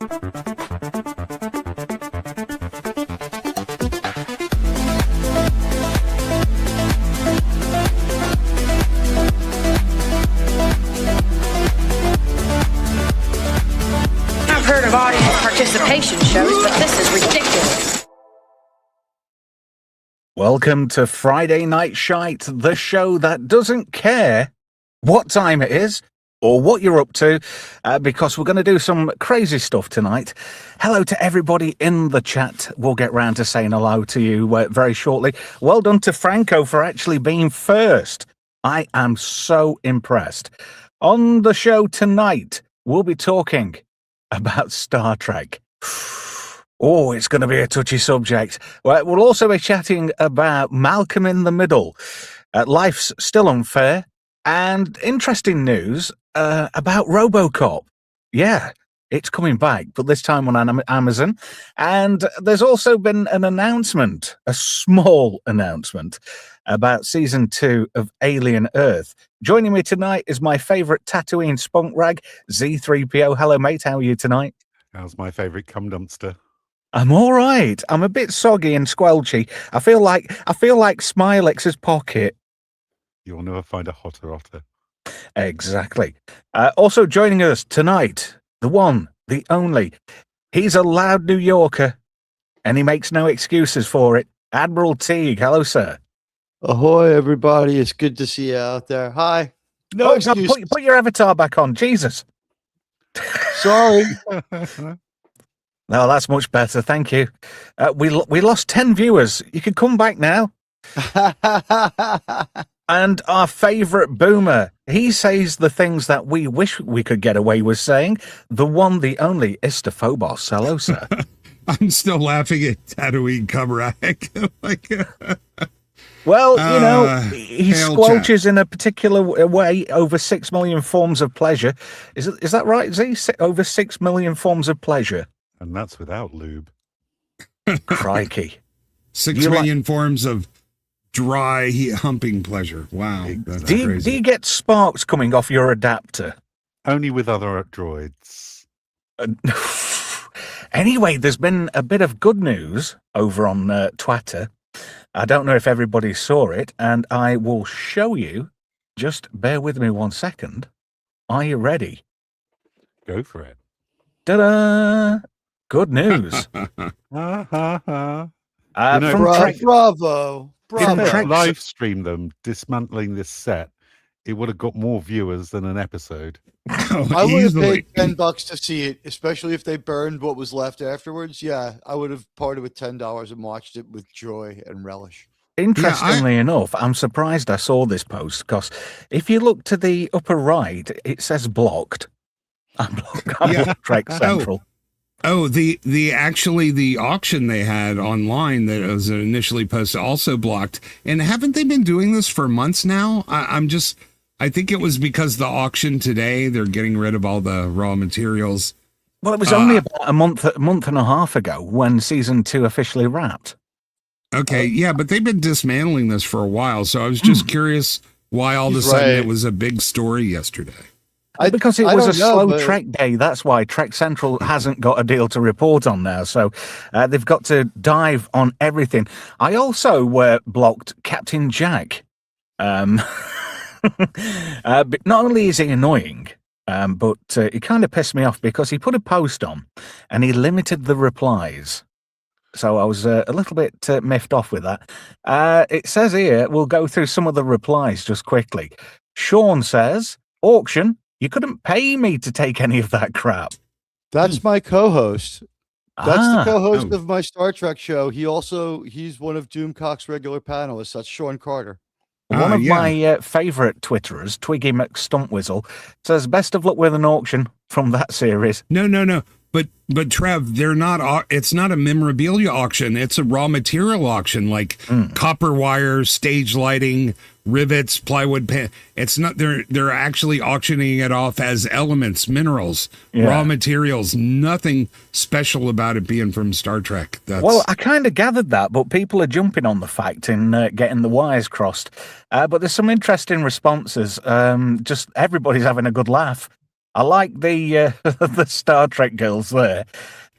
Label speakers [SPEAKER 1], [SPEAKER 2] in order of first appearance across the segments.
[SPEAKER 1] I've heard of audience participation shows, but this is ridiculous.
[SPEAKER 2] Welcome to Friday Night Shite, the show that doesn't care what time it is or what you're up to, because we're going to do some crazy stuff tonight. Hello to everybody in the chat. We'll get round to saying hello to you very shortly. Well done to Franco for actually being first. I am so impressed. On the show tonight, we'll be talking about Star Trek. Oh, it's going to be a touchy subject. We'll also be chatting about Malcolm in the Middle. Life's Still Unfair. And interesting news about Robocop. Yeah, it's coming back, but this time on Amazon. And there's also been an announcement, a small announcement, about Season 2 of Alien Earth. Joining me tonight is my favourite Tatooine spunk rag, Z3PO. Hello, mate. How are you tonight?
[SPEAKER 3] How's my favourite cum dumpster?
[SPEAKER 2] I'm all right. I'm a bit soggy and squelchy. I feel like Smilex's pocket.
[SPEAKER 3] You'll never find a hotter otter.
[SPEAKER 2] Exactly. Also joining us tonight, the one, the only. He's a loud New Yorker, and he makes no excuses for it. Admiral Teague. Hello, sir.
[SPEAKER 4] Ahoy, everybody. It's good to see you out there. Hi. No excuse.
[SPEAKER 2] Put your avatar back on. Jesus.
[SPEAKER 4] Sorry.
[SPEAKER 2] No, that's much better. Thank you. We lost 10 viewers. You can come back now. And our favourite boomer, he says the things that we wish we could get away with saying. The one, the only, Istophobos. Hello, sir.
[SPEAKER 5] I'm still laughing at Tatooine Cumrack.
[SPEAKER 2] Well, you know, he squelches in a particular way over 6 million forms of pleasure. Is that right? Is he over 6 million forms of pleasure?
[SPEAKER 3] And that's without lube.
[SPEAKER 2] Crikey.
[SPEAKER 5] 6 million forms of dry humping pleasure. Wow. That's crazy.
[SPEAKER 2] Do you get sparks coming off your adapter?
[SPEAKER 3] Only with other droids.
[SPEAKER 2] Anyway, there's been a bit of good news over on Twitter. I don't know if everybody saw it, and I will show you. Just bear with me 1 second. Are you ready?
[SPEAKER 3] Go for it.
[SPEAKER 2] Ta-da! Good news.
[SPEAKER 4] Bravo.
[SPEAKER 3] If they live stream them dismantling this set, it would have got more viewers than an episode.
[SPEAKER 4] I would have paid $10 to see it, especially if they burned what was left afterwards. Yeah, I would have parted with $10 and watched it with joy and relish.
[SPEAKER 2] Interestingly enough, I'm surprised I saw this post, because if you look to the upper right, it says blocked. I'm blocked Trek Central.
[SPEAKER 5] The auction they had online that was initially posted also blocked. And haven't they been doing this for months now? I think it was because the auction today, they're getting rid of all the raw materials.
[SPEAKER 2] Well, it was only about a month and a half ago when Season 2 officially wrapped.
[SPEAKER 5] Okay, yeah, but they've been dismantling this for a while. So I was just curious why all of a sudden it was a big story yesterday.
[SPEAKER 2] Because it was a slow Trek day. That's why Trek Central hasn't got a deal to report on now. So they've got to dive on everything. I also blocked Captain Jack. But not only is he annoying, but he kind of pissed me off because he put a post on and he limited the replies. So I was a little bit miffed off with that. It says here, we'll go through some of the replies just quickly. Sean says, auction. You couldn't pay me to take any of that crap.
[SPEAKER 4] That's my co-host. That's the co-host of my Star Trek show. He's one of Doomcock's regular panelists. That's Sean Carter.
[SPEAKER 2] One of my favourite Twitterers, Twiggy McStumpwizzle, says, best of luck with an auction from that series.
[SPEAKER 5] No. But Trev, they're not. It's not a memorabilia auction. It's a raw material auction, like copper wire, stage lighting, rivets, plywood. It's not. They're actually auctioning it off as elements, minerals, raw materials. Nothing special about it being from Star Trek.
[SPEAKER 2] Well, I kind of gathered that, but people are jumping on the fact and getting the wires crossed. But there's some interesting responses. Just everybody's having a good laugh. I like the the Star Trek girls there.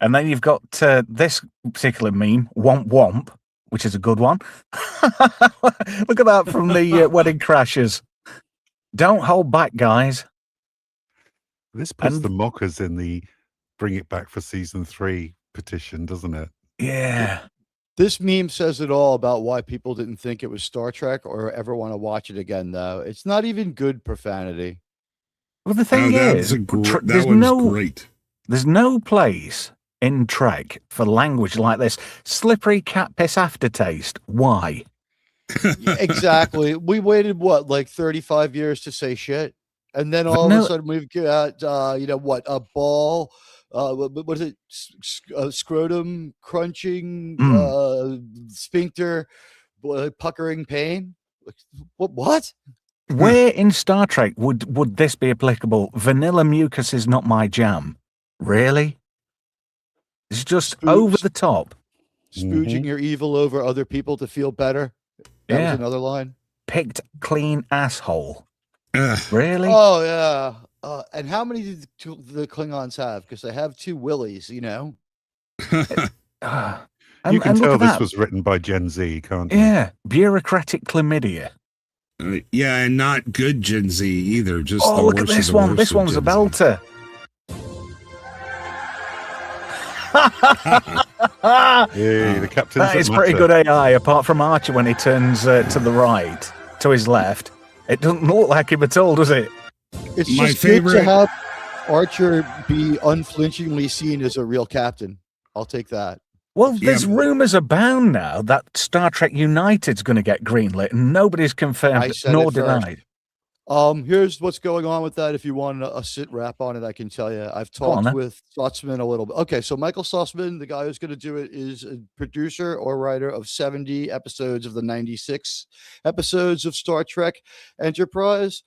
[SPEAKER 2] And then you've got this particular meme, Womp Womp, which is a good one. Look at that from the Wedding Crashers. Don't hold back, guys.
[SPEAKER 3] This puts the mockers in the bring it back for season 3 petition, doesn't it?
[SPEAKER 2] Yeah.
[SPEAKER 4] This meme says it all about why people didn't think it was Star Trek or ever want to watch it again, though. It's not even good profanity.
[SPEAKER 2] Well, the thing is,
[SPEAKER 5] that one's great.
[SPEAKER 2] There's no place in Trek for language like this. Slippery cat piss aftertaste. Why?
[SPEAKER 4] Exactly. We waited, what, like 35 years to say shit? And then all of a sudden we've got, a ball, what is it? Scrotum crunching, sphincter, puckering pain. What?
[SPEAKER 2] Where in Star Trek would this be applicable? Vanilla mucus is not my jam. Really? It's just over the top.
[SPEAKER 4] Spooging your evil over other people to feel better. That was another line.
[SPEAKER 2] Picked clean asshole. Really?
[SPEAKER 4] Oh, yeah. And how many did the Klingons have? Because they have 2 willies, you know?
[SPEAKER 3] You can tell this was written by Gen Z, can't you?
[SPEAKER 2] Yeah. Bureaucratic chlamydia.
[SPEAKER 5] Yeah, and not good Gen Z either. Just
[SPEAKER 2] look at this one. This one's a belter.
[SPEAKER 3] Yeah, the captain's
[SPEAKER 2] that is pretty good AI, apart from Archer when he turns to the right, to his left. It doesn't look like him at all, does it?
[SPEAKER 4] It's my just favorite good to have Archer be unflinchingly seen as a real captain. I'll take that.
[SPEAKER 2] Well, there's rumours abound now that Star Trek United's going to get greenlit, and nobody's confirmed nor denied.
[SPEAKER 4] Here's what's going on with that. If you want a sit rap on it, I can tell you. I've talked with Sussman a little bit. Okay, so Michael Sussman, the guy who's going to do it, is a producer or writer of 70 episodes of the 96 episodes of Star Trek Enterprise.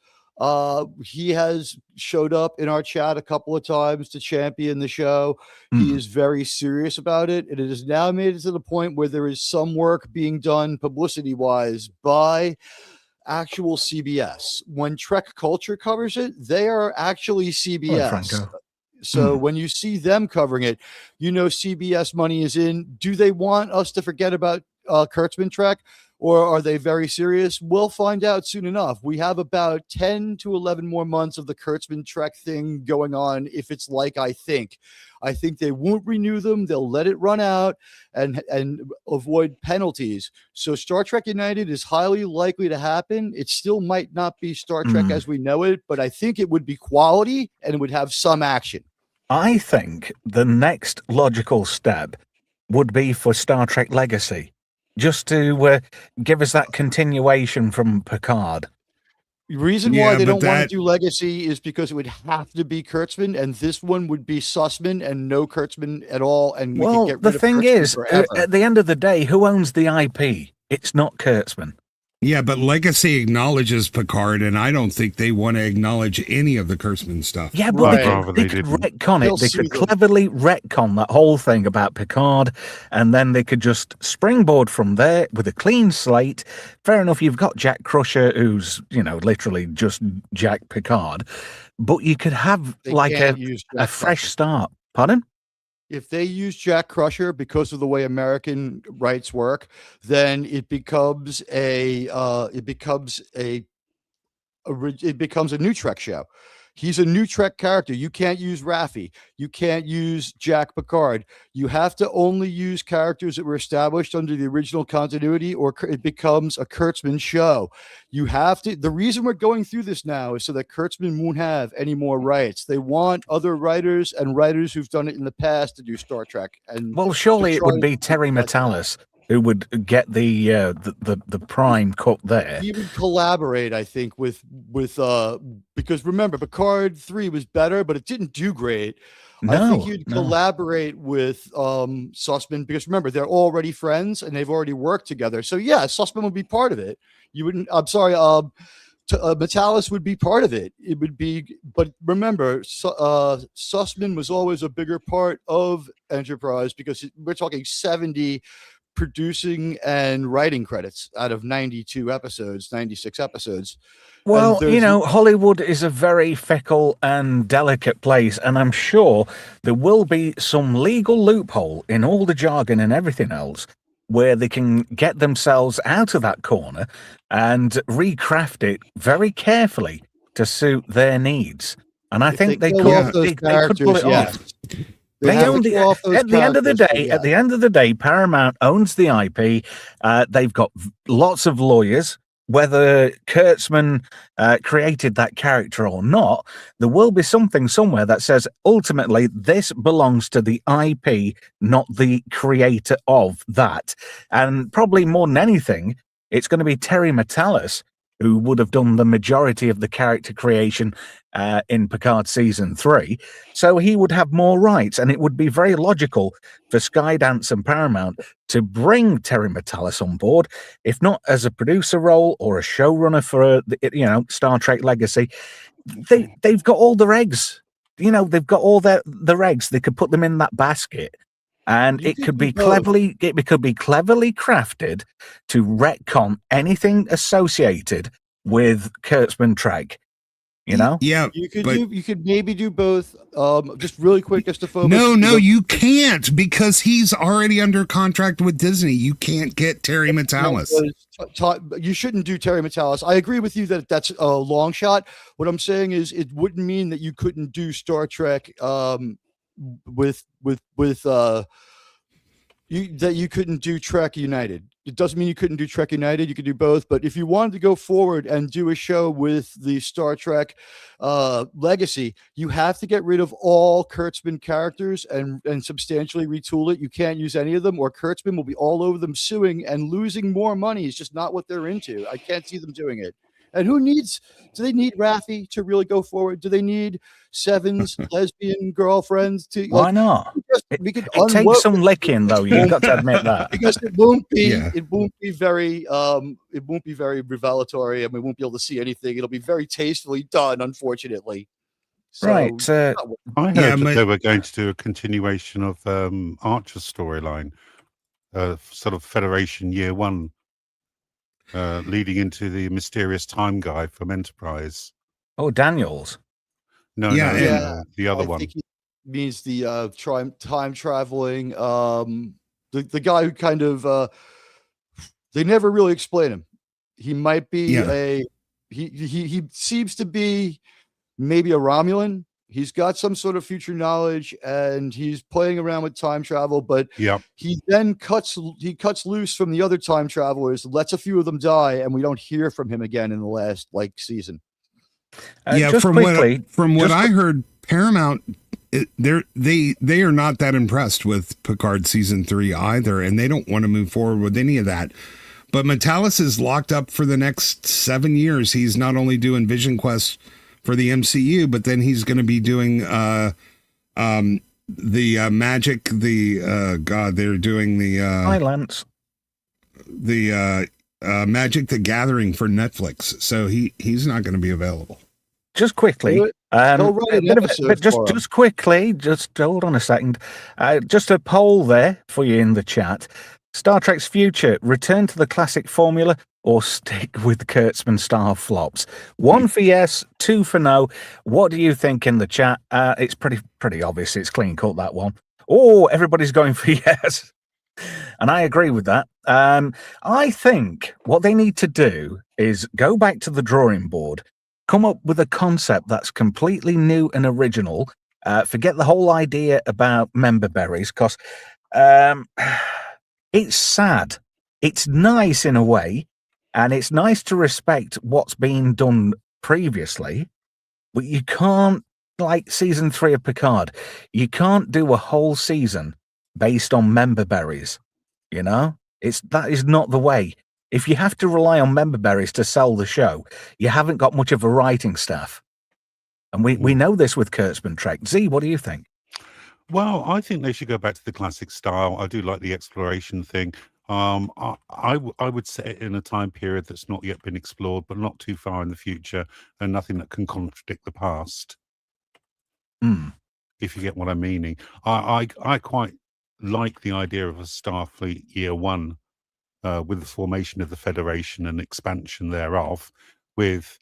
[SPEAKER 4] He has showed up in our chat a couple of times to champion the show. He is very serious about it. And it has now made it to the point where there is some work being done publicity-wise by actual CBS. When Trek Culture covers it, they are actually CBS. So when you see them covering it, you know CBS money is in. Do they want us to forget about Kurtzman Trek? Or are they very serious? We'll find out soon enough. We have about 10 to 11 more months of the Kurtzman Trek thing going on. If it's like I think they won't renew them. They'll let it run out and avoid penalties. So Star Trek United is highly likely to happen. It still might not be Star Trek as we know it, but I think it would be quality and it would have some action.
[SPEAKER 2] I think the next logical step would be for Star Trek Legacy. Just to give us that continuation from Picard.
[SPEAKER 4] The reason why they don't want to do Legacy is because it would have to be Kurtzman, and this one would be Sussman and no Kurtzman at all. And we could get rid
[SPEAKER 2] the
[SPEAKER 4] of
[SPEAKER 2] thing
[SPEAKER 4] Kurtzman
[SPEAKER 2] is,
[SPEAKER 4] forever.
[SPEAKER 2] at the end of the day, who owns the IP? It's not Kurtzman.
[SPEAKER 5] Yeah, but Legacy acknowledges Picard, and I don't think they want to acknowledge any of the Kurtzman stuff.
[SPEAKER 2] Yeah, but they could retcon it. They could cleverly retcon that whole thing about Picard, and then they could just springboard from there with a clean slate. Fair enough, you've got Jack Crusher, who's, literally just Jack Picard, but you could have a fresh start. Pardon?
[SPEAKER 4] If they use Jack Crusher because of the way American rights work, then it becomes a new Trek show. He's a new Trek character. You can't use Raffi. You can't use Jack Picard. You have to only use characters that were established under the original continuity, or it becomes a Kurtzman show. You have to. The reason we're going through this now is so that Kurtzman won't have any more rights. They want other writers and writers who've done it in the past to do Star Trek. And
[SPEAKER 2] surely it would be Terry Matalas who would get the prime cut there.
[SPEAKER 4] He would collaborate, I think, with because remember, Picard 3 was better, but it didn't do great. I think you'd collaborate with Sussman, because remember, they're already friends and they've already worked together. So yeah, Sussman would be part of it. You wouldn't. I'm sorry. Matalas would be part of it. It would be, but remember, Sussman was always a bigger part of Enterprise because we're talking 70% producing and writing credits out of 96 episodes.
[SPEAKER 2] Well, Hollywood is a very fickle and delicate place, and I'm sure there will be some legal loophole in all the jargon and everything else where they can get themselves out of that corner and recraft it very carefully to suit their needs. And I think they could pull it off. They own at the end of the day, Paramount owns the IP. They've got lots of lawyers. Whether Kurtzman created that character or not, there will be something somewhere that says ultimately this belongs to the IP, not the creator of that. And probably more than anything, it's going to be Terry Matalas who would have done the majority of the character creation in Picard season 3. So he would have more rights, and it would be very logical for Skydance and Paramount to bring Terry Matalas on board, if not as a producer role or a showrunner for Star Trek Legacy. They've got all the eggs. They've got all the eggs. They could put them in that basket. And it could be cleverly crafted to retcon anything associated with Kurtzman Trek.
[SPEAKER 5] Yeah,
[SPEAKER 4] you could maybe do both. Just really quick, just to focus.
[SPEAKER 5] No, you can't, because he's already under contract with Disney. You can't get Terry Matalas.
[SPEAKER 4] You shouldn't do Terry Matalas. I agree with you that that's a long shot. What I'm saying is, it wouldn't mean that you couldn't do Star Trek that you couldn't do Trek United. It doesn't mean you couldn't do Trek United. You could do both. But if you wanted to go forward and do a show with the Star Trek legacy, you have to get rid of all Kurtzman characters and substantially retool it. You can't use any of them, or Kurtzman will be all over them suing and losing more money. It's just not what they're into. I can't see them doing it. And do they need Raffi to really go forward? Do they need Seven's lesbian girlfriends to?
[SPEAKER 2] Why not?
[SPEAKER 4] We could
[SPEAKER 2] it takes some licking, though. You've got to admit that,
[SPEAKER 4] because it won't be very revelatory, and we won't be able to see anything. It'll be very tastefully done, unfortunately. So,
[SPEAKER 2] right.
[SPEAKER 3] I heard that they were going to do a continuation of Archer's storyline, sort of Federation Year 1. Leading into the mysterious time guy from Enterprise.
[SPEAKER 2] Oh, Daniels.
[SPEAKER 3] No, the other one.
[SPEAKER 4] Think he means the time traveling. The guy who kind of they never really explain him. He might be he seems to be maybe a Romulan. He's got some sort of future knowledge, and he's playing around with time travel, but he then cuts loose from the other time travelers, lets a few of them die, and we don't hear from him again in the last season.
[SPEAKER 5] From what I heard, Paramount they are not that impressed with Picard season 3 either, and they don't want to move forward with any of that. But Matalas is locked up for the next 7 years. He's not only doing Vision Quest for the MCU, but then he's going to be doing the magic. They're doing the
[SPEAKER 2] Silence.
[SPEAKER 5] The Magic the Gathering for Netflix. So he's not going to be available.
[SPEAKER 2] Just quickly, just quickly, just hold on a second. Just a poll there for you in the chat. Star Trek's future: return to the classic formula or stick with Kurtzman style flops? 1 for yes, 2 for no. What do you think in the chat? It's pretty obvious. It's clean cut, that one. Oh, everybody's going for yes. And I agree with that. I think what they need to do is go back to the drawing board, come up with a concept that's completely new and original. Forget the whole idea about member berries, because it's sad. It's nice in a way, and it's nice to respect what's been done previously, but you can't, like season 3 of Picard, you can't do a whole season based on member berries. That is not the way. If you have to rely on member berries to sell the show, you haven't got much of a writing staff. And we know this with Kurtzman Trek. Z, what do you think?
[SPEAKER 3] Well, I think they should go back to the classic style. I do like the exploration thing. I would set it in a time period that's not yet been explored, but not too far in the future, and nothing that can contradict the past. If you get what I'm meaning. I quite like the idea of a Starfleet Year One, with the formation of the Federation and expansion thereof, with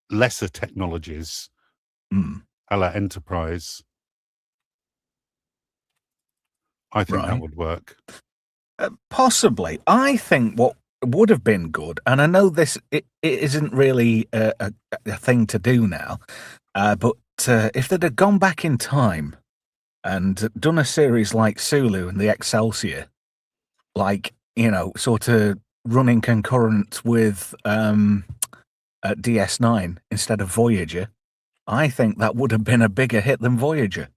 [SPEAKER 3] lesser technologies, a la Enterprise. I think that would work.
[SPEAKER 2] Possibly. I think what would have been good, and I know it isn't really a thing to do now, but if they'd have gone back in time and done a series like Sulu and the Excelsior, like, sort of running concurrent with DS9 instead of Voyager, I think that would have been a bigger hit than Voyager.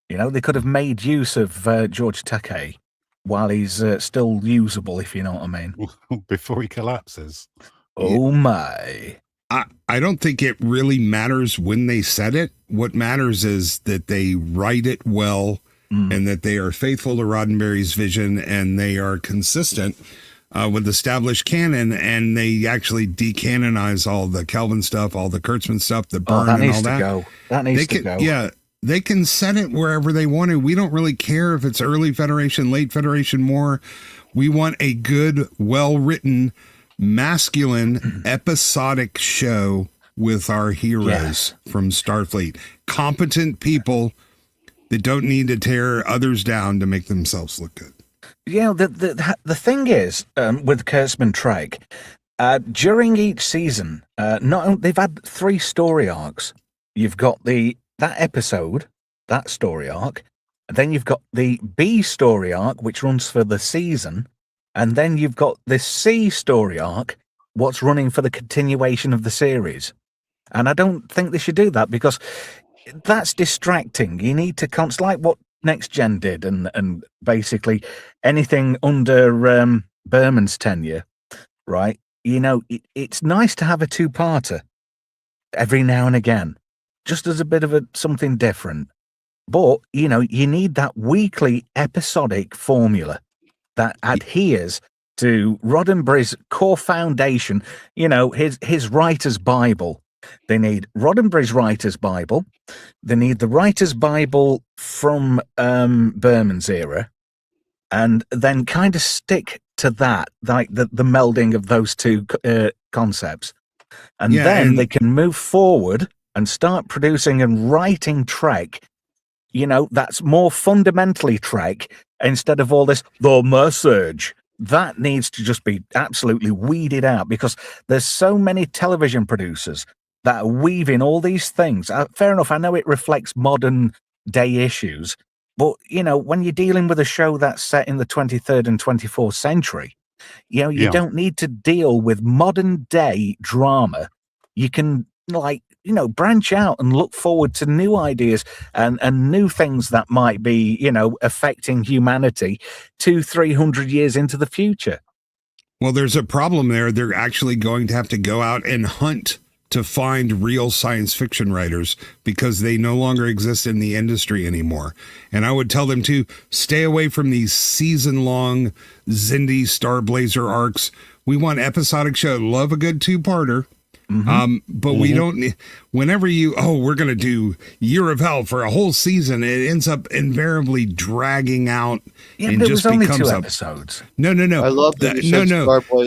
[SPEAKER 2] They could have made use of George Takei while he's still usable, if you know what I mean.
[SPEAKER 3] Before he collapses.
[SPEAKER 2] Oh, my.
[SPEAKER 5] I don't think it really matters when they said it. What matters is that they write it well and that they are faithful to Roddenberry's vision and they are consistent with established canon, and they actually decanonize all the Kelvin stuff, all the Kurtzman stuff, the Byrne and all that.
[SPEAKER 2] That needs to go.
[SPEAKER 5] Yeah. They can set it wherever they want to. We don't really care if it's early Federation, late Federation, more. We want a good, well-written, masculine, episodic show with our heroes from Starfleet. Competent people that don't need to tear others down to make themselves look good.
[SPEAKER 2] Yeah, the thing is, with Kurtzman Trek, during each season, they've had 3 story arcs. You've got that episode, that story arc, and then you've got the B story arc, which runs for the season, and then you've got the C story arc, what's running for the continuation of the series. And I don't think they should do that, because that's distracting. You need to like what Next Gen did, and basically anything under Berman's tenure, right? It's nice to have a 2-parter every now and again, just as a bit of something different. But, you need that weekly episodic formula that adheres to Roddenberry's core foundation, his writer's Bible. They need Roddenberry's writer's Bible. They need the writer's Bible from Berman's era, and then kind of stick to that, like the melding of those two concepts. And then they can move forward and start producing and writing Trek, that's more fundamentally Trek, instead of all this, the message. That needs to just be absolutely weeded out, because there's so many television producers that are weaving all these things. Fair enough, I know it reflects modern day issues, but, when you're dealing with a show that's set in the 23rd and 24th century, you don't need to deal with modern day drama. You can, branch out and look forward to new ideas and new things that might be, affecting humanity 200-300 years into the future.
[SPEAKER 5] Well, there's a problem there. They're actually going to have to go out and hunt to find real science fiction writers, because they no longer exist in the industry anymore. And I would tell them to stay away from these season-long Xindi Starblazer arcs. We want episodic show. Love a good 2-parter. But we don't, whenever we're going to do Year of Hell for a whole season, it ends up invariably dragging out.
[SPEAKER 2] Yeah,
[SPEAKER 5] and
[SPEAKER 2] but
[SPEAKER 5] just
[SPEAKER 2] it was only
[SPEAKER 5] becomes
[SPEAKER 2] 2 episodes.
[SPEAKER 5] No.
[SPEAKER 4] I love that.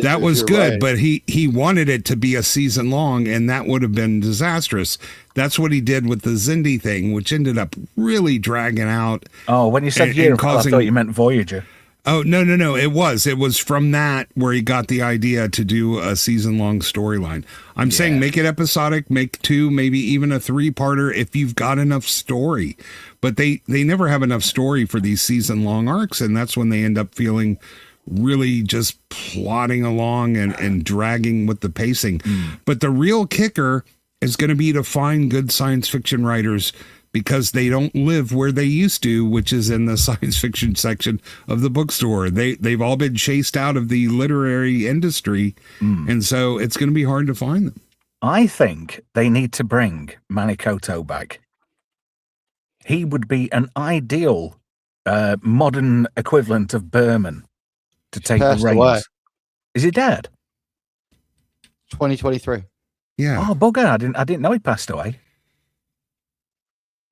[SPEAKER 5] That was good,
[SPEAKER 4] right.
[SPEAKER 5] but he wanted it to be a season long, and that would have been disastrous. That's what he did with the Xindi thing, which ended up really dragging out.
[SPEAKER 2] Oh, when you said Year of Hell, I thought you meant Voyager.
[SPEAKER 5] Oh, no. It was from that where he got the idea to do a season-long storyline. I'm saying make it episodic, make 2, maybe even a 3-parter if you've got enough story. But they never have enough story for these season-long arcs, and that's when they end up feeling really just plodding along and dragging with the pacing. But the real kicker is going to be to find good science fiction writers, because they don't live where they used to, which is in the science fiction section of the bookstore. They've all been chased out of the literary industry, and so it's going to be hard to find them.
[SPEAKER 2] I think they need to bring Manikoto back. He would be an ideal modern equivalent of Berman to take the reins.
[SPEAKER 4] Away.
[SPEAKER 2] Is he dead?
[SPEAKER 4] 2023.
[SPEAKER 5] Yeah.
[SPEAKER 2] Oh, bugger! I didn't know he passed away.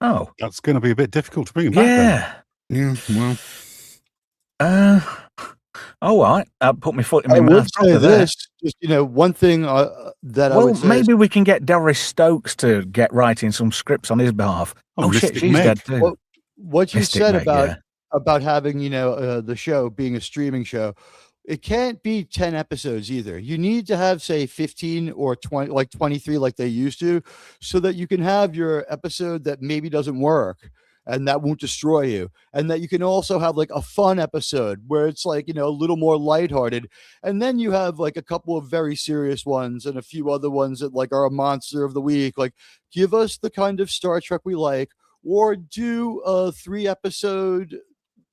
[SPEAKER 2] Oh,
[SPEAKER 3] that's going to be a bit difficult to bring him back.
[SPEAKER 5] Yeah, well.
[SPEAKER 2] All right. I'll put my foot in my
[SPEAKER 4] I would
[SPEAKER 2] mouth.
[SPEAKER 4] say this, just one thing that I would say.
[SPEAKER 2] Well, maybe we can get Doris Stokes to get writing some scripts on his behalf. Oh shit, she's dead too.
[SPEAKER 4] What you
[SPEAKER 2] Mystic
[SPEAKER 4] said
[SPEAKER 2] Meg,
[SPEAKER 4] about having the show being a streaming show, it can't be 10 episodes either. You need to have, say, 15 or 20, like 23, like they used to, so that you can have your episode that maybe doesn't work and that won't destroy you. And that you can also have like a fun episode where it's like, a little more lighthearted. And then you have like a couple of very serious ones and a few other ones that like are a monster of the week. Like, give us the kind of Star Trek we like, or do a 3-episode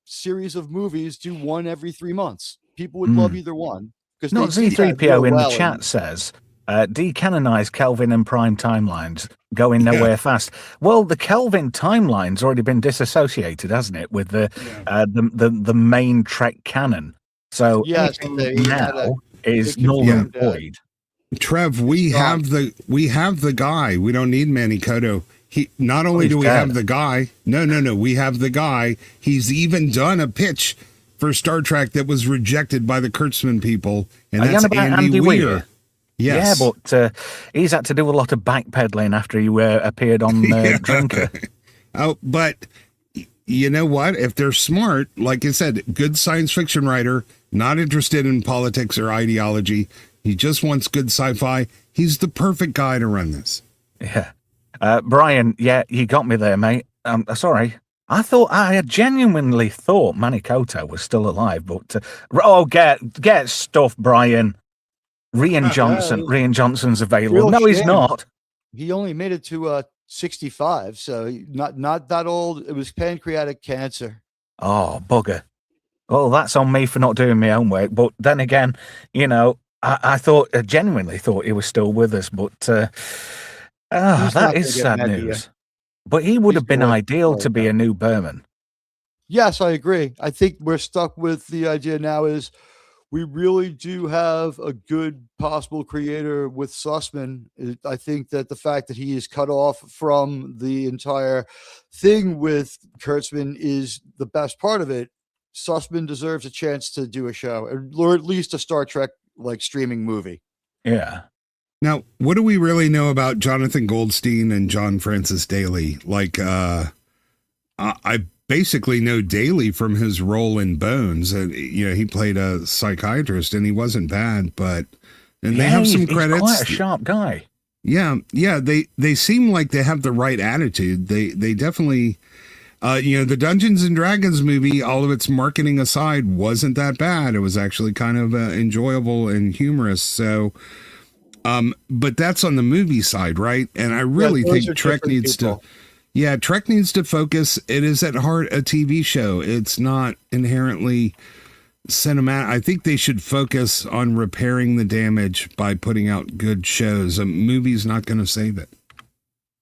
[SPEAKER 4] series of movies, do one every 3 months. People would love either one. Because
[SPEAKER 2] not Z3PO in the chat says, decanonize Kelvin and Prime timelines, going nowhere fast. Well, the Kelvin timeline's already been disassociated, hasn't it, with the main Trek canon. So now is null and void.
[SPEAKER 5] Trev, we have the guy. We don't need Manny Koto. Not only do we have the guy, no, we have the guy. He's even done a pitch for Star Trek that was rejected by the Kurtzman people, and that's Andy Weir. Yes.
[SPEAKER 2] Yeah, but he's had to do a lot of backpedaling after he appeared on Drinker.
[SPEAKER 5] Oh, but you know what? If they're smart, like I said, good science fiction writer, not interested in politics or ideology, he just wants good sci-fi. He's the perfect guy to run this.
[SPEAKER 2] Yeah. Brian, you got me there, mate. Sorry. I had genuinely thought Manny Koto was still alive, but get stuff, Brian. Rian Johnson's available. No, he's not.
[SPEAKER 4] He only made it to 65, so not that old. It was pancreatic cancer.
[SPEAKER 2] Oh, bugger. Well, that's on me for not doing my own work. But then again, I genuinely thought he was still with us, but that is sad news. But he would have been ideal to be a new Berman.
[SPEAKER 4] Yes, I agree. I think we're stuck with the idea now is we really do have a good possible creator with Sussman. I think that the fact that he is cut off from the entire thing with Kurtzman is the best part of it. Sussman deserves a chance to do a show, or at least a Star Trek like streaming movie.
[SPEAKER 2] Yeah.
[SPEAKER 5] Now, what do we really know about Jonathan Goldstein and John Francis Daly? Like, I basically know Daly from his role in Bones, and he played a psychiatrist, and he wasn't bad. But they have some credits.
[SPEAKER 2] He's quite a sharp guy.
[SPEAKER 5] Yeah. They seem like they have the right attitude. They definitely, the Dungeons and Dragons movie, all of its marketing aside, wasn't that bad. It was actually kind of enjoyable and humorous. So. But that's on the movie side, right? And I really think Trek needs to focus. It is at heart a TV show. It's not inherently cinematic. I think they should focus on repairing the damage by putting out good shows. A movie's not going to save it.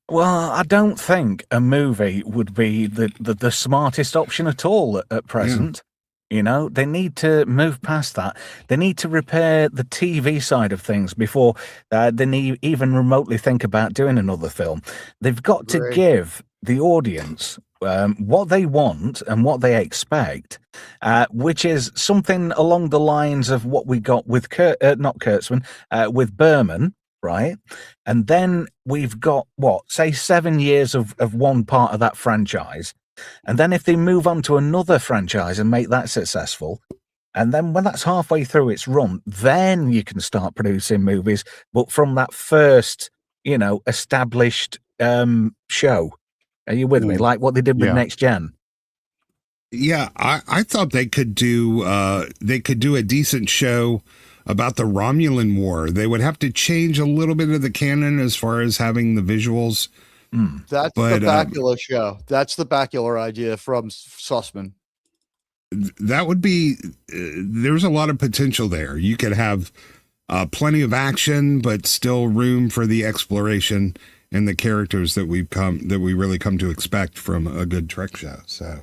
[SPEAKER 2] Well, I don't think a movie would be the smartest option at all at present. Yeah. They need to move past that. They need to repair the TV side of things before they even remotely think about doing another film. They've got to give the audience what they want and what they expect, which is something along the lines of what we got with with Berman, right? And then we've got, 7 years of one part of that franchise. And then if they move on to another franchise and make that successful, and then when that's halfway through its run, then you can start producing movies, but from that first, established show. Are you with me? Like what they did with Next Gen.
[SPEAKER 5] Yeah, I thought they could do a decent show about the Romulan War. They would have to change a little bit of the canon as far as having the visuals.
[SPEAKER 4] That's the Bakula show. That's the Bakula idea from Sussman.
[SPEAKER 5] That would be. There's a lot of potential there. You could have plenty of action, but still room for the exploration and the characters that we really come to expect from a good Trek show. So.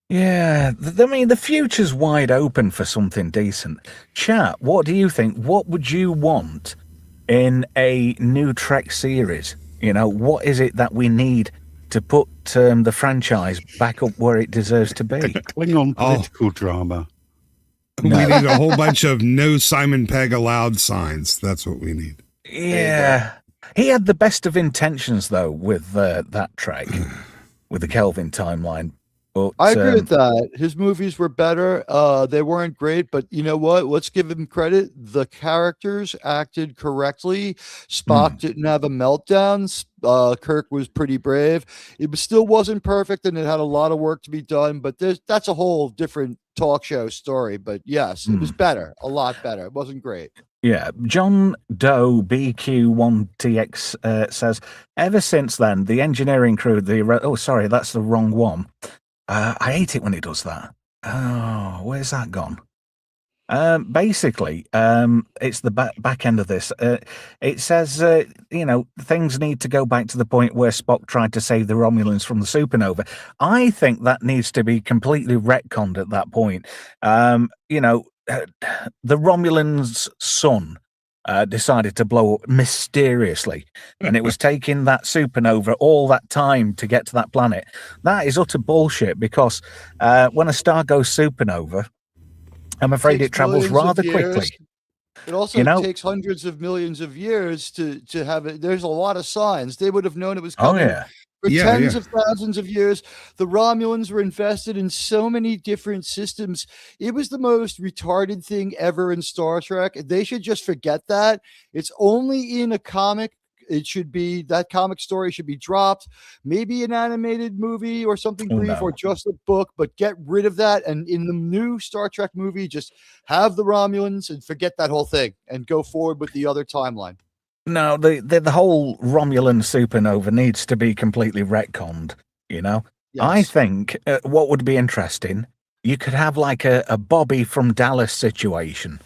[SPEAKER 2] Yeah, the future's wide open for something decent. Chat, what do you think? What would you want in a new Trek series? What is it that we need to put the franchise back up where it deserves to be?
[SPEAKER 3] Klingon political drama.
[SPEAKER 5] We need a whole bunch of no Simon Pegg allowed signs. That's what we need.
[SPEAKER 2] Yeah. He had the best of intentions, though, with that Trek, with the Kelvin timeline. But,
[SPEAKER 4] I agree with that. His movies were better. They weren't great, but you know what? Let's give him credit. The characters acted correctly. Spock didn't have a meltdown. Kirk was pretty brave. It still wasn't perfect, and it had a lot of work to be done. But that's a whole different talk show story. But yes, it was better, a lot better. It wasn't great.
[SPEAKER 2] Yeah, John Doe BQ1TX says, ever since then, the engineering crew, sorry, that's the wrong one. I hate it when it does that. Oh, where's that gone? Basically, it's the back end of this. It says, things need to go back to the point where Spock tried to save the Romulans from the supernova. I think that needs to be completely retconned at that point. The Romulans' sun decided to blow up mysteriously, and it was taking that supernova all that time to get to that planet. That is utter bullshit, because when a star goes supernova, I'm afraid it travels rather quickly.
[SPEAKER 4] It also takes hundreds of millions of years to have it. There's a lot of signs. They would have known it was coming. For tens of thousands of years. The Romulans were invested in so many different systems. It was the most retarded thing ever in Star Trek. They should just forget that. It's only in a comic. It should be, that comic story should be dropped. Maybe an animated movie or something brief, or just a book, but get rid of that. And in the new Star Trek movie, just have the Romulans and forget that whole thing and go forward with the other timeline.
[SPEAKER 2] No, the whole Romulan supernova needs to be completely retconned, Yes. I think what would be interesting, you could have like a Bobby from Dallas situation,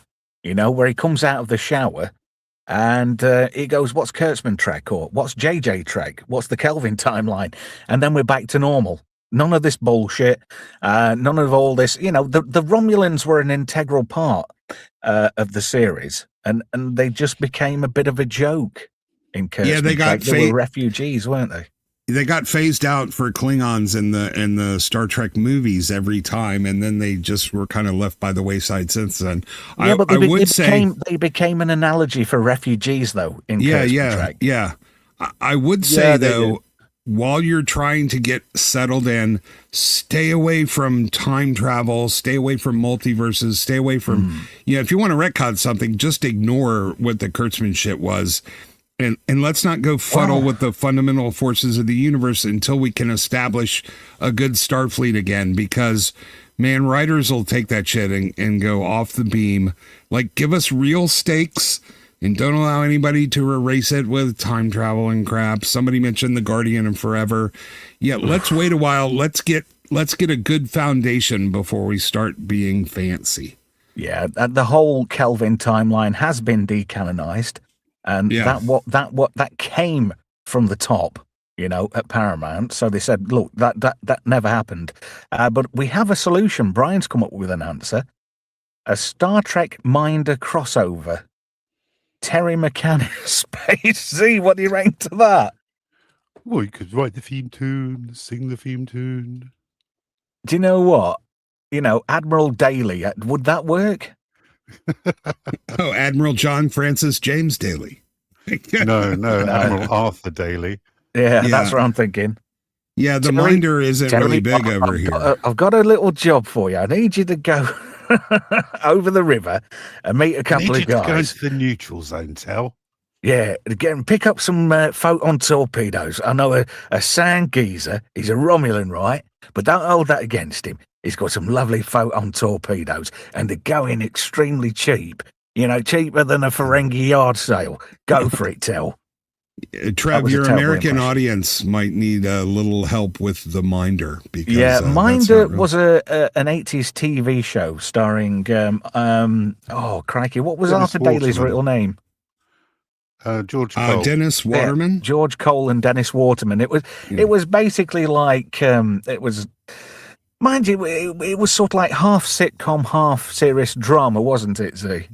[SPEAKER 2] where he comes out of the shower and he goes, what's Kurtzman Trek, or what's JJ Trek? What's the Kelvin timeline? And then we're back to normal. None of this bullshit. None of all this. The Romulans were an integral part of the series. And they just became a bit of a joke in Kurtzman.
[SPEAKER 5] Yeah,
[SPEAKER 2] they were refugees, weren't they?
[SPEAKER 5] They got phased out for Klingons in the Star Trek movies every time, and then they just were kind of left by the wayside since then.
[SPEAKER 2] Yeah, but they became an analogy for refugees, though. In Kurtzman Trek.
[SPEAKER 5] Yeah. I would say though, while you're trying to get settled in, stay away from time travel, stay away from multiverses, stay away from, if you want to retcon something, just ignore what the Kurtzman shit was. And let's not go fuddle with the fundamental forces of the universe until we can establish a good Starfleet again, because, man, writers will take that shit and go off the beam. Like, give us real stakes. And don't allow anybody to erase it with time travel and crap. Somebody mentioned The Guardian and Forever. Yeah, let's wait a while. Let's get a good foundation before we start being fancy.
[SPEAKER 2] Yeah, the whole Kelvin timeline has been decanonized, and that came from the top, at Paramount. So they said, look, that never happened. But we have a solution. Brian's come up with an answer: a Star Trek Minder crossover. Terry McCann in space. See, what do you rank to that?
[SPEAKER 3] Well, you could write the theme tune, sing the theme tune.
[SPEAKER 2] Do you know what? Admiral Daly, would that work?
[SPEAKER 5] Admiral John Francis James Daly.
[SPEAKER 3] No, Admiral Arthur Daly.
[SPEAKER 2] Yeah, that's what I'm thinking.
[SPEAKER 5] Yeah, the Minder isn't really big over here.
[SPEAKER 2] I've got a little job for you. I need you to go over the river and meet a couple of guys.
[SPEAKER 3] Go into the neutral zone, Tel.
[SPEAKER 2] Yeah, again, pick up some photon torpedoes. I know a sand geezer. He's a Romulan, right? But don't hold that against him. He's got some lovely photon torpedoes, and they're going extremely cheap. Cheaper than a Ferengi yard sale. Go for it, Tel.
[SPEAKER 5] Trev, your American audience might need a little help with the Minder. Because,
[SPEAKER 2] Minder was an 80s TV show starring, crikey, what was Arthur Daly's real name?
[SPEAKER 3] George Cole.
[SPEAKER 5] Dennis Waterman?
[SPEAKER 2] Yeah, George Cole and Dennis Waterman. It was basically like, mind you, it was sort of like half sitcom, half serious drama, wasn't it, Z?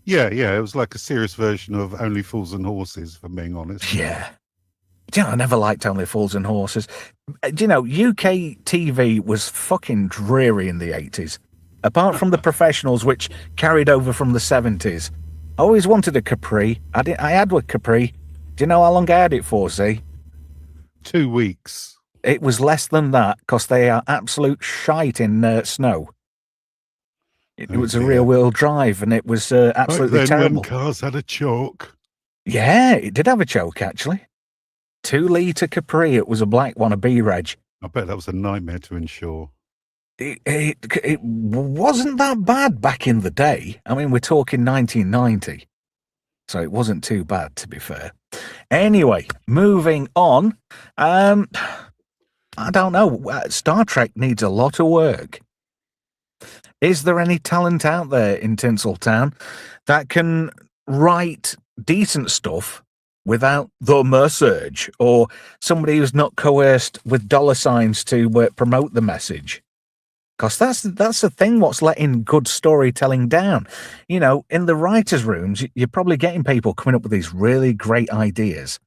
[SPEAKER 3] Yeah, it was like a serious version of Only Fools and Horses, if I'm being honest.
[SPEAKER 2] Yeah. I never liked Only Fools and Horses. UK TV was fucking dreary in the 80s. Apart from The Professionals, which carried over from the 70s. I always wanted a Capri. I had a Capri. Do you know how long I had it for, Z?
[SPEAKER 3] 2 weeks.
[SPEAKER 2] It was less than that, because they are absolute shite in snow. It was a rear-wheel drive, and it was absolutely terrible.
[SPEAKER 3] When cars had a choke.
[SPEAKER 2] Yeah, it did have a choke, actually. 2-litre Capri. It was a black one, a B-Reg.
[SPEAKER 3] I bet that was a nightmare to insure.
[SPEAKER 2] It wasn't that bad back in the day. I mean, we're talking 1990. So it wasn't too bad, to be fair. Anyway, moving on. I don't know. Star Trek needs a lot of work. Is there any talent out there in Tinseltown that can write decent stuff without the message, or somebody who's not coerced with dollar signs to promote the message? Because that's the thing, what's letting good storytelling down. In the writers' rooms, you're probably getting people coming up with these really great ideas.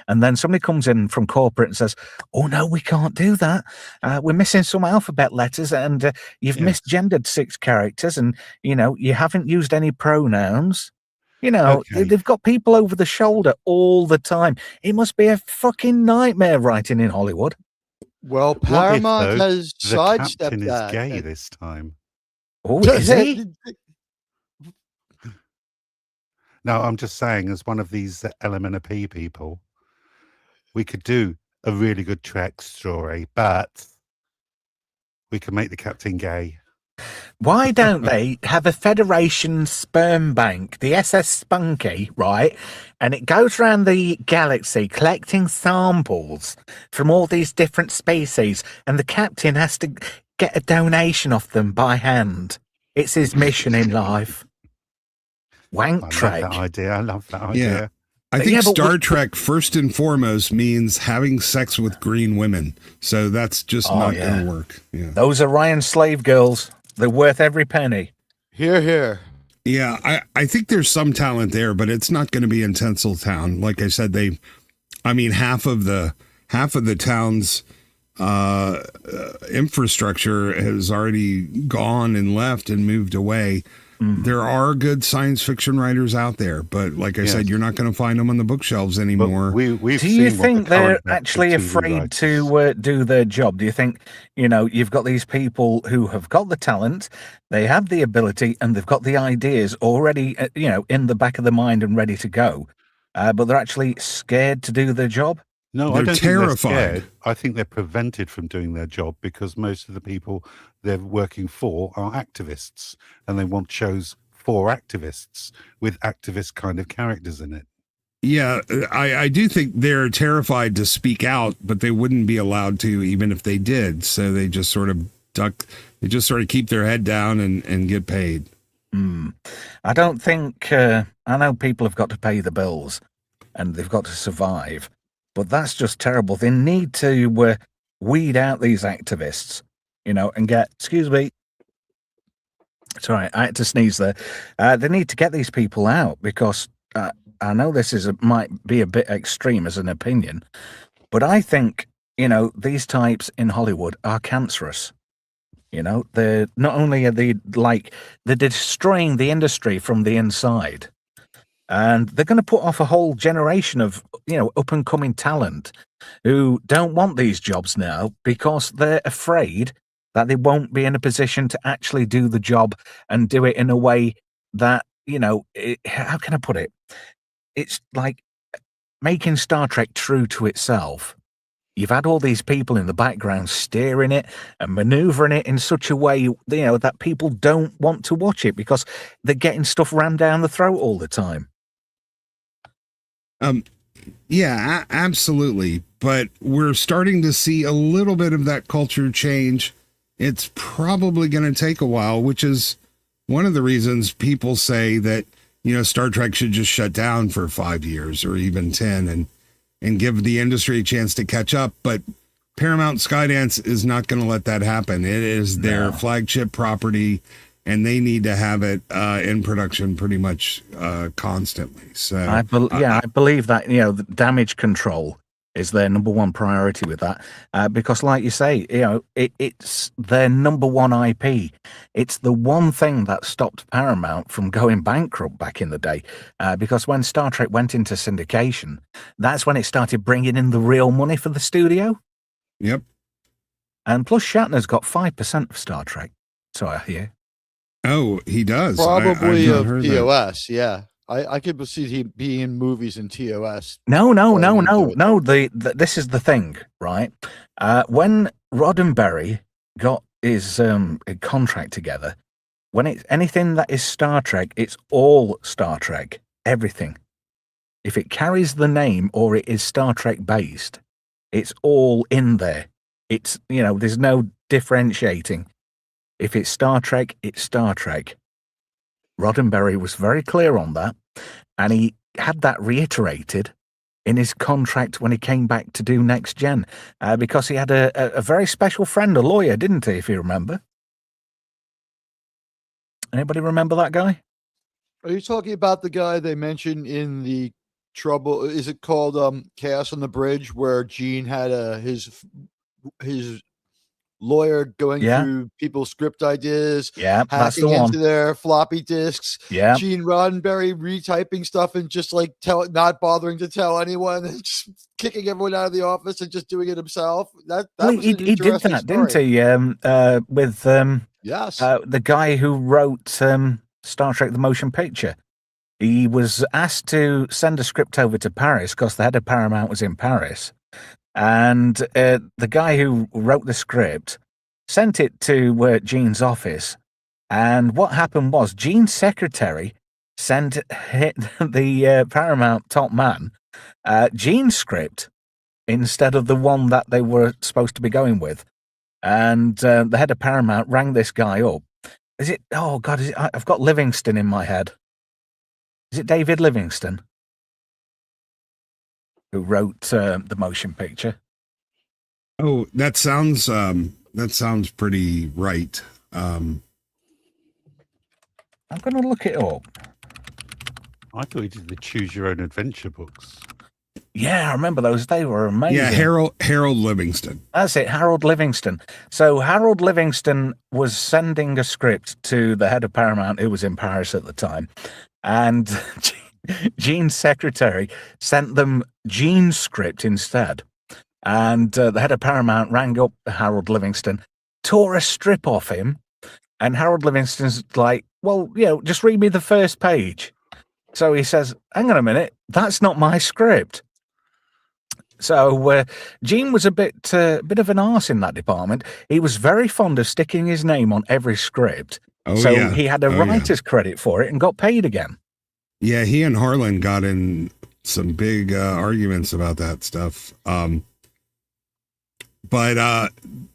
[SPEAKER 2] And then somebody comes in from corporate and says, oh, no, we can't do that. We're missing some alphabet letters, and you've misgendered 6 characters, and, you haven't used any pronouns. They've got people over the shoulder all the time. It must be a fucking nightmare writing in Hollywood.
[SPEAKER 4] Well, Paramount has sidestepped
[SPEAKER 3] the captain
[SPEAKER 4] that.
[SPEAKER 3] is gay this time.
[SPEAKER 2] Oh, is he?
[SPEAKER 3] No, I'm just saying, as one of these LMNP people, we could do a really good Trek story, but we can make the captain gay.
[SPEAKER 2] Why don't they have a Federation sperm bank, the SS Spunky, right? And it goes around the galaxy collecting samples from all these different species, and the captain has to get a donation off them by hand. It's his mission in life. Wank Trek.
[SPEAKER 3] I love that idea.
[SPEAKER 5] Yeah. I think Star Trek, first and foremost, means having sex with green women. So that's just not going to work. Yeah.
[SPEAKER 2] Those Orion slave girls. They're worth every penny.
[SPEAKER 4] Hear, hear.
[SPEAKER 5] Yeah, I think there's some talent there, but it's not going to be in Tinseltown. Like I said, half of the town's infrastructure has already gone and left and moved away. There are good science fiction writers out there, but like I said, you're not going to find them on the bookshelves anymore.
[SPEAKER 2] Do you think they're actually afraid to do their job? Do you think, you've got these people who have got the talent, they have the ability, and they've got the ideas already, in the back of the mind and ready to go, but they're actually scared to do their job?
[SPEAKER 3] No,
[SPEAKER 5] they're
[SPEAKER 3] I don't
[SPEAKER 5] terrified.
[SPEAKER 3] Think they're scared. I think they're prevented from doing their job because most of the people they're working for are activists, and they want shows for activists with activist kind of characters in it.
[SPEAKER 5] Yeah, I do think they're terrified to speak out, but they wouldn't be allowed to even if they did. So they just sort of keep their head down and get paid.
[SPEAKER 2] I don't think, I know people have got to pay the bills and they've got to survive. But that's just terrible. They need to weed out these activists, and get, excuse me. Sorry, I had to sneeze there. They need to get these people out because I know this might be a bit extreme as an opinion, but I think, these types in Hollywood are cancerous. They're not only are they're destroying the industry from the inside. And they're going to put off a whole generation of, up and coming talent who don't want these jobs now because they're afraid that they won't be in a position to actually do the job and do it in a way that, how can I put it? It's like making Star Trek true to itself. You've had all these people in the background steering it and maneuvering it in such a way, that people don't want to watch it because they're getting stuff rammed down the throat all the time.
[SPEAKER 5] Yeah, absolutely. But we're starting to see a little bit of that culture change. It's probably going to take a while, which is one of the reasons people say that, Star Trek should just shut down for 5 years or even 10 and give the industry a chance to catch up. But Paramount Skydance is not going to let that happen. It is their flagship property, and they need to have it in production pretty much constantly. So
[SPEAKER 2] I believe that, the damage control is their number one priority with that, because, like you say, it's their number one IP. It's the one thing that stopped Paramount from going bankrupt back in the day, because when Star Trek went into syndication, that's when it started bringing in the real money for the studio.
[SPEAKER 5] Yep.
[SPEAKER 2] And plus, Shatner's got 5% of Star Trek, so I hear.
[SPEAKER 5] Oh, he does.
[SPEAKER 4] Probably of TOS, yeah. I could see he be in movies in TOS.
[SPEAKER 2] No. This is the thing, right? When Roddenberry got his contract together, when it's anything that is Star Trek, it's all Star Trek, everything. If it carries the name or it is Star Trek based, it's all in there. It's, there's no differentiating. If it's Star Trek, it's Star Trek. Roddenberry was very clear on that, and he had that reiterated in his contract when he came back to do Next Gen, because he had a very special friend, a lawyer, didn't he, if you remember? Anybody remember that guy?
[SPEAKER 4] Are you talking about the guy they mentioned in the Trouble? Is it called Chaos on the Bridge, where Gene had his lawyer going through people's script ideas, hacking into their floppy disks, Gene Roddenberry retyping stuff and just like not bothering to tell anyone and just kicking everyone out of the office and just doing it himself?
[SPEAKER 2] He did that, didn't he? With the guy who wrote Star Trek: The Motion Picture. He was asked to send a script over to Paris because the head of Paramount was in Paris. And the guy who wrote the script sent it to Gene's office. And what happened was Gene's secretary sent the Paramount top man Gene's script instead of the one that they were supposed to be going with. And the head of Paramount rang this guy up. I've got Livingston in my head. Is it David Livingston who wrote the motion picture?
[SPEAKER 5] Oh, that sounds pretty right.
[SPEAKER 2] I'm going to look it up.
[SPEAKER 3] I thought he did the Choose Your Own Adventure books.
[SPEAKER 2] Yeah, I remember those. They were amazing.
[SPEAKER 5] Yeah, Harold Livingston.
[SPEAKER 2] That's it, Harold Livingston. So Harold Livingston was sending a script to the head of Paramount, who was in Paris at the time, and Gene's secretary sent them Gene's script instead. And the head of Paramount rang up Harold Livingston, tore a strip off him, and Harold Livingston's like, well, just read me the first page. So he says, hang on a minute, that's not my script. So Gene was a bit of an arse in that department. He was very fond of sticking his name on every script. He had a writer's credit for it and got paid again.
[SPEAKER 5] Yeah, he and Harlan got in some big arguments about that stuff. But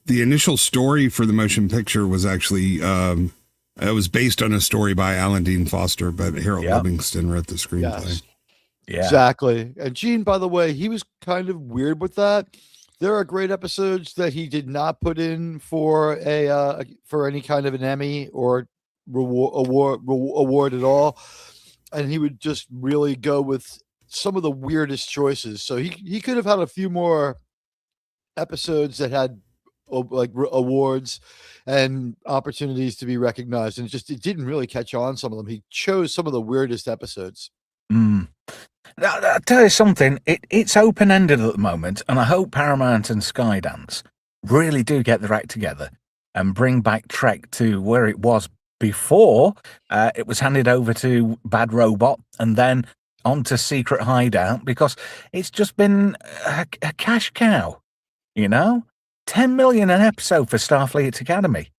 [SPEAKER 5] the initial story for the motion picture was actually it was based on a story by Alan Dean Foster, but Harold Livingston wrote the screenplay.
[SPEAKER 4] Yes. Yeah, exactly. And Gene, by the way, he was kind of weird with that. There are great episodes that he did not put in for any kind of an Emmy or award at all, and he would just really go with some of the weirdest choices. So he could have had a few more episodes that had awards and opportunities to be recognized, and it didn't really catch on. Some of them, he chose some of the weirdest episodes.
[SPEAKER 2] I'll tell you something, it's open-ended at the moment, and I hope Paramount and Skydance really do get their act together and bring back Trek to where it was before it was handed over to Bad Robot and then onto Secret Hideout, because it's just been a cash cow, 10 million an episode for Starfleet Academy.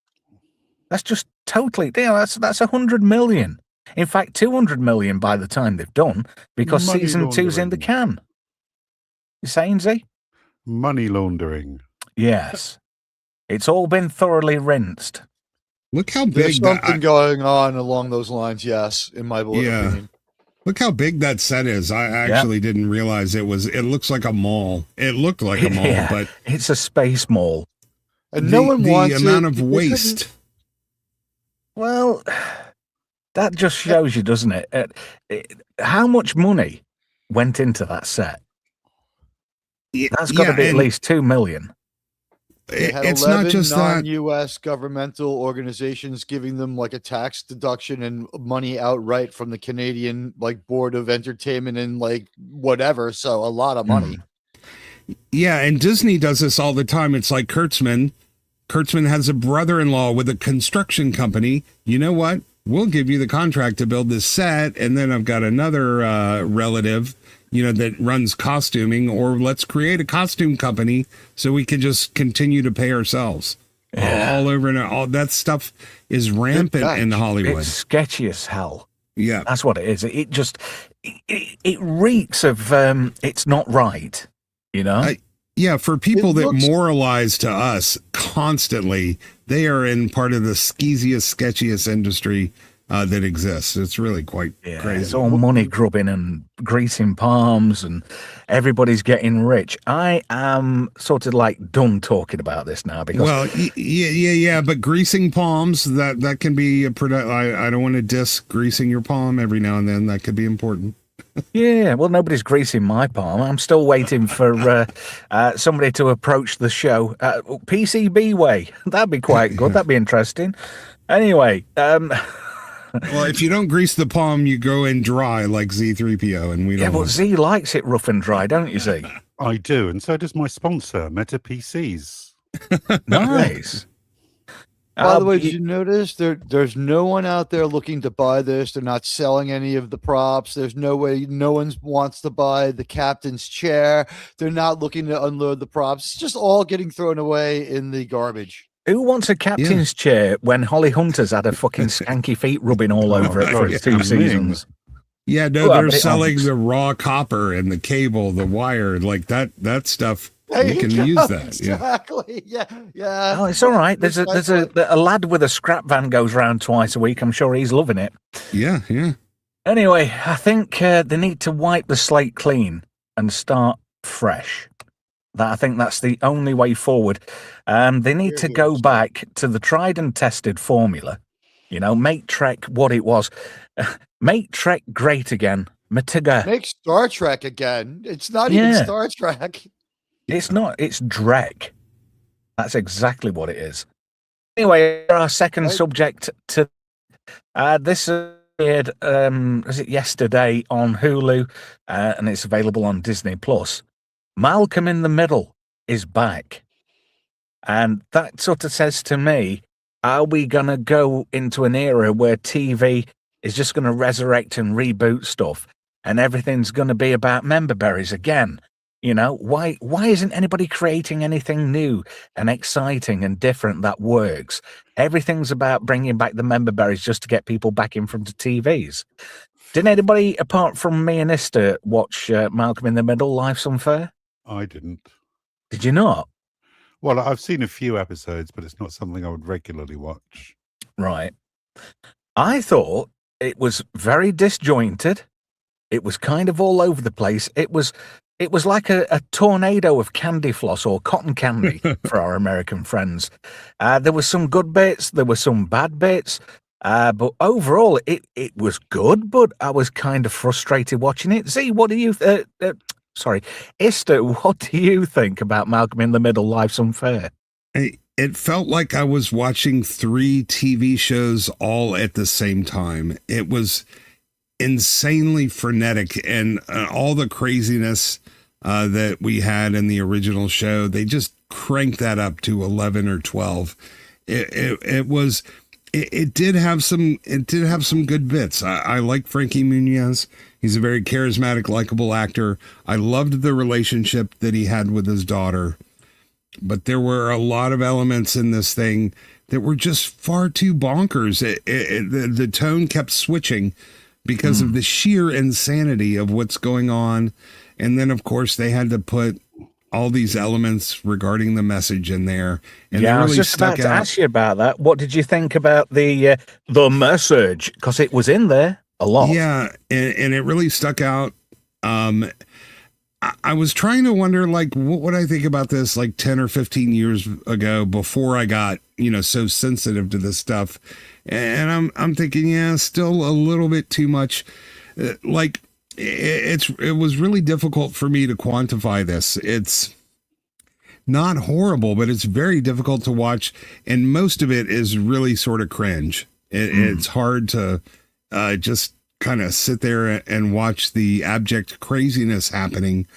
[SPEAKER 2] That's just totally, that's 100 million. In fact, 200 million by the time they've done, because
[SPEAKER 3] Money
[SPEAKER 2] season
[SPEAKER 3] laundering.
[SPEAKER 2] 2's in the can. You saying, Z?
[SPEAKER 3] Money laundering.
[SPEAKER 2] Yes. It's all been thoroughly rinsed.
[SPEAKER 5] Look how big
[SPEAKER 4] There's something going on along those lines, yes, in my opinion.
[SPEAKER 5] Look how big that set is. I actually didn't realize it looks like a mall. It looked like a mall, but
[SPEAKER 2] it's a space mall.
[SPEAKER 4] And no one wants
[SPEAKER 5] the amount of waste.
[SPEAKER 2] Well, that just shows you, doesn't it? How much money went into that set? That's got to be at least 2 million.
[SPEAKER 4] It's not just non-U.S. governmental organizations giving them like a tax deduction and money outright from the Canadian like Board of Entertainment and like whatever. So a lot of money.
[SPEAKER 5] Yeah, and Disney does this all the time. It's like Kurtzman. Kurtzman has a brother-in-law with a construction company. You know what? We'll give you the contract to build this set, and then I've got another relative, that runs costuming, or let's create a costume company so we can just continue to pay ourselves. All over, and all that stuff is rampant in Hollywood.
[SPEAKER 2] It's sketchy as hell.
[SPEAKER 5] Yeah,
[SPEAKER 2] that's what it is. It just it reeks of it's not right.
[SPEAKER 5] Yeah, for people that moralize to us constantly, they are in part of the skeeziest, sketchiest industry that exists. It's really quite crazy.
[SPEAKER 2] It's all money grubbing and greasing palms, and everybody's getting rich. I am sort of like done talking about this now because
[SPEAKER 5] but greasing palms that can be a product. I don't want to diss greasing your palm every now and then. That could be important.
[SPEAKER 2] Yeah, well, nobody's greasing my palm. I'm still waiting for somebody to approach the show. PCB way. That'd be quite good. That'd be interesting. Anyway.
[SPEAKER 5] Well, if you don't grease the palm, you go in dry like Z3PO, and we don't.
[SPEAKER 2] Yeah, but Z likes it rough and dry, don't you, Z?
[SPEAKER 3] I do, and so does my sponsor, Meta PCs.
[SPEAKER 2] Nice.
[SPEAKER 4] By the way, did you notice there's no one out there looking to buy this? They're not selling any of the props. There's no way no one wants to buy the captain's chair. They're not looking to unload the props. It's just all getting thrown away in the garbage.
[SPEAKER 2] Who wants a captain's chair when Holly Hunter's had a fucking skanky feet rubbing all over it for its 2 seasons?
[SPEAKER 5] Yeah, no, they're selling the raw copper and the cable, the wire, like that stuff. You can use that.
[SPEAKER 4] Exactly. Yeah.
[SPEAKER 2] Oh, it's all right. There's a lad with a scrap van goes around twice a week. I'm sure he's loving it.
[SPEAKER 5] Yeah.
[SPEAKER 2] Anyway, I think they need to wipe the slate clean and start fresh. I think that's the only way forward. They need to go back to the tried and tested formula. Make Trek what it was. Make Trek great again. Matiga.
[SPEAKER 4] Make Star Trek again. It's not even Star Trek.
[SPEAKER 2] It's not. It's Drek. That's exactly what it is. Anyway, our second subject to this appeared, was it yesterday on Hulu, and it's available on Disney Plus. Malcolm in the Middle is back, and that sort of says to me, are we going to go into an era where TV is just going to resurrect and reboot stuff, and everything's going to be about member berries again? Why isn't anybody creating anything new and exciting and different that works? Everything's about bringing back the member berries just to get people back in front of TVs. Didn't anybody, apart from me and Esther, watch Malcolm in the Middle, Life's Unfair?
[SPEAKER 3] I didn't.
[SPEAKER 2] Did you not?
[SPEAKER 3] Well, I've seen a few episodes, but it's not something I would regularly watch.
[SPEAKER 2] Right. I thought it was very disjointed. It was kind of all over the place. It was like a tornado of candy floss or cotton candy for our American friends. There were some good bits. There were some bad bits. But overall, it was good, but I was kind of frustrated watching it. Z, what do you... Esther, what do you think about Malcolm in the Middle, Life's Unfair?
[SPEAKER 5] It felt like I was watching 3 TV shows all at the same time. It was insanely frenetic, and all the craziness that we had in the original show, they just cranked that up to 11 or 12. It did have some good bits. I like Frankie Muniz. He's a very charismatic, likable actor. I loved the relationship that he had with his daughter, but there were a lot of elements in this thing that were just far too bonkers. The tone kept switching because of the sheer insanity of what's going on. And then, of course, they had to put all these elements regarding the message in there. And
[SPEAKER 2] yeah, really I was just about to ask you about that. What did you think about the message? Because it was in there a lot.
[SPEAKER 5] Yeah, and it really stuck out. I was trying to wonder, like, what would I think about this like 10 or 15 years ago before I got, so sensitive to this stuff. And I'm thinking, still a little bit too much. Like, it was really difficult for me to quantify this. It's not horrible, but it's very difficult to watch, and most of it is really sort of cringe. It's hard to just kind of sit there and watch the abject craziness happening.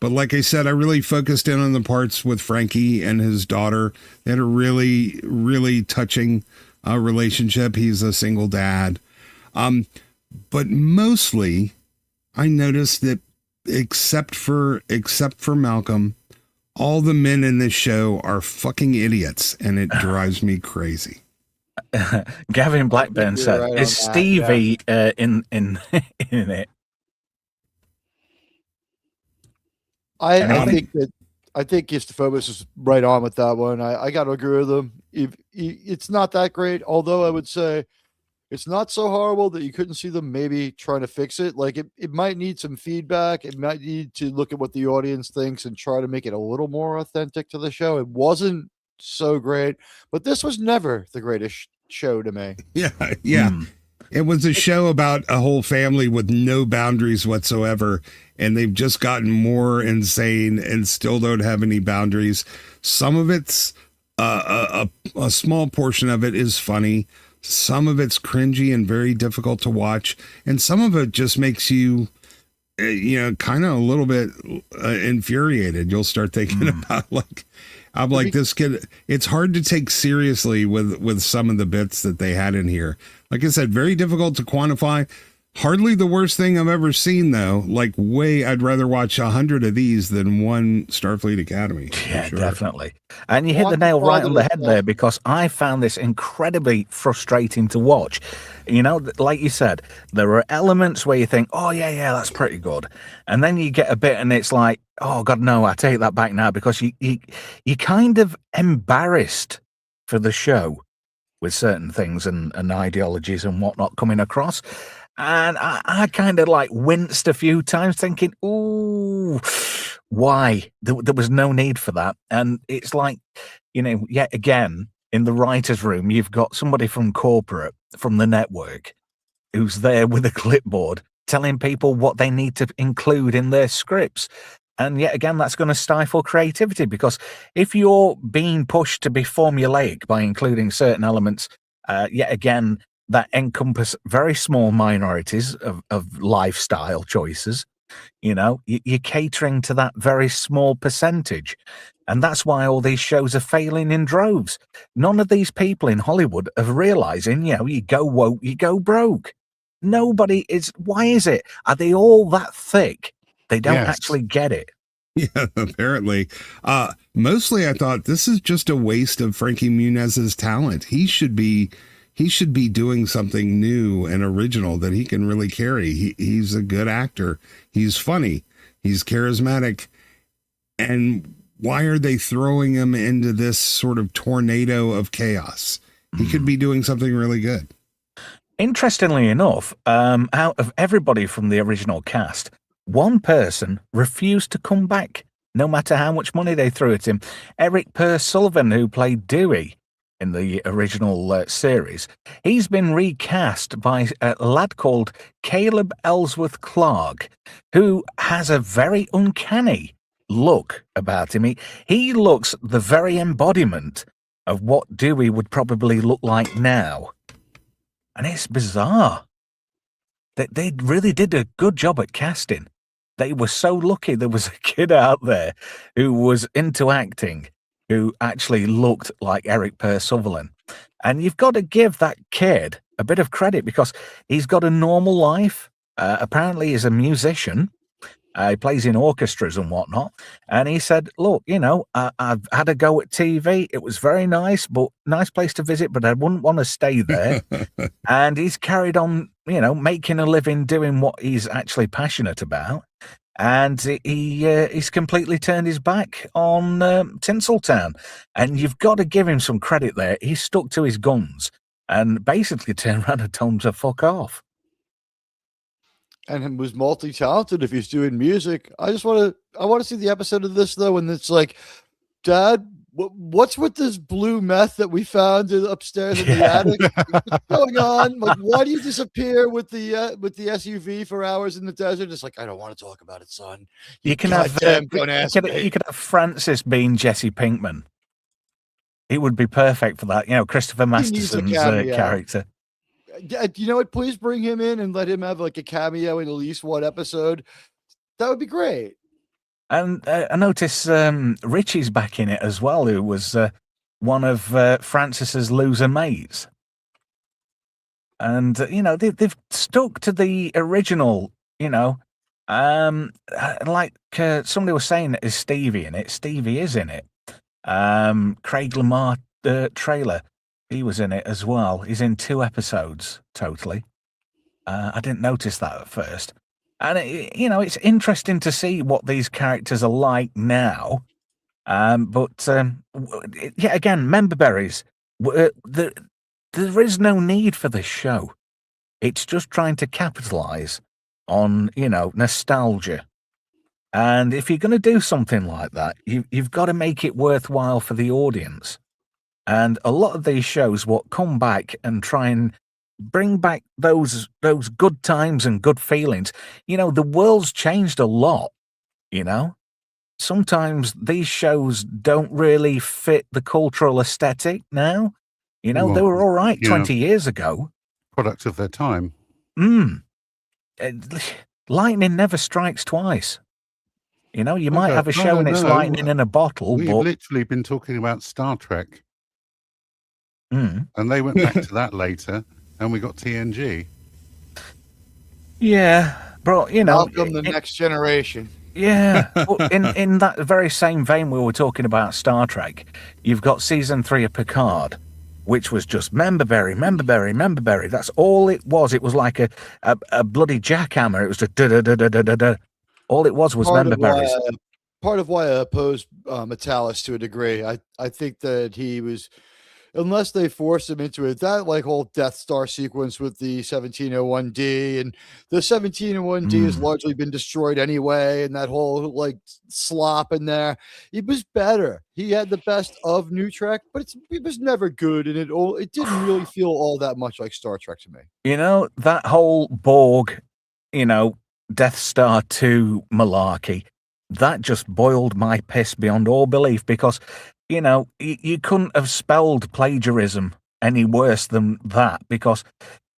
[SPEAKER 5] But like I said, I really focused in on the parts with Frankie and his daughter. They had a really, really touching relationship. He's a single dad. But mostly I noticed that except for Malcolm, all the men in this show are fucking idiots, and it drives me crazy.
[SPEAKER 2] Gavin Blackburn said,
[SPEAKER 4] right
[SPEAKER 2] "Is
[SPEAKER 4] on that,
[SPEAKER 2] Stevie in it?"
[SPEAKER 4] I think Istafobus is right on with that one. I got to agree with him. It's not that great, although I would say it's not so horrible that you couldn't see them maybe trying to fix it. Like it might need some feedback. It might need to look at what the audience thinks and try to make it a little more authentic to the show. It wasn't so great, but this was never the greatest show to me.
[SPEAKER 5] Yeah. It was a show about a whole family with no boundaries whatsoever, and they've just gotten more insane and still don't have any boundaries. Some of it's a small portion of it is funny. Some of it's cringy and very difficult to watch, and some of it just makes you, kind of a little bit infuriated. You'll start thinking about I'm like, this kid, it's hard to take seriously with some of the bits that they had in here. Like I said, very difficult to quantify. Hardly the worst thing I've ever seen, though. Like, I'd rather watch 100 of these than one Starfleet Academy.
[SPEAKER 2] Yeah, sure. Definitely. And you hit the nail right on the head there, because I found this incredibly frustrating to watch. Like you said, there are elements where you think, oh, yeah, that's pretty good. And then you get a bit and it's like, oh, God, no, I take that back now, because you're kind of embarrassed for the show with certain things and ideologies and whatnot coming across. And I kind of winced a few times thinking, ooh, why? There was no need for that. And it's like, yet again, in the writer's room, you've got somebody from corporate, from the network, who's there with a clipboard telling people what they need to include in their scripts. And yet again, that's going to stifle creativity, because if you're being pushed to be formulaic by including certain elements, yet again, that encompass very small minorities of lifestyle choices, you're catering to that very small percentage. And that's why all these shows are failing in droves. None of these people in Hollywood are realizing, you go woke, you go broke. Nobody is. Why is it? Are they all that thick? They don't actually get it.
[SPEAKER 5] Yeah, apparently. Mostly I thought this is just a waste of Frankie Muniz's talent. He should be doing something new and original that he can really carry. He's a good actor. He's funny. He's charismatic. And why are they throwing him into this sort of tornado of chaos? He could be doing something really good.
[SPEAKER 2] Interestingly enough, out of everybody from the original cast, one person refused to come back, no matter how much money they threw at him. Eric Purse Sullivan, who played Dewey in the original series, he's been recast by a lad called Caleb Ellsworth Clark, who has a very uncanny look about him. He looks the very embodiment of what Dewey would probably look like now. And it's bizarre. They really did a good job at casting. They were so lucky there was a kid out there who was into acting who actually looked like Eric Purse Sullivan. And you've got to give that kid a bit of credit, because he's got a normal life. Apparently he's a musician. He plays in orchestras and whatnot. And he said, look, I've had a go at TV. It was very nice, but nice place to visit, but I wouldn't want to stay there. And he's carried on, making a living doing what he's actually passionate about. And he's completely turned his back on Tinseltown. And you've got to give him some credit there. He stuck to his guns and basically turned around and told him to fuck off.
[SPEAKER 4] And was multi-talented if he's doing music. I want to see the episode of this, though, and it's like, Dad, what's with this blue meth that we found upstairs in the attic? What's going on? Like, why do you disappear with the SUV for hours in the desert? It's like, I don't want to talk about it, son.
[SPEAKER 2] You can have Francis being Jesse Pinkman. It would be perfect for that. Christopher Masterson's character.
[SPEAKER 4] You know what? Please bring him in and let him have like a cameo in at least one episode. That would be great.
[SPEAKER 2] And I notice Richie's back in it as well, who was one of Francis's loser mates. And, they've stuck to the original, like somebody was saying, is Stevie in it? Stevie is in it. Craig Lamar trailer, he was in it as well. He's in 2 episodes totally. I didn't notice that at first. And, it's interesting to see what these characters are like now. But again, member berries. There is no need for this show. It's just trying to capitalize on, nostalgia. And if you're going to do something like that, you've got to make it worthwhile for the audience. And a lot of these shows will come back and try and bring back those good times and good feelings. The world's changed a lot, Sometimes these shows don't really fit the cultural aesthetic now. They were all right 20 years ago.
[SPEAKER 3] Product of their time.
[SPEAKER 2] Lightning never strikes twice. You might have a show and it's lightning in a bottle.
[SPEAKER 3] We've literally been talking about Star Trek. And they went back to that later, and we got TNG.
[SPEAKER 2] Yeah, bro,
[SPEAKER 4] Welcome the next generation.
[SPEAKER 2] Yeah. in that very same vein we were talking about Star Trek, you've got season 3 of Picard, which was just member berry. That's all it was. It was like a bloody jackhammer. It was just da-da-da-da-da-da. All it was member berries.
[SPEAKER 4] Part of why I opposed Metalis to a degree, I think that he was, unless they forced him into it, that like whole Death Star sequence with the 1701D, and the 1701D has largely been destroyed anyway, and that whole like slop in there, it was better. He had the best of New Trek, but it was never good, and it didn't really feel all that much like Star Trek to me.
[SPEAKER 2] That whole Borg, Death Star 2 malarkey, that just boiled my piss beyond all belief, because you couldn't have spelled plagiarism any worse than that, because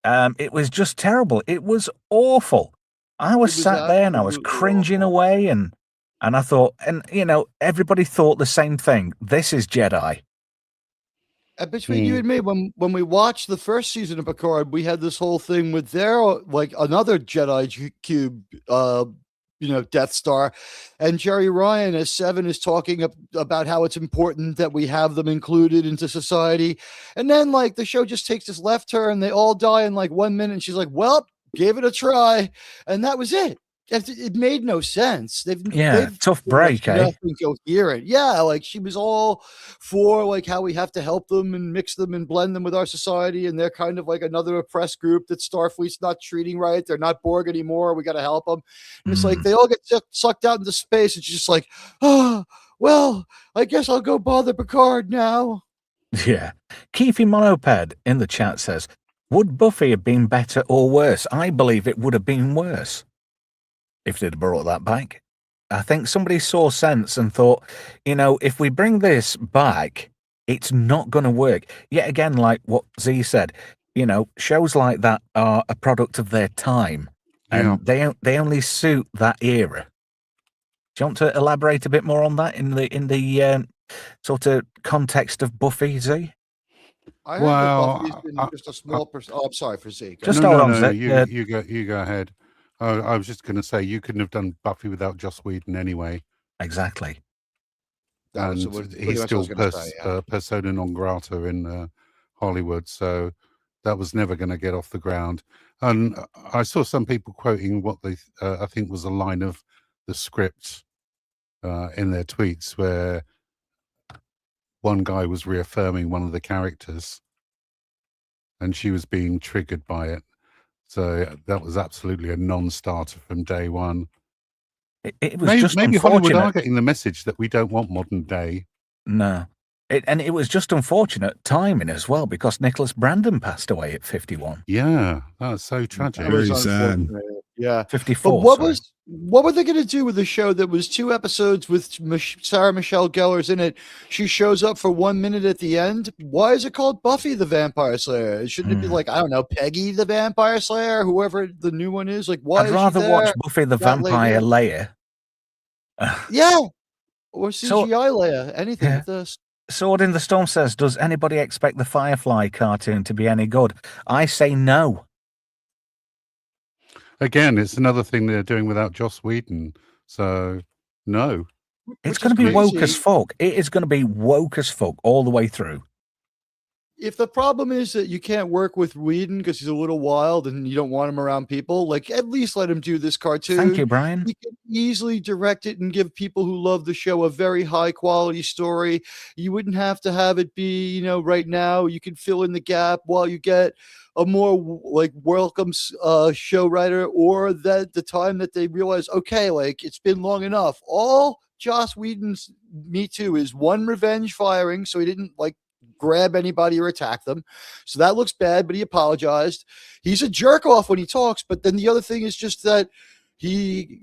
[SPEAKER 2] it was just terrible. It was awful. I was sat there and I was cringing away, and I thought, and everybody thought the same thing. This is Jedi.
[SPEAKER 4] Between you and me, when we watched the first season of Picard, we had this whole thing with their like another Jedi cube, Death Star, and Jerry Ryan as Seven is talking about how it's important that we have them included into society, and then like the show just takes this left turn. They all die in like 1 minute, and she's like, "Well, gave it a try," and that was it. It made no sense. They've
[SPEAKER 2] tough break,
[SPEAKER 4] nothing coherent. Yeah, like she was all for like how we have to help them and mix them and blend them with our society, and they're kind of like another oppressed group that Starfleet's not treating right. They're not Borg anymore. We got to help them. And it's like they all get sucked out into space, and she's just like, "Oh, well, I guess I'll go bother Picard now."
[SPEAKER 2] Yeah. Keefy Monoped in the chat says, "Would Buffy have been better or worse? I believe it would have been worse if they'd brought that back. I think somebody saw sense and thought, if we bring this back, it's not going to work." Yet again, like what Z said, shows like that are a product of their time, and they only suit that era. Do you want to elaborate a bit more on that in the sort of context of Buffy, Z?
[SPEAKER 4] Buffy's been just a small person. Oh, I'm sorry for Z.
[SPEAKER 3] No, you go ahead. I was just going to say, you couldn't have done Buffy without Joss Whedon anyway.
[SPEAKER 2] Exactly.
[SPEAKER 3] And he's still persona non grata in Hollywood, so that was never going to get off the ground. And I saw some people quoting what they, I think was a line of the script in their tweets, where one guy was reaffirming one of the characters, and she was being triggered by it. So that was absolutely a non-starter from day one.
[SPEAKER 2] It was maybe
[SPEAKER 3] Hollywood are getting the message that we don't want modern day.
[SPEAKER 2] No, And it was just unfortunate timing as well, because Nicholas Brandon passed away at 51.
[SPEAKER 3] Yeah, that's so tragic.
[SPEAKER 5] Very sad.
[SPEAKER 4] Yeah.
[SPEAKER 2] 54.
[SPEAKER 4] But what were they going to do with the show that was 2 episodes with Sarah Michelle Gellar's in it? She shows up for 1 minute at the end. Why is it called Buffy the Vampire Slayer? Shouldn't it be like, I don't know, Peggy the Vampire Slayer, whoever the new one is? Like, why?
[SPEAKER 2] I'd rather watch Buffy the Vampire Slayer.
[SPEAKER 4] Yeah. Or CGI Leia. Anything with this.
[SPEAKER 2] Sword in the Storm says, does anybody expect the Firefly cartoon to be any good? I say no.
[SPEAKER 3] Again, it's another thing they're doing without Joss Whedon. So, no.
[SPEAKER 2] It's going to be woke as fuck. It is going to be woke as fuck all the way through.
[SPEAKER 4] If the problem is that you can't work with Whedon because he's a little wild and you don't want him around people, like, at least let him do this cartoon.
[SPEAKER 2] Thank you, Brian.
[SPEAKER 4] He can easily direct it and give people who love the show a very high quality story. You wouldn't have to have it be, right now. You can fill in the gap while you get a more like welcome show writer, or that the time that they realize, okay, like, it's been long enough. All Joss Whedon's Me Too is one revenge firing, so he didn't like grab anybody or attack them. So that looks bad, but he apologized. He's a jerk off when he talks, but then the other thing is just that he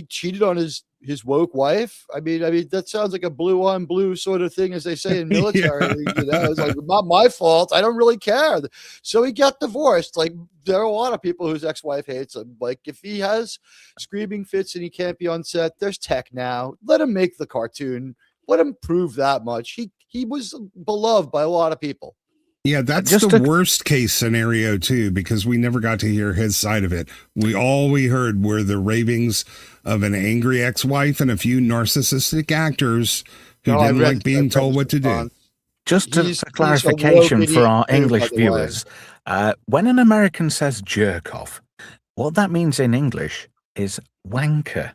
[SPEAKER 4] cheated on his woke wife. I mean, that sounds like a blue on blue sort of thing, as they say in military. It's like, not my fault. I don't really care. So he got divorced. Like, there are a lot of people whose ex-wife hates him. Like, if he has screaming fits and he can't be on set, there's tech now. Let him make the cartoon. Let him prove that much. He was beloved by a lot of people.
[SPEAKER 5] Yeah, that's the worst case scenario too, because we never got to hear his side of it. All we heard were the ravings of an angry ex-wife and a few narcissistic actors who didn't like being told what to do.
[SPEAKER 2] Just for clarification for our English viewers, when an American says jerk off, what that means in English is wanker.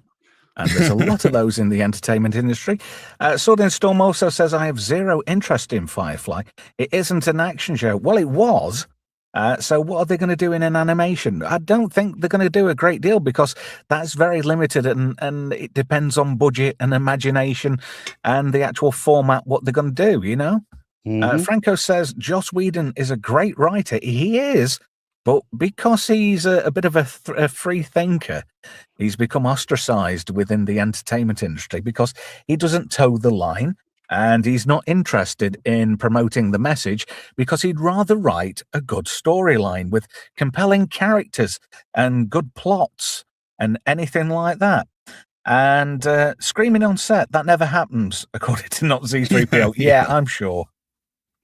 [SPEAKER 2] And there's a lot of those in the entertainment industry. Sword and Storm also says, I have zero interest in Firefly. It isn't an action show. Well, it was. So what are they going to do in an animation? I don't think they're going to do a great deal, because that's very limited, and it depends on budget and imagination and the actual format, what they're going to do, Franco says, Joss Whedon is a great writer. He is. But because he's a bit of a free thinker, he's become ostracized within the entertainment industry because he doesn't toe the line, and he's not interested in promoting the message, because he'd rather write a good storyline with compelling characters and good plots and anything like that. And screaming on set, that never happens, according to Not Z3PO. Yeah, I'm sure.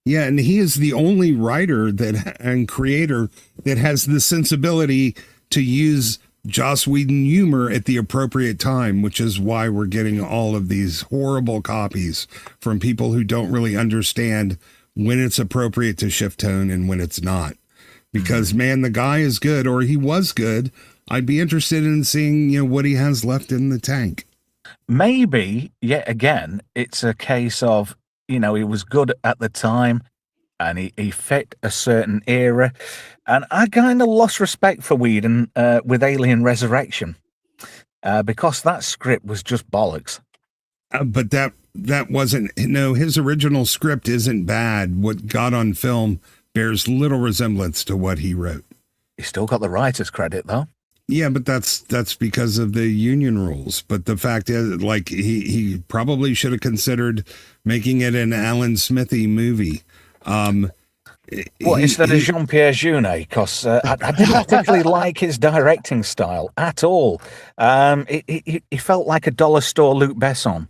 [SPEAKER 5] Yeah, and he is the only writer and creator that has the sensibility to use Joss Whedon humor at the appropriate time, which is why we're getting all of these horrible copies from people who don't really understand when it's appropriate to shift tone and when it's not. Because, man, the guy is good, or he was good. I'd be interested in seeing, what he has left in the tank.
[SPEAKER 2] Maybe, yet again, it's a case of, he was good at the time, and he fit a certain era. And I kind of lost respect for Whedon with Alien Resurrection, because that script was just bollocks.
[SPEAKER 5] But that wasn't, his original script isn't bad. What got on film bears little resemblance to what he wrote.
[SPEAKER 2] He still got the writer's credit, though.
[SPEAKER 5] Yeah, but that's because of the union rules. But the fact is, like, he probably should have considered making it an Alan Smithy movie.
[SPEAKER 2] Instead of Jean-Pierre Jeunet, because I didn't particularly like his directing style at all. He felt like a dollar store Luc Besson.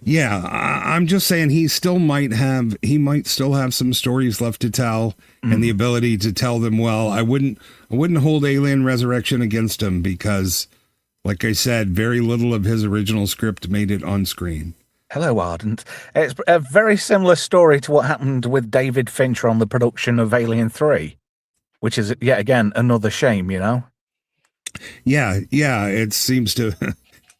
[SPEAKER 5] Yeah, I'm just saying he might still have some stories left to tell, and the ability to tell them well. I wouldn't hold Alien Resurrection against him, because, like I said, very little of his original script made it on screen.
[SPEAKER 2] Hello, Ardent. It's a very similar story to what happened with David Fincher on the production of Alien 3, which is, yet again, another shame,
[SPEAKER 5] Yeah, it seems to...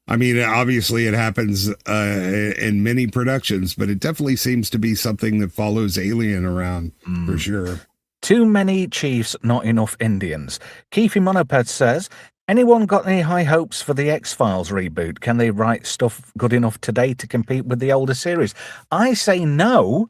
[SPEAKER 5] I mean, obviously it happens in many productions, but it definitely seems to be something that follows Alien around, for sure.
[SPEAKER 2] Too many chiefs, not enough Indians. Keefy Monoped says, Anyone got any high hopes for the X-Files reboot? Can they write stuff good enough today to compete with the older series? I say no,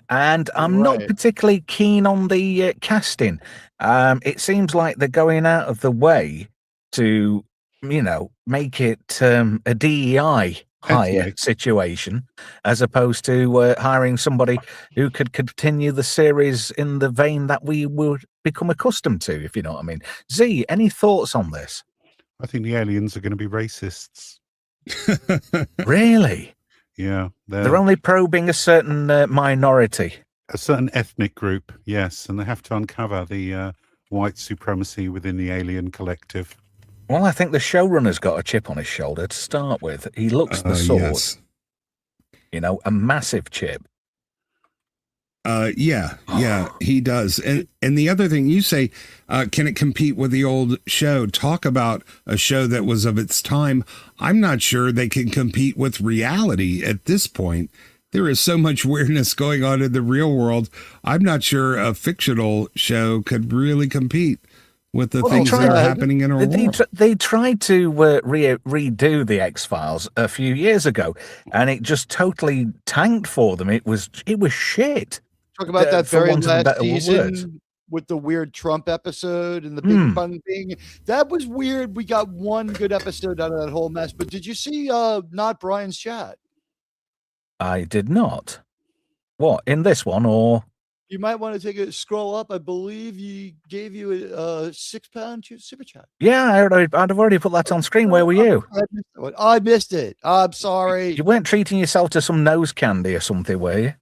[SPEAKER 2] and I'm not particularly keen on the casting. It seems like they're going out of the way to, make it a DEI hire situation, as opposed to hiring somebody who could continue the series in the vein that we would become accustomed to, if you know what I mean. Z, any thoughts on this?
[SPEAKER 3] I think the aliens are going to be racists.
[SPEAKER 2] Really?
[SPEAKER 3] Yeah.
[SPEAKER 2] They're only probing a certain minority.
[SPEAKER 3] A certain ethnic group, yes. And they have to uncover the white supremacy within the alien collective.
[SPEAKER 2] Well, I think the showrunner's got a chip on his shoulder to start with. He looks the sort.
[SPEAKER 5] Yes.
[SPEAKER 2] A massive chip.
[SPEAKER 5] Yeah, he does. And the other thing you say, can it compete with the old show? Talk about a show that was of its time. I'm not sure they can compete with reality at this point. There is so much weirdness going on in the real world. I'm not sure a fictional show could really compete with the things that are happening in our world.
[SPEAKER 2] They tried to redo the X-Files a few years ago, and it just totally tanked for them. It was shit.
[SPEAKER 4] Talk about that very last season with the weird Trump episode and the big fun thing. That was weird. We got one good episode out of that whole mess. But did you see Not Brian's Chat?
[SPEAKER 2] I did not. What, in this one, or?
[SPEAKER 4] You might want to take a scroll up. I believe he gave you a £6 super chat.
[SPEAKER 2] Yeah, I'd have already put that on screen. Where were you?
[SPEAKER 4] I missed it. I'm sorry.
[SPEAKER 2] You weren't treating yourself to some nose candy or something, were you?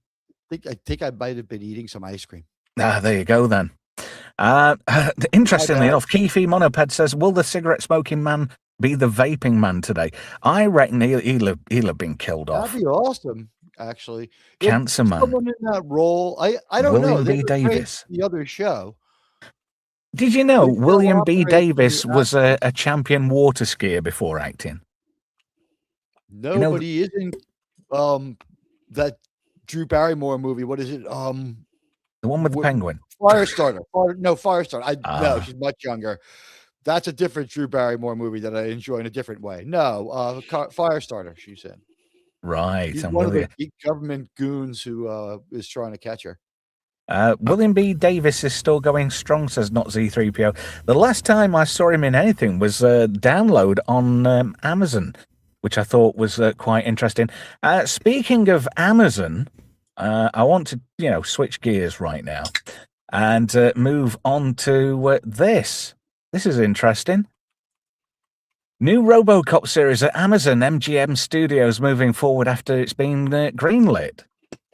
[SPEAKER 4] I think I might have been eating some ice cream.
[SPEAKER 2] There you go then. Interestingly enough, Keefy Monoped says, will the cigarette smoking man be the vaping man today? I reckon he'll have been killed off.
[SPEAKER 4] That'd be awesome. Actually,
[SPEAKER 2] Cancer Man.
[SPEAKER 4] Someone in that role. I don't know.
[SPEAKER 2] William B. Davis.
[SPEAKER 4] The other show.
[SPEAKER 2] Did you know William B. Davis was a champion water skier before acting?
[SPEAKER 4] No, but he isn't. That Drew Barrymore movie. What is it? The
[SPEAKER 2] one with the penguin.
[SPEAKER 4] Firestarter. Firestarter. No, she's much younger. That's a different Drew Barrymore movie that I enjoy in a different way. No, Firestarter. She's in.
[SPEAKER 2] Right.
[SPEAKER 4] He's one of the government goons who is trying to catch her.
[SPEAKER 2] William B. Davis is still going strong, says Not Z3PO. The last time I saw him in anything was download on Amazon, which I thought was quite interesting. Speaking of Amazon, I want to switch gears right now and move on to this. This is interesting. New Robocop series at Amazon MGM Studios moving forward after it's been greenlit.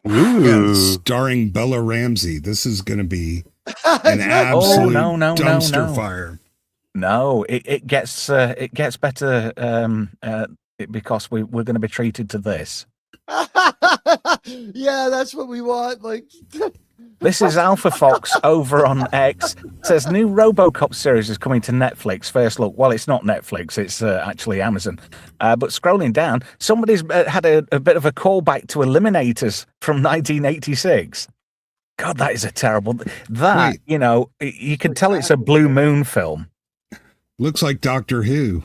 [SPEAKER 5] Yeah, starring Bella Ramsey. This is going to be an absolute dumpster fire.
[SPEAKER 2] No, it gets better because we're going to be treated to this.
[SPEAKER 4] Yeah, that's what we want. Like.
[SPEAKER 2] This is Alpha Fox over on X. Says new Robocop series is coming to Netflix. First look. Well, it's not Netflix. It's actually Amazon. But scrolling down, somebody's had a bit of a callback to Eliminators from 1986. God, that is a terrible. That, you can tell it's a Blue Moon film.
[SPEAKER 5] Looks like Doctor Who.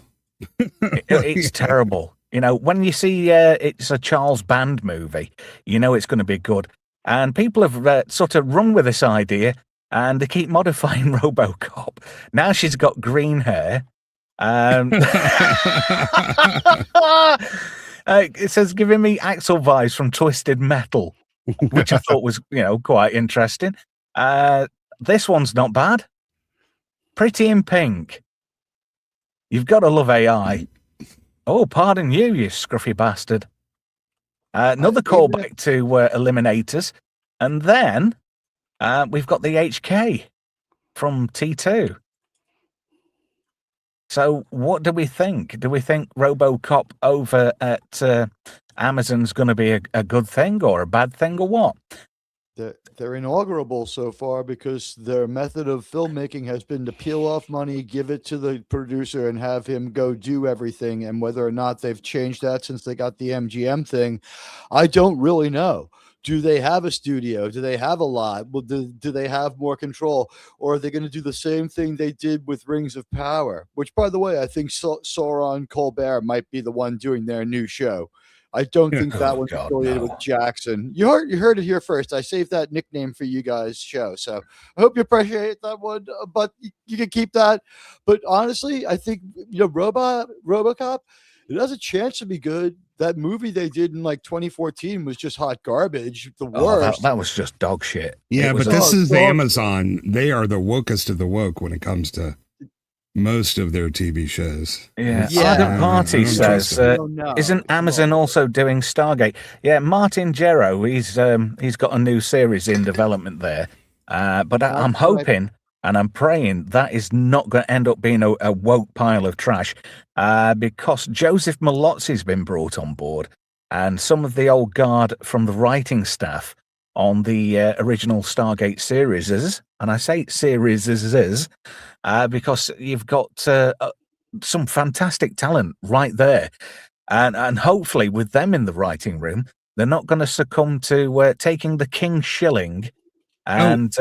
[SPEAKER 2] It's terrible. When you see it's a Charles Band movie, it's going to be good. And people have sort of run with this idea, and they keep modifying RoboCop. Now she's got green hair. It says, giving me Axel vibes from Twisted Metal, which I thought was, quite interesting. This one's not bad. Pretty in Pink. You've got to love AI. Oh, pardon you, you scruffy bastard. Another callback to Eliminators. And then we've got the HK from T2. So what do we think? Do we think RoboCop over at Amazon's going to be a good thing or a bad thing or what?
[SPEAKER 4] They're inaugurable so far because their method of filmmaking has been to peel off money, give it to the producer, and have him go do everything. And whether or not they've changed that since they got the MGM thing, I don't really know. Do they have a studio? Do they have a lot? Well, do they have more control? Or are they going to do the same thing they did with Rings of Power? Which, by the way, I think Sauron Colbert might be the one doing their new show. I don't think that one's affiliated with Jackson. You heard it here first. I saved that nickname for you guys' show. So I hope you appreciate that one. But you can keep that. But honestly, I think, Robocop, it has a chance to be good. That movie they did in like 2014 was just hot garbage. The worst.
[SPEAKER 2] That was just dog shit.
[SPEAKER 5] Yeah, but this is Amazon. They are the wokest of the woke when it comes to most of their TV shows.
[SPEAKER 2] Yeah. Ardent Party says, isn't Amazon also doing Stargate? Yeah, Martin Gero, he's got a new series in development there. But I'm hoping and I'm praying that is not going to end up being a woke pile of trash, because Joseph Malozzi's been brought on board, and some of the old guard from the writing staff on the original Stargate series, and I say series because you've got some fantastic talent right there, and hopefully with them in the writing room, they're not going to succumb to taking the king shilling and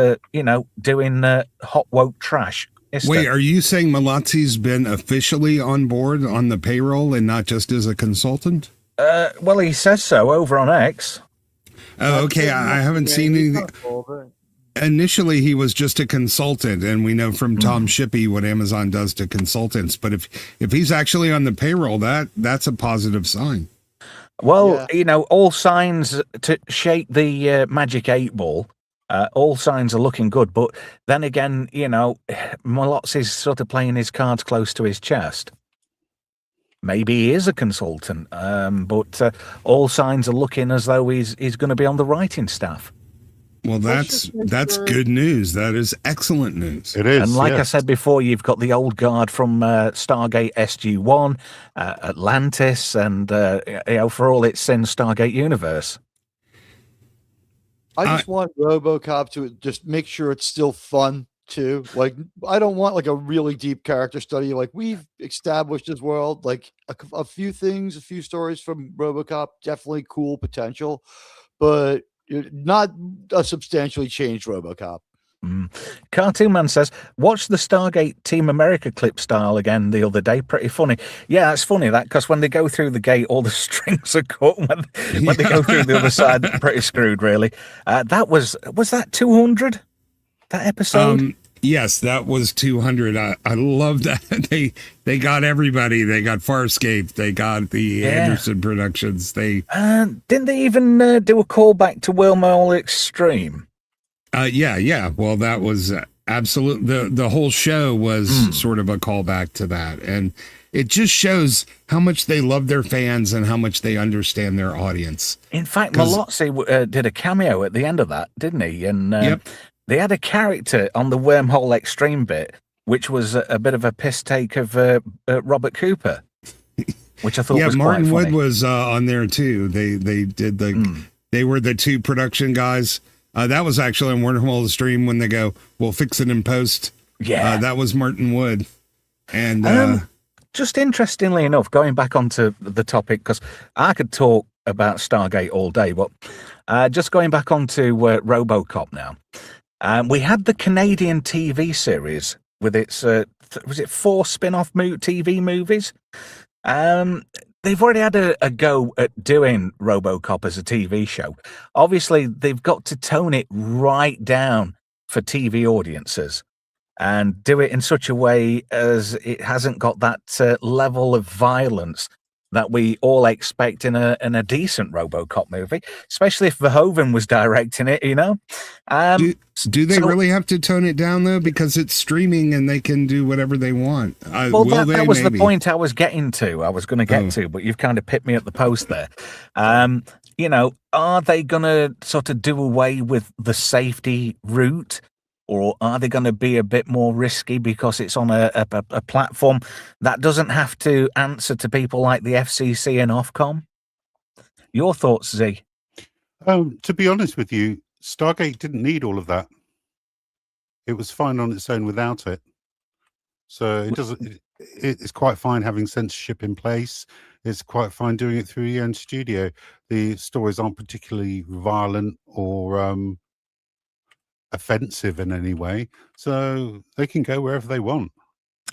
[SPEAKER 2] doing hot woke trash.
[SPEAKER 5] Wait, are you saying Malazzi's been officially on board on the payroll and not just as a consultant?
[SPEAKER 2] Well, he says so over on X.
[SPEAKER 5] Oh, okay. I haven't seen anything. Initially, he was just a consultant, and we know from Tom Shippey what Amazon does to consultants. But if he's actually on the payroll, that's a positive sign.
[SPEAKER 2] Well, all signs to shake the magic 8 ball. All signs are looking good, but then again, Malozzi's sort of playing his cards close to his chest. Maybe he is a consultant, but all signs are looking as though he's going to be on the writing staff.
[SPEAKER 5] Well, that's good news. That is excellent news.
[SPEAKER 3] It is.
[SPEAKER 2] And like I said before, you've got the old guard from Stargate SG-1, Atlantis, and for all its sins, Stargate Universe.
[SPEAKER 4] I just want RoboCop to just make sure it's still fun too. Like, I don't want like a really deep character study. Like, we've established his world. Like a few stories from RoboCop, definitely cool potential, but not a substantially changed RoboCop.
[SPEAKER 2] Cartoon Man says, watch the Stargate Team America clip style again the other day. Pretty funny. Yeah, it's funny that, because when they go through the gate, all the strings are cut. When they go through the other side, they're pretty screwed, really. That was that 200? That episode?
[SPEAKER 5] Yes, that was 200. I love that. They got everybody. They got Farscape. They got the Anderson Productions.
[SPEAKER 2] Didn't they even do a callback to Wormhole Extreme?
[SPEAKER 5] Yeah. Well, that was absolute. The whole show was sort of a callback to that, and it just shows how much they love their fans and how much they understand their audience.
[SPEAKER 2] In fact, Malozzi did a cameo at the end of that, didn't he? And they had a character on the Wormhole Extreme bit, which was a bit of a piss take of Robert Cooper, which I thought was
[SPEAKER 5] Martin
[SPEAKER 2] quite funny.
[SPEAKER 5] Wood was on there too. They did they were the two production guys. That was actually on Wormhole Extreme when they go, we'll fix it in post. Yeah. That was Martin Wood. And
[SPEAKER 2] just interestingly enough, going back onto the topic, because I could talk about Stargate all day, but just going back onto Robocop now. We had the Canadian TV series with its, was it 4 spin-off TV movies? They've already had a go at doing Robocop as a TV show. Obviously, they've got to tone it right down for TV audiences and do it in such a way as it hasn't got that level of violence that we all expect in a decent Robocop movie, especially if Verhoeven was directing it,
[SPEAKER 5] Do they really have to tone it down, though? Because it's streaming and they can do whatever they want.
[SPEAKER 2] Well, that was the point I was getting to. I was going to get to, but you've kind of pipped me at the post there. Are they going to sort of do away with the safety route? Or are they going to be a bit more risky because it's on a platform that doesn't have to answer to people like the FCC and Ofcom? Your thoughts, Z?
[SPEAKER 3] To be honest with you, Stargate didn't need all of that. It was fine on its own without it. So it doesn't. It's quite fine having censorship in place. it's quite fine doing it through your own studio. The stories aren't particularly violent or offensive in any way, so they can go wherever they want.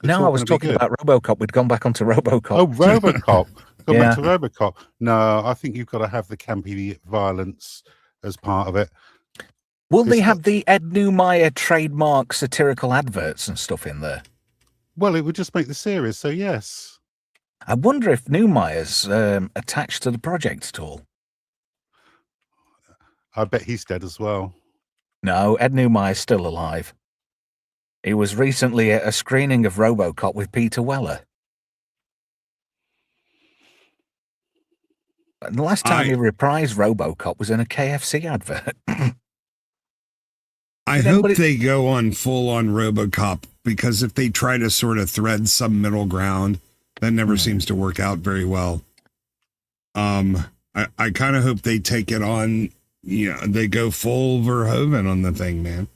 [SPEAKER 2] No, I was talking about RoboCop. We'd gone back onto RoboCop.
[SPEAKER 3] Oh, RoboCop. Gone
[SPEAKER 2] Yeah.
[SPEAKER 3] back to RoboCop. No, I think you've got to have the campy violence as part of it.
[SPEAKER 2] Will they have the Ed Newmeyer trademark satirical adverts and stuff in there?
[SPEAKER 3] Well, it would just make the series, so yes.
[SPEAKER 2] I wonder if Newmeyer's attached to the project at all.
[SPEAKER 3] I bet he's dead as well.
[SPEAKER 2] No, Ed Newmeyer's still alive. He was recently at a screening of RoboCop with Peter Weller. And the last time he reprised RoboCop was in a KFC advert.
[SPEAKER 5] I hope they go on full-on RoboCop, because if they try to sort of thread some middle ground, that never seems to work out very well. I kind of hope they take it on, they go full Verhoeven on the thing, man.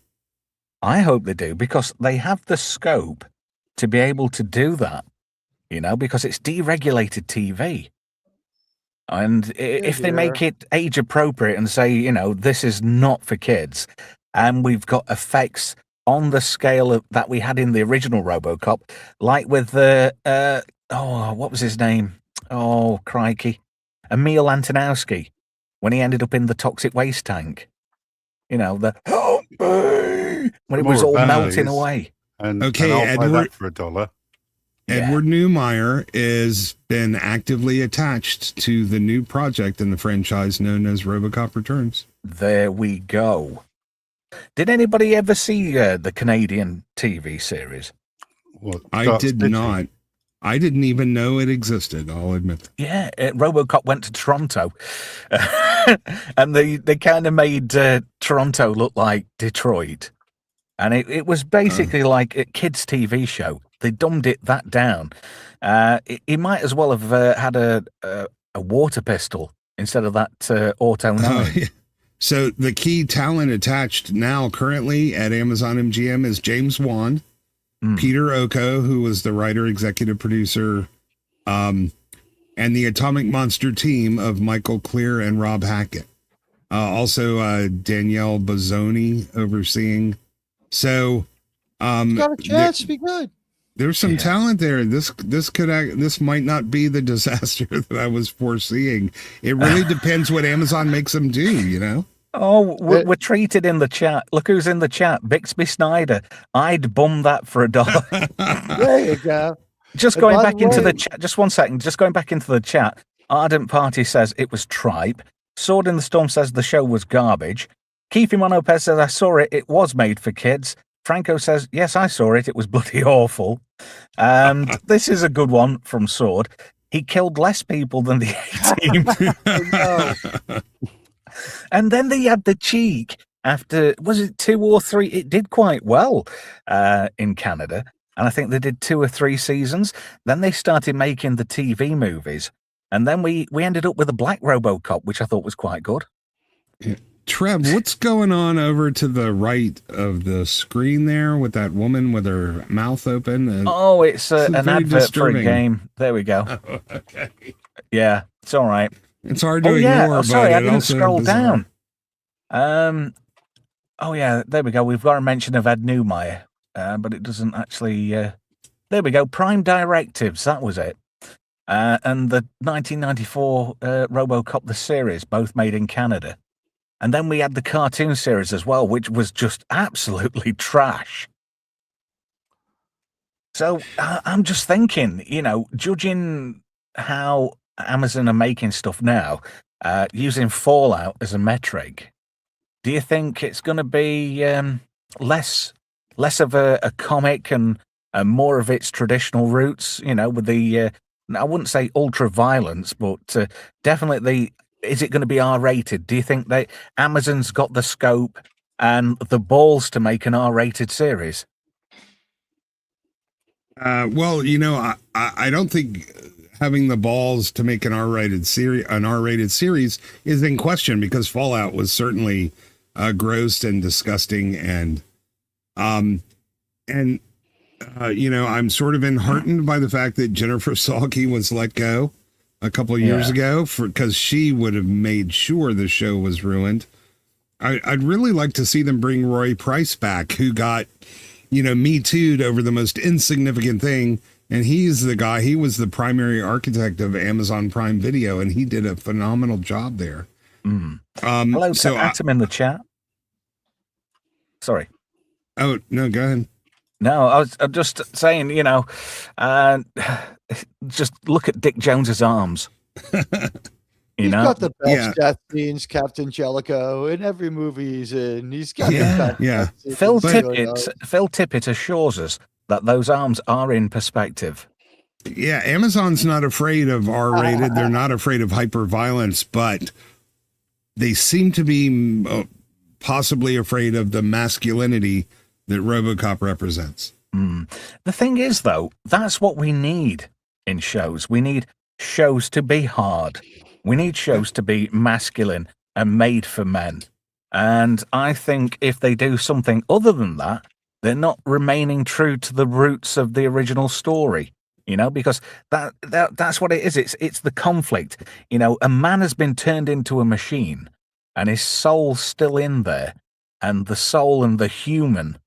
[SPEAKER 2] I hope they do, because they have the scope to be able to do that, because it's deregulated TV. And if they make it age appropriate and say, this is not for kids, and we've got effects on the scale that we had in the original RoboCop, like with what was his name? Oh, crikey. Emil Antonowski, when he ended up in the toxic waste tank. Help me! When it was all melting away.
[SPEAKER 3] And I'll buy that for $1.
[SPEAKER 5] Edward Newmeyer has been actively attached to the new project in the franchise known as RoboCop Returns.
[SPEAKER 2] There we go. Did anybody ever see the Canadian TV series?
[SPEAKER 3] Well,
[SPEAKER 2] I
[SPEAKER 5] did not. I didn't even know it existed, I'll admit.
[SPEAKER 2] Yeah, RoboCop went to Toronto. And they kind of made Toronto look like Detroit. And it was basically like a kids' TV show. They dumbed it that down. He might as well have had a water pistol instead of that Auto 9.
[SPEAKER 5] Yeah. So the key talent attached now currently at Amazon MGM is James Wan, Peter Oko, who was the writer, executive producer, and the Atomic Monster team of Michael Clear and Rob Hackett. Also Danielle Bozzoni overseeing. So
[SPEAKER 4] got a chance to be good.
[SPEAKER 5] There's some talent there. This might not be the disaster that I was foreseeing. It really depends what Amazon makes them do,
[SPEAKER 2] Oh, we're treated in the chat. Look who's in the chat. Bixby Snyder. I'd bum that for $1.
[SPEAKER 4] There you go.
[SPEAKER 2] Just going back into the chat. Just 1 second. Just going back into the chat. Ardent Party says it was tripe. Sword in the Storm says the show was garbage. Keith Monopez says I saw it. It was made for kids. Franco says, yes, I saw it. It was bloody awful. And this is a good one from Sword. He killed less people than the A-Team. And then they had the cheek after, was it 2 or 3? It did quite well in Canada. And I think they did 2 or 3 seasons. Then they started making the TV movies. And then we ended up with a black RoboCop, which I thought was quite good.
[SPEAKER 5] Trev, what's going on over to the right of the screen there with that woman with her mouth open?
[SPEAKER 2] It's an advert disturbing. For a game. There we go.
[SPEAKER 5] Oh, okay.
[SPEAKER 2] Yeah, it's all right.
[SPEAKER 5] It's hard to ignore.
[SPEAKER 2] Oh, sorry, I didn't scroll
[SPEAKER 5] bizarre.
[SPEAKER 2] down. There we go. We've got a mention of Ed Newmeyer, but it doesn't actually. There we go. Prime Directives. That was it. And the 1994 RoboCop the series, both made in Canada. And then we had the cartoon series as well, which was just absolutely trash. So I'm just thinking, judging how Amazon are making stuff now, using Fallout as a metric, do you think it's going to be less of a comic and more of its traditional roots, with the, I wouldn't say ultra violence, but definitely is it going to be R-rated? Do you think that Amazon's got the scope and the balls to make an R-rated series?
[SPEAKER 5] Well, I don't think having the balls to make an R-rated series is in question, because Fallout was certainly gross and disgusting, and I'm sort of enheartened by the fact that Jennifer Salke was let go. a couple of years ago because she would have made sure the show was ruined. I'd really like to see them bring Roy Price back, who got, Me Too'd over the most insignificant thing. And he's the guy, he was the primary architect of Amazon Prime Video, and he did a phenomenal job there.
[SPEAKER 2] Hello to Atom in the chat. Sorry.
[SPEAKER 5] Oh, no, go ahead.
[SPEAKER 2] No, I'm just saying, just look at Dick Jones's arms.
[SPEAKER 4] He's got the best death scenes, Captain Jellicoe, in every movie he's in. He's got the best.
[SPEAKER 2] Phil Tippett assures us that those arms are in perspective.
[SPEAKER 5] Yeah, Amazon's not afraid of R-rated. They're not afraid of hyper-violence, but they seem to be possibly afraid of the masculinity that Robocop represents.
[SPEAKER 2] The thing is, though, that's what we need in shows. We need shows to be hard. We need shows to be masculine and made for men. And I think if they do something other than that, they're not remaining true to the roots of the original story, because that's what it is. It's the conflict. A man has been turned into a machine and his soul's still in there, and the soul and the human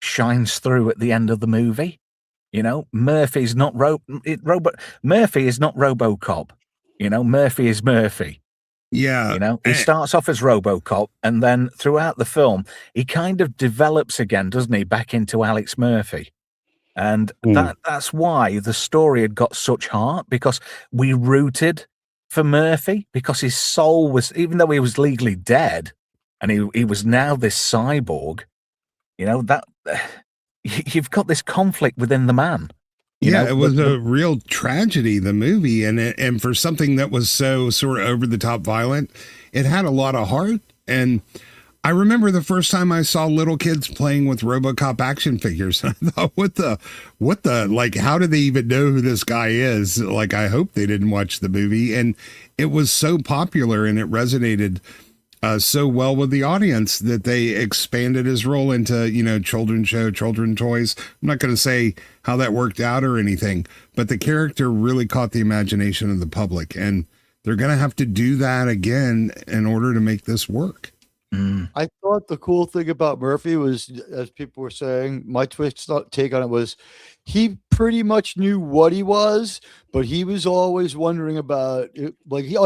[SPEAKER 2] shines through at the end of the movie. Murphy is not Robocop. Murphy is Murphy.
[SPEAKER 5] Yeah.
[SPEAKER 2] He starts off as Robocop, and then throughout the film, he kind of develops again, doesn't he, back into Alex Murphy. And that's why the story had got such heart, because we rooted for Murphy, because his soul was, even though he was legally dead, and he was now this cyborg, that you've got this conflict within the man.
[SPEAKER 5] It was a real tragedy, the movie, and for something that was so sort of over the top violent, it had a lot of heart. And I remember the first time I saw little kids playing with RoboCop action figures. I thought, what the, like, how do they even know who this guy is? Like, I hope they didn't watch the movie. And it was so popular and it resonated so well with the audience that they expanded his role into, children's show, children's toys. I'm not going to say how that worked out or anything, but the character really caught the imagination of the public, and they're going to have to do that again in order to make this work.
[SPEAKER 4] I thought the cool thing about Murphy was, as people were saying, my take on it was he pretty much knew what he was, but he was always wondering about it. He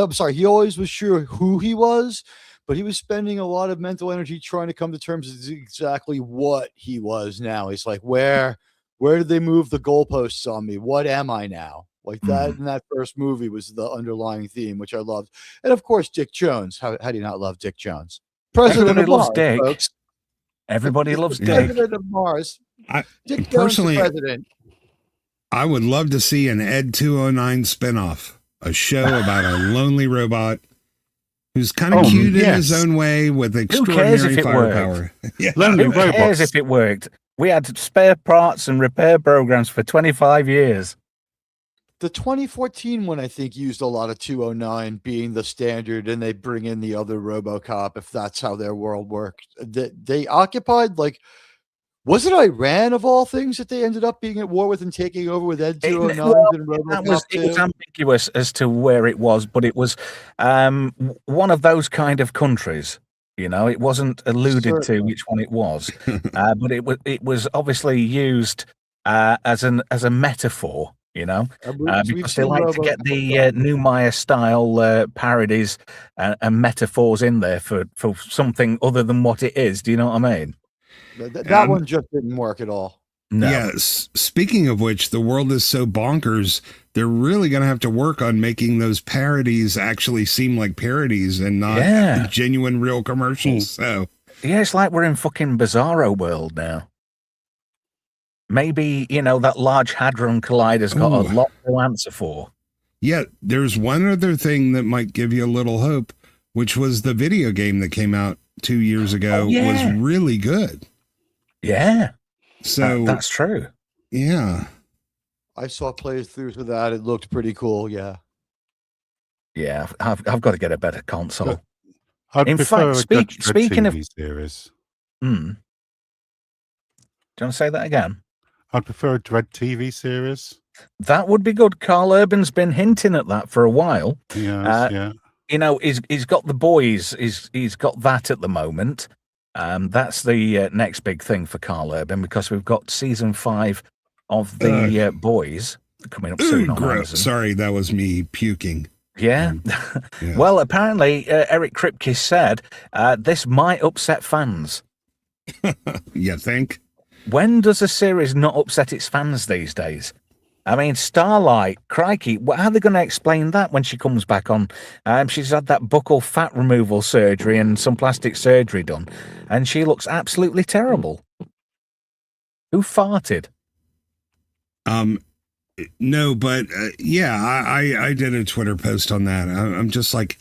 [SPEAKER 4] always was sure who he was, but he was spending a lot of mental energy trying to come to terms with exactly what he was now. He's like, where did they move the goalposts on me? What am I now? Like that in that first movie was the underlying theme, which I loved. And of course, Dick Jones. How do you not love Dick Jones? President of Mars,
[SPEAKER 2] Dick.
[SPEAKER 4] Folks.
[SPEAKER 2] Everybody loves Dick.
[SPEAKER 4] President of Mars. Dick
[SPEAKER 5] Personally,
[SPEAKER 4] Jones, president.
[SPEAKER 5] I would love to see an Ed 209 spinoff, a show about a lonely robot who's kind of cute in his own way with extraordinary firepower.
[SPEAKER 2] Who cares if it worked? We had spare parts and repair programs for 25 years.
[SPEAKER 4] The 2014 one, I think, used a lot of 209 being the standard, and they bring in the other RoboCop if that's how their world worked. They occupied, was it Iran of all things that they ended up being at war with and taking over with Ed 209 and RoboCop?
[SPEAKER 2] It was ambiguous as to where it was, but it was one of those kind of countries. It wasn't alluded to which one it was, but it was obviously used as a metaphor. Because they like to get the New Maya style parodies and metaphors in there for something other than what it is. Do you know what I mean?
[SPEAKER 4] That one just didn't work at all.
[SPEAKER 2] No.
[SPEAKER 5] Yes. Speaking of which, the world is so bonkers. They're really going to have to work on making those parodies actually seem like parodies and not genuine, real commercials. So
[SPEAKER 2] it's like we're in fucking Bizarro world now. Maybe, that Large Hadron Collider's got a lot to answer for.
[SPEAKER 5] Yeah, there's one other thing that might give you a little hope, which was the video game that came out 2 years ago was really good.
[SPEAKER 2] Yeah.
[SPEAKER 5] So
[SPEAKER 2] that's true.
[SPEAKER 5] Yeah.
[SPEAKER 4] I saw playthroughs of that. It looked pretty cool. Yeah.
[SPEAKER 2] Yeah, I've got to get a better console.
[SPEAKER 3] In fact,
[SPEAKER 2] speaking of
[SPEAKER 3] series.
[SPEAKER 2] Do you want to say that again?
[SPEAKER 3] I'd prefer a Dread TV series.
[SPEAKER 2] That would be good. Carl Urban's been hinting at that for a while.
[SPEAKER 3] Yeah.
[SPEAKER 2] You know, he's got The Boys. He's got that at the moment. That's the next big thing for Carl Urban, because we've got season 5 of The Boys coming up soon on Amazon.
[SPEAKER 5] Sorry, that was me puking.
[SPEAKER 2] Yeah.
[SPEAKER 5] Yeah.
[SPEAKER 2] Well, apparently, Eric Kripke said this might upset fans.
[SPEAKER 5] You think?
[SPEAKER 2] When does a series not upset its fans these days? I mean, Starlight, crikey, how are they going to explain that when she comes back on? She's had that buccal fat removal surgery and some plastic surgery done, and she looks absolutely terrible. Who farted?
[SPEAKER 5] No, but yeah, I did a Twitter post on that. I'm just like,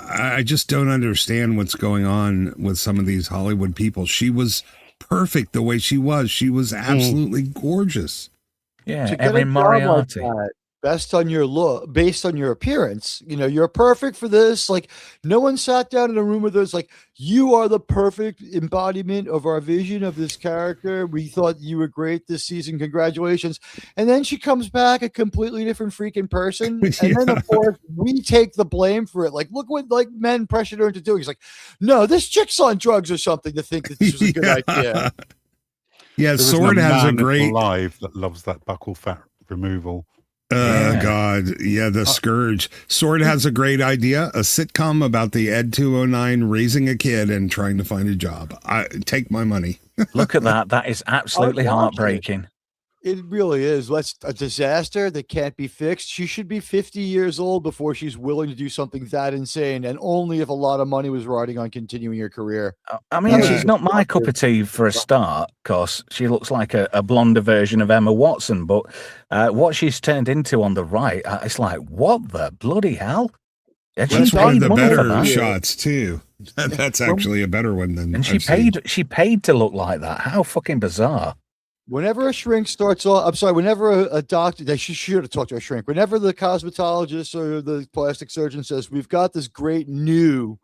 [SPEAKER 5] I just don't understand what's going on with some of these Hollywood people. She was perfect the way she was. She was absolutely gorgeous.
[SPEAKER 2] Yeah, Erin Moriarty.
[SPEAKER 4] Based on your appearance, you know, you're perfect for this. Like, no one sat down in a room with us like, you are the perfect embodiment of our vision of this character. We thought you were great this season. Congratulations. And then she comes back a completely different freaking person. And then, of course, we take the blame for it. Like, look what like men pressured her into doing. He's like, no, this chick's on drugs or something to think that this was a good idea.
[SPEAKER 5] Yeah, Sword has a great
[SPEAKER 3] live that loves that buccal fat removal.
[SPEAKER 5] God, yeah, the Scourge. Sword has a great idea, a sitcom about the Ed 209 raising a kid and trying to find a job. I take my money.
[SPEAKER 2] Look at that. That is absolutely heartbreaking.
[SPEAKER 4] It really is. That's a disaster that can't be fixed. She should be 50 years old before she's willing to do something that insane, and only if a lot of money was riding on continuing her career.
[SPEAKER 2] I mean, she's not my cup of tea for a start, because she looks like a blonder version of Emma Watson, but what she's turned into on the right, it's like, what the bloody hell? And
[SPEAKER 5] That's one of the better
[SPEAKER 2] that.
[SPEAKER 5] shots, too. That's actually a better one than
[SPEAKER 2] And she paid to look like that. How fucking bizarre.
[SPEAKER 4] Whenever a shrink starts off, I'm sorry, whenever a doctor, she should have talked to a shrink. Whenever the cosmetologist or the plastic surgeon says, we've got this great new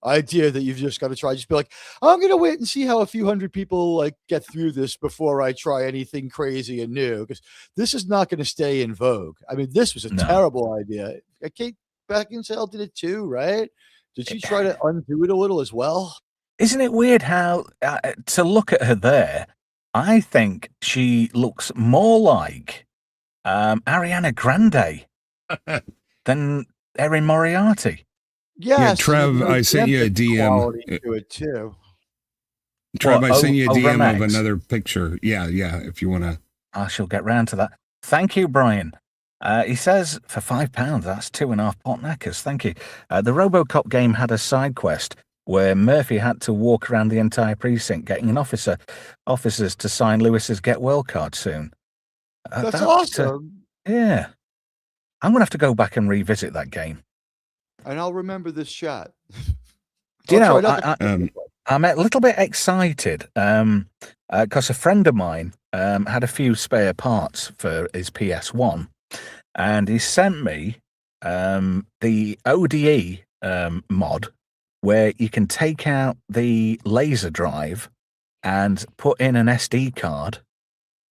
[SPEAKER 4] idea that you've just got to try, just be like, I'm going to wait and see how a few hundred people like get through this before I try anything crazy and new, because this is not going to stay in vogue. I mean, this was a terrible idea. Kate Beckinsale did it too, right? Did she try to undo it a little as well?
[SPEAKER 2] Isn't it weird how, to look at her there, I think she looks more like Ariana Grande than Erin Moriarty.
[SPEAKER 5] Yeah, Trev, I sent you a DM.
[SPEAKER 4] To it too.
[SPEAKER 5] Trev, I sent you a DM of another picture. Yeah, if you want to.
[SPEAKER 2] I shall get round to that. Thank you, Brian. He says, for £5, that's 2.5 pot knackers. Thank you. The Robocop game had a side quest where Murphy had to walk around the entire precinct getting an officers to sign Lewis's Get Well card soon.
[SPEAKER 4] That's awesome.
[SPEAKER 2] Yeah. I'm going to have to go back and revisit that game.
[SPEAKER 4] And I'll remember this shot.
[SPEAKER 2] Do you know, I'm a little bit excited because a friend of mine had a few spare parts for his PS1, and he sent me the ODE mod, where you can take out the laser drive and put in an SD card,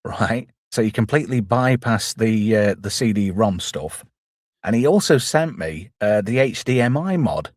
[SPEAKER 2] right? So you completely bypass the CD-ROM stuff. And he also sent me the HDMI mod.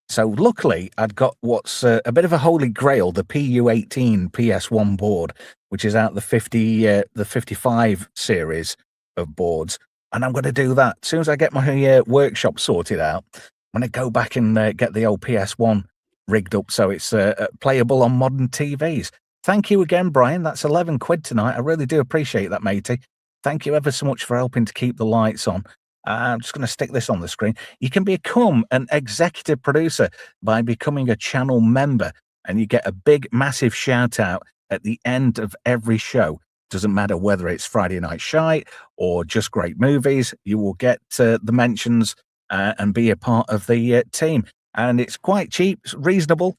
[SPEAKER 2] So luckily, I'd got what's a bit of a holy grail, the PU18 PS1 board, which is out the 55 series of boards. And I'm going to do that. As soon as I get my workshop sorted out, I'm going to go back and get the old PS1 rigged up so it's playable on modern TVs. Thank you again, Brian. That's 11 quid tonight. I really do appreciate that, matey. Thank you ever so much for helping to keep the lights on. I'm just going to stick this on the screen. You can become an executive producer by becoming a channel member, and you get a big, massive shout out at the end of every show. Doesn't matter whether it's Friday Night Shite or just great movies, you will get the mentions and be a part of the team. And it's quite cheap, it's reasonable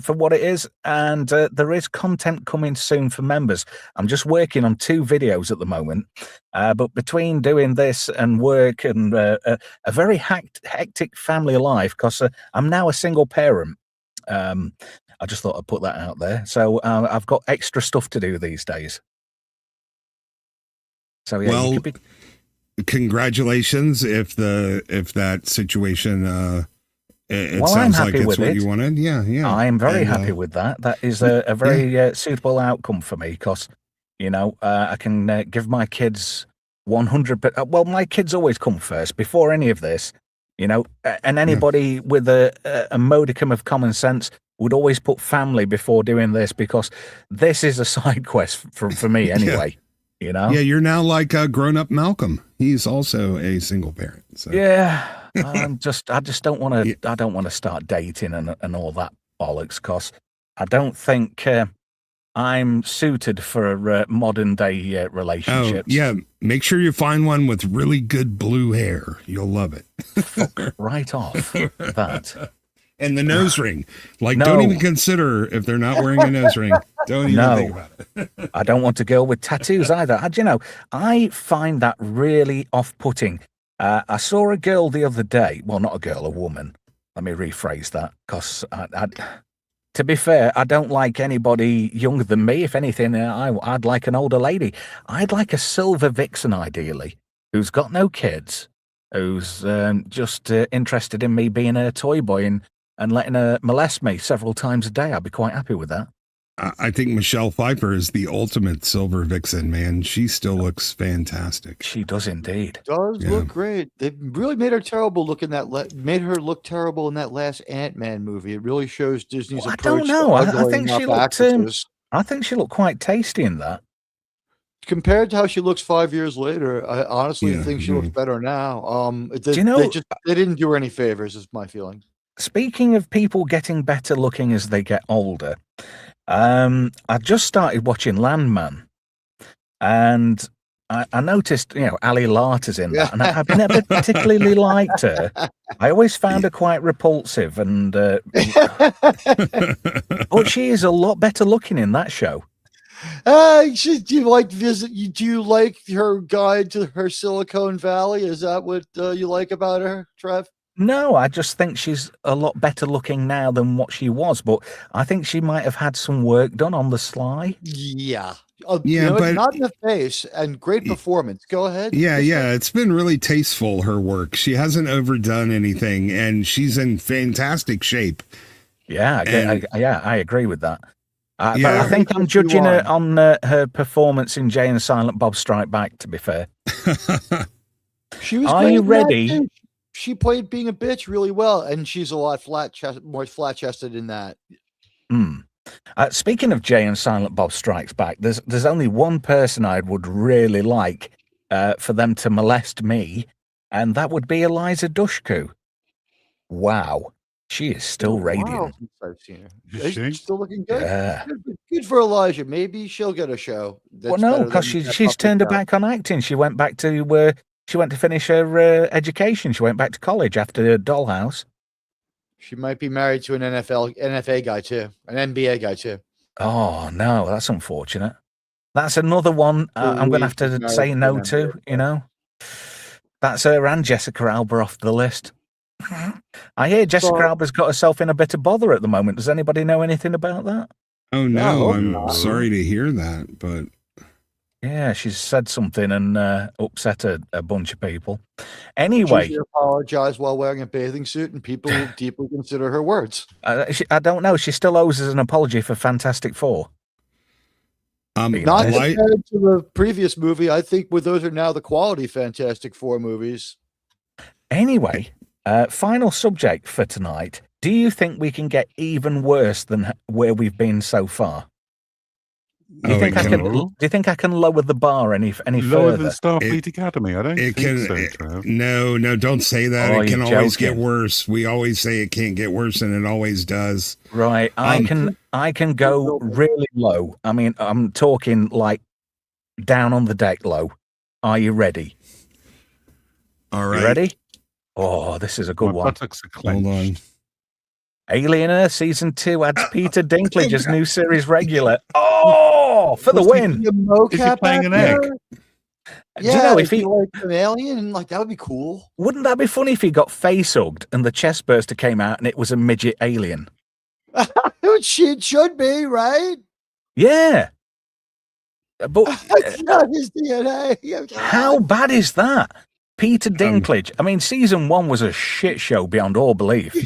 [SPEAKER 2] for what it is. And there is content coming soon for members. I'm just working on 2 videos at the moment. But between doing this and work and a very hectic family life, because I'm now a single parent, I just thought I'd put that out there. So I've got extra stuff to do these days. So yeah,
[SPEAKER 5] well,
[SPEAKER 2] you could be...
[SPEAKER 5] congratulations if that situation it
[SPEAKER 2] Well,
[SPEAKER 5] sounds
[SPEAKER 2] I'm
[SPEAKER 5] like
[SPEAKER 2] happy
[SPEAKER 5] it's
[SPEAKER 2] with
[SPEAKER 5] what
[SPEAKER 2] it.
[SPEAKER 5] you wanted. Yeah.
[SPEAKER 2] I am very
[SPEAKER 5] And,
[SPEAKER 2] happy with that. That is a very suitable outcome for me because, I can give my kids 100. Well, my kids always come first before any of this, and anybody with a modicum of common sense would always put family before doing this because this is a side quest for me anyway.
[SPEAKER 5] Yeah, you're now like a grown-up Malcolm. He's also a single parent. So.
[SPEAKER 2] Yeah, I just don't want to. I don't want to start dating and all that bollocks because I don't think I'm suited for modern day relationships.
[SPEAKER 5] Oh, yeah. Make sure you find one with really good blue hair. You'll love it.
[SPEAKER 2] Fuck right off that.
[SPEAKER 5] And the nose ring. Like,
[SPEAKER 2] No.
[SPEAKER 5] don't even consider if they're not wearing a nose ring. Don't even think about it.
[SPEAKER 2] I don't want a girl with tattoos either. I find that really off-putting. I saw a girl the other day. Well, not a girl, a woman. Let me rephrase that, because to be fair, I don't like anybody younger than me. If anything, I'd like an older lady. I'd like a silver vixen, ideally, who's got no kids, who's just interested in me being a toy boy and letting her molest me several times a day. I'd be quite happy with that.
[SPEAKER 5] I think Michelle Pfeiffer is the ultimate silver vixen, man. She still looks fantastic.
[SPEAKER 2] She does indeed.
[SPEAKER 4] Does look great. They really made her terrible made her look terrible in that last Ant-Man movie. It really shows Disney's approach.
[SPEAKER 2] I don't know. I think she looked.
[SPEAKER 4] Actresses.
[SPEAKER 2] I think she looked quite tasty in that.
[SPEAKER 4] Compared to how she looks 5 years later, I honestly think she looks better now.
[SPEAKER 2] Do you know,
[SPEAKER 4] they didn't do her any favors, is my feeling.
[SPEAKER 2] Speaking of people getting better looking as they get older, I just started watching Landman, and I noticed, Ali Larter's in that, and I've never particularly liked her. I always found her quite repulsive, and but she is a lot better looking in that show.
[SPEAKER 4] Do you like her guide to her Silicon Valley? Is that what you like about her, Trev?
[SPEAKER 2] No, I just think she's a lot better looking now than what she was, but I think she might have had some work done on the sly.
[SPEAKER 4] Yeah.
[SPEAKER 5] But
[SPEAKER 4] not in the face, and great performance. Go ahead.
[SPEAKER 5] Yeah. It's been really tasteful, her work. She hasn't overdone anything, and she's in fantastic shape.
[SPEAKER 2] Yeah, I agree with that. But I think I'm judging her on her performance in Jay and Silent Bob Strike Back, to be fair.
[SPEAKER 4] She was.
[SPEAKER 2] Are you ready?
[SPEAKER 4] She played being a bitch really well, and she's a lot more flat-chested in that.
[SPEAKER 2] Speaking of Jay and Silent Bob Strikes Back, there's only one person I would really like for them to molest me, and that would be Eliza Dushku. Wow, she is still radiant.
[SPEAKER 4] I've seen her. She's still looking good.
[SPEAKER 2] Yeah.
[SPEAKER 4] Good for Elijah. Maybe she'll get a show.
[SPEAKER 2] Well, no, because she's turned her back on acting. She went back to she went to finish her education. She went back to college after Dollhouse.
[SPEAKER 4] She might be married to an NFA guy too, an NBA guy too.
[SPEAKER 2] Oh no, that's unfortunate. That's another one I'm going to have to say no to. That's her and Jessica Alba off the list. I hear Jessica Alba's got herself in a bit of bother at the moment. Does anybody know anything about that?
[SPEAKER 5] Oh no, I'm sorry to hear that, but.
[SPEAKER 2] Yeah, she's said something and upset a bunch of people. Anyway.
[SPEAKER 4] She apologized while wearing a bathing suit, and people will deeply consider her words.
[SPEAKER 2] I don't know. She still owes us an apology for Fantastic Four.
[SPEAKER 4] Not compared to the previous movie. I think those are now the quality Fantastic Four movies.
[SPEAKER 2] Anyway, final subject for tonight. Do you think we can get even worse than where we've been so far? Do you think I can lower the bar any
[SPEAKER 3] lower
[SPEAKER 2] further?
[SPEAKER 3] than Starfleet Academy? I don't think so.
[SPEAKER 5] No, don't say that.
[SPEAKER 2] Oh,
[SPEAKER 5] it can
[SPEAKER 2] you're
[SPEAKER 5] always
[SPEAKER 2] joking.
[SPEAKER 5] get worse. We always say it can't get worse, and it always does.
[SPEAKER 2] Right. I can go really low. I mean, I'm talking like down on the deck low. Are you ready?
[SPEAKER 5] All right.
[SPEAKER 2] You ready? Oh, this is a good one.
[SPEAKER 5] Hold on.
[SPEAKER 2] Alien Earth Season 2 adds Peter Dinklage as new series regular. Oh, for the win.
[SPEAKER 3] Is he playing an egg?
[SPEAKER 4] Yeah, if he like an alien, that would be cool.
[SPEAKER 2] Wouldn't that be funny if he got face hugged and the chest burster came out and it was a midget alien?
[SPEAKER 4] It should be, right?
[SPEAKER 2] Yeah. But
[SPEAKER 4] It's not his DNA.
[SPEAKER 2] how bad is that? Peter Dinklage. I mean, season 1 was a shit show beyond all belief.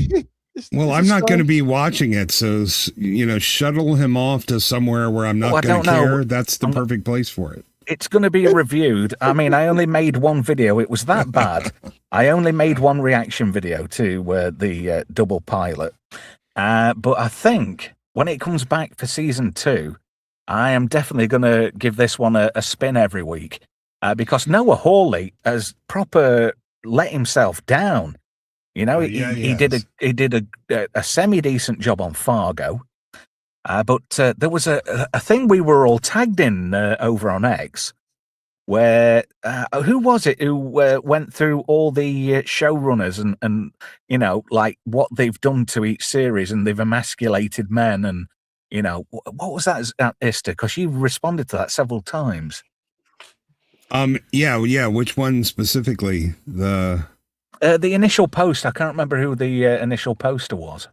[SPEAKER 5] Well, I'm not going to be watching it, so shuttle him off to somewhere where I'm not going to care. That's the perfect place for it.
[SPEAKER 2] It's going to be reviewed. I mean, I only made one video. It was that bad. I only made one reaction video to the double pilot. But I think when it comes back for season 2, I am definitely going to give this one a spin every week. Because Noah Hawley has proper let himself down. You know, he did a semi-decent job on Fargo. But there was a thing we were all tagged in over on X where, who was it who went through all the showrunners and, like what they've done to each series, and they've emasculated men, and, what was that, Esther? Because you responded to that several times.
[SPEAKER 5] Yeah. Which one specifically? The
[SPEAKER 2] initial post. I can't remember who the initial poster was.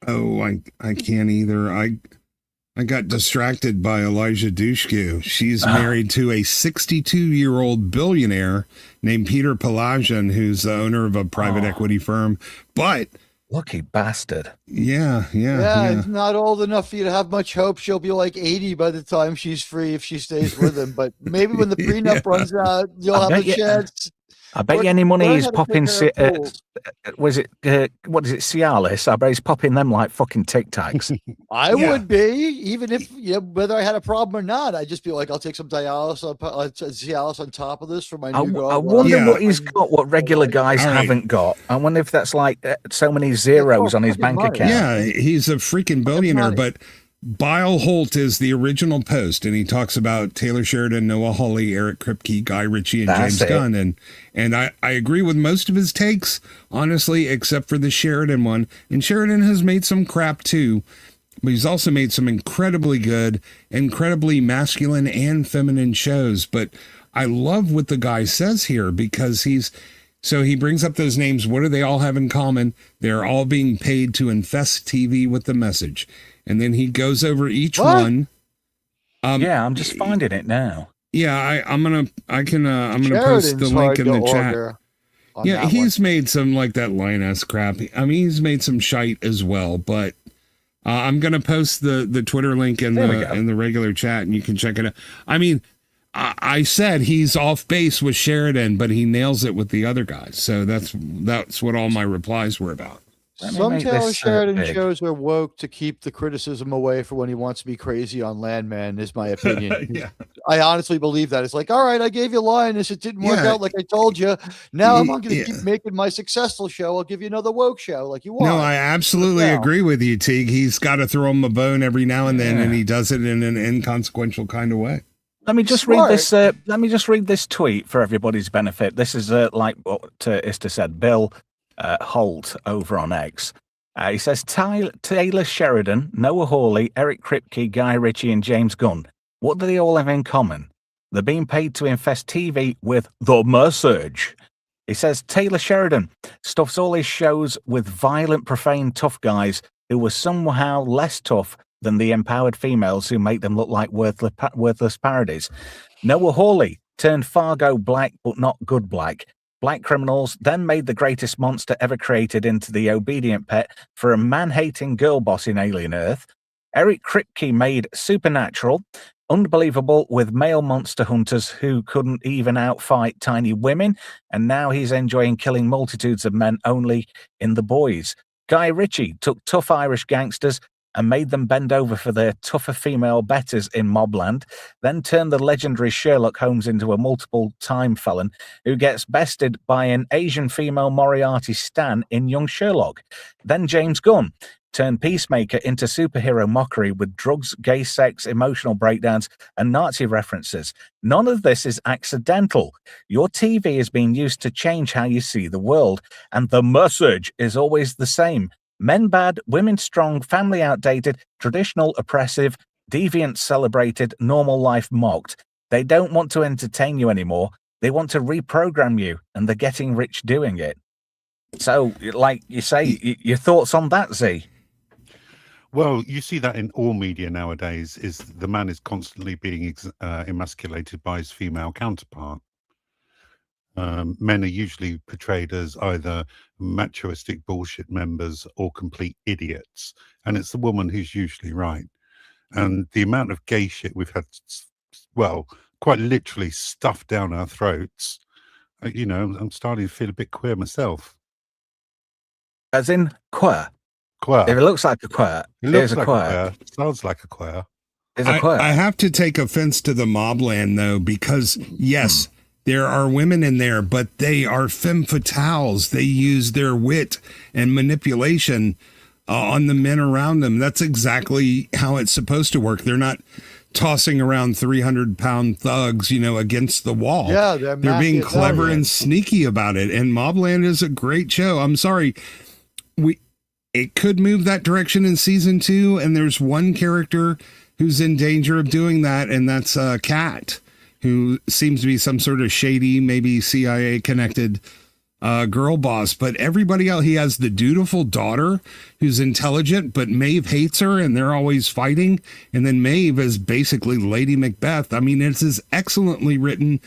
[SPEAKER 5] Oh, I can't either. I got distracted by Elijah Dushku. She's married to a 62-year-old billionaire named Peter Pelagian, who's the owner of a private equity firm. But
[SPEAKER 2] lucky bastard.
[SPEAKER 5] Yeah.
[SPEAKER 4] It's not old enough for you to have much hope. She'll be like 80 by the time she's free if she stays with him. But maybe when the prenup runs out, you'll have a chance.
[SPEAKER 2] I bet you any money he's popping. Was it what is it, Cialis? I bet he's popping them like fucking Tic Tacs.
[SPEAKER 4] I would be, even if whether I had a problem or not. I'd just be like, I'll take some Cialis on top of this for my new girl.
[SPEAKER 2] I wonder what he's got, what regular guys haven't got. I wonder if that's like so many zeros on his bank account.
[SPEAKER 5] Yeah, he's a freaking billionaire, but. Bile Holt is the original post, and he talks about Taylor Sheridan, Noah Hawley, Eric Kripke, Guy Ritchie, and James Gunn. And I agree with most of his takes, honestly, except for the Sheridan one. And Sheridan has made some crap too, but he's also made some incredibly good, incredibly masculine and feminine shows. But I love what the guy says here, because he brings up those names. What do they all have in common? They're all being paid to infest TV with the message. And then he goes over each one.
[SPEAKER 2] I'm just finding it now.
[SPEAKER 5] Yeah, I'm gonna post the link in the chat. Yeah, he's made some like that lioness crap. I mean, he's made some shite as well. But I'm gonna post the Twitter link in the regular chat, and you can check it out. I mean, I said he's off base with Sheridan, but he nails it with the other guys. So that's what all my replies were about.
[SPEAKER 4] Some Taylor Sheridan shows are woke to keep the criticism away for when he wants to be crazy on Landman, is my opinion. I honestly believe that. It's like, all right, I gave you Lioness. It didn't work out like I told you. Now I'm not going to keep making my successful show. I'll give you another woke show like you want.
[SPEAKER 5] No, I absolutely agree with you, Teague. He's got to throw him a bone every now and then, and he does it in an inconsequential kind of way.
[SPEAKER 2] Let me just read this. Let me just read this tweet for everybody's benefit. This is like what Ista said. Bill Holt over on X. He says, Taylor Sheridan, Noah Hawley, Eric Kripke, Guy Ritchie, and James Gunn. What do they all have in common? They're being paid to infest TV with the message. He says, Taylor Sheridan stuffs all his shows with violent, profane, tough guys who were somehow less tough than the empowered females who make them look like worthless parodies. Noah Hawley turned Fargo black, but not good black. Black criminals then made the greatest monster ever created into the obedient pet for a man-hating girl boss in Alien Earth. Eric Kripke made Supernatural unbelievable with male monster hunters who couldn't even outfight tiny women, and now he's enjoying killing multitudes of men only in The Boys. Guy Ritchie took tough Irish gangsters and made them bend over for their tougher female betters in Mobland, then turned the legendary Sherlock Holmes into a multiple-time felon who gets bested by an Asian female Moriarty stan in Young Sherlock. Then James Gunn turned Peacemaker into superhero mockery with drugs, gay sex, emotional breakdowns, and Nazi references. None of this is accidental. Your TV is being used to change how you see the world, and the message is always the same. Men bad, women strong, family outdated, traditional oppressive, deviant celebrated, normal life mocked. They don't want to entertain you anymore. They want to reprogram you, and they're getting rich doing it. So, like you say, your thoughts on that, Z?
[SPEAKER 3] Well, you see that in all media nowadays. Is the man is constantly being emasculated by his female counterpart. Men are usually portrayed as either machoistic bullshit members or complete idiots, and it's the woman who's usually right. And the amount of gay shit we've had, well, quite literally stuffed down our throats. I'm starting to feel a bit queer myself.
[SPEAKER 2] As in queer.
[SPEAKER 3] Queer.
[SPEAKER 2] If it looks like a queer,
[SPEAKER 3] it looks
[SPEAKER 2] a
[SPEAKER 3] like
[SPEAKER 2] queer.
[SPEAKER 3] a queer. Sounds like a queer.
[SPEAKER 2] It's a queer.
[SPEAKER 5] I have to take offense to the mobland, though, because, yes, there are women in there, but they are femme fatales. They use their wit and manipulation on the men around them. That's exactly how it's supposed to work. They're not tossing around 300-pound thugs, against the wall.
[SPEAKER 4] Yeah,
[SPEAKER 5] they're being clever and sneaky about it. And Mobland is a great show. I'm sorry. It could move that direction in season 2, and there's one character who's in danger of doing that, and that's Kat, who seems to be some sort of shady, maybe CIA-connected girl boss. But everybody else, he has the dutiful daughter who's intelligent, but Maeve hates her, and they're always fighting. And then Maeve is basically Lady Macbeth. I mean, it's excellently written,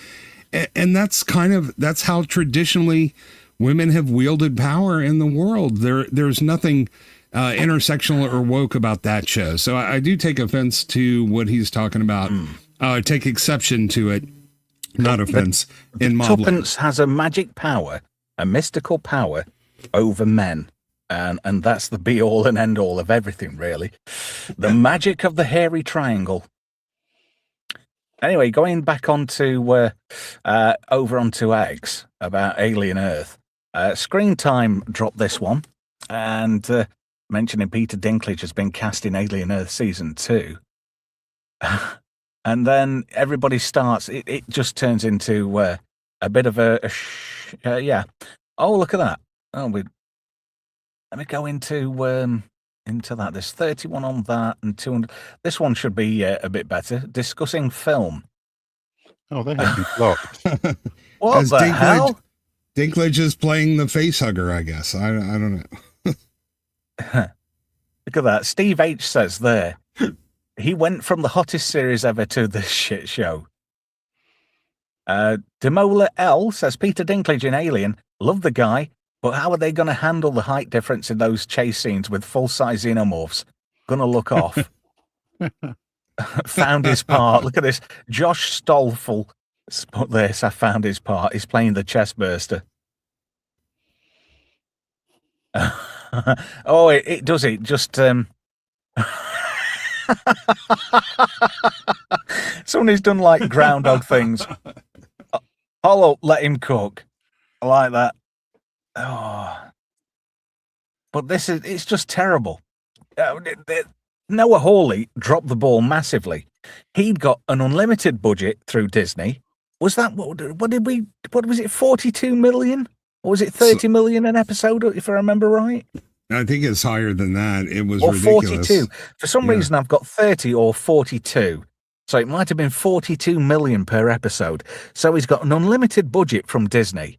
[SPEAKER 5] and that's how traditionally women have wielded power in the world. There's nothing intersectional or woke about that show. So I do take offense to what he's talking about. Take exception to it, not offense, in Mobland.
[SPEAKER 2] Tuppence has a magic power, a mystical power over men. And that's the be-all and end-all of everything, really. The magic of the hairy triangle. Anyway, going back onto over onto Eggs about Alien Earth. Screen Time dropped this one, and mentioning Peter Dinklage has been cast in Alien Earth Season 2. And then everybody starts, it just turns into a bit of yeah. Oh, look at that. Oh, let me go into that. There's 31 on that and 200. This one should be a bit better. Discussing film.
[SPEAKER 3] Oh, they have been blocked.
[SPEAKER 2] What
[SPEAKER 5] As
[SPEAKER 2] the hell?
[SPEAKER 5] Dinklage is playing the face hugger, I guess. I don't know.
[SPEAKER 2] Look at that. Steve H says there, he went from the hottest series ever to this shit show. Demola L says, Peter Dinklage in Alien, love the guy, but how are they going to handle the height difference in those chase scenes with full-size xenomorphs? Gonna look off. Found his part. Look at this. Josh Stolfel. Put this, I found his part. He's playing the chest burster. Oh, it does it. Just someone who's done like groundhog things. Hollow, let him cook. I like that. Oh, but it's just terrible. Noah Hawley dropped the ball massively. He'd got an unlimited budget through Disney. Was that what was it, 42 million? Or was it 30 million an episode, if I remember right?
[SPEAKER 5] I think it's higher than that. It was
[SPEAKER 2] or
[SPEAKER 5] ridiculous.
[SPEAKER 2] 42. For some reason, I've got 30 or 42. So it might have been 42 million per episode. So he's got an unlimited budget from Disney,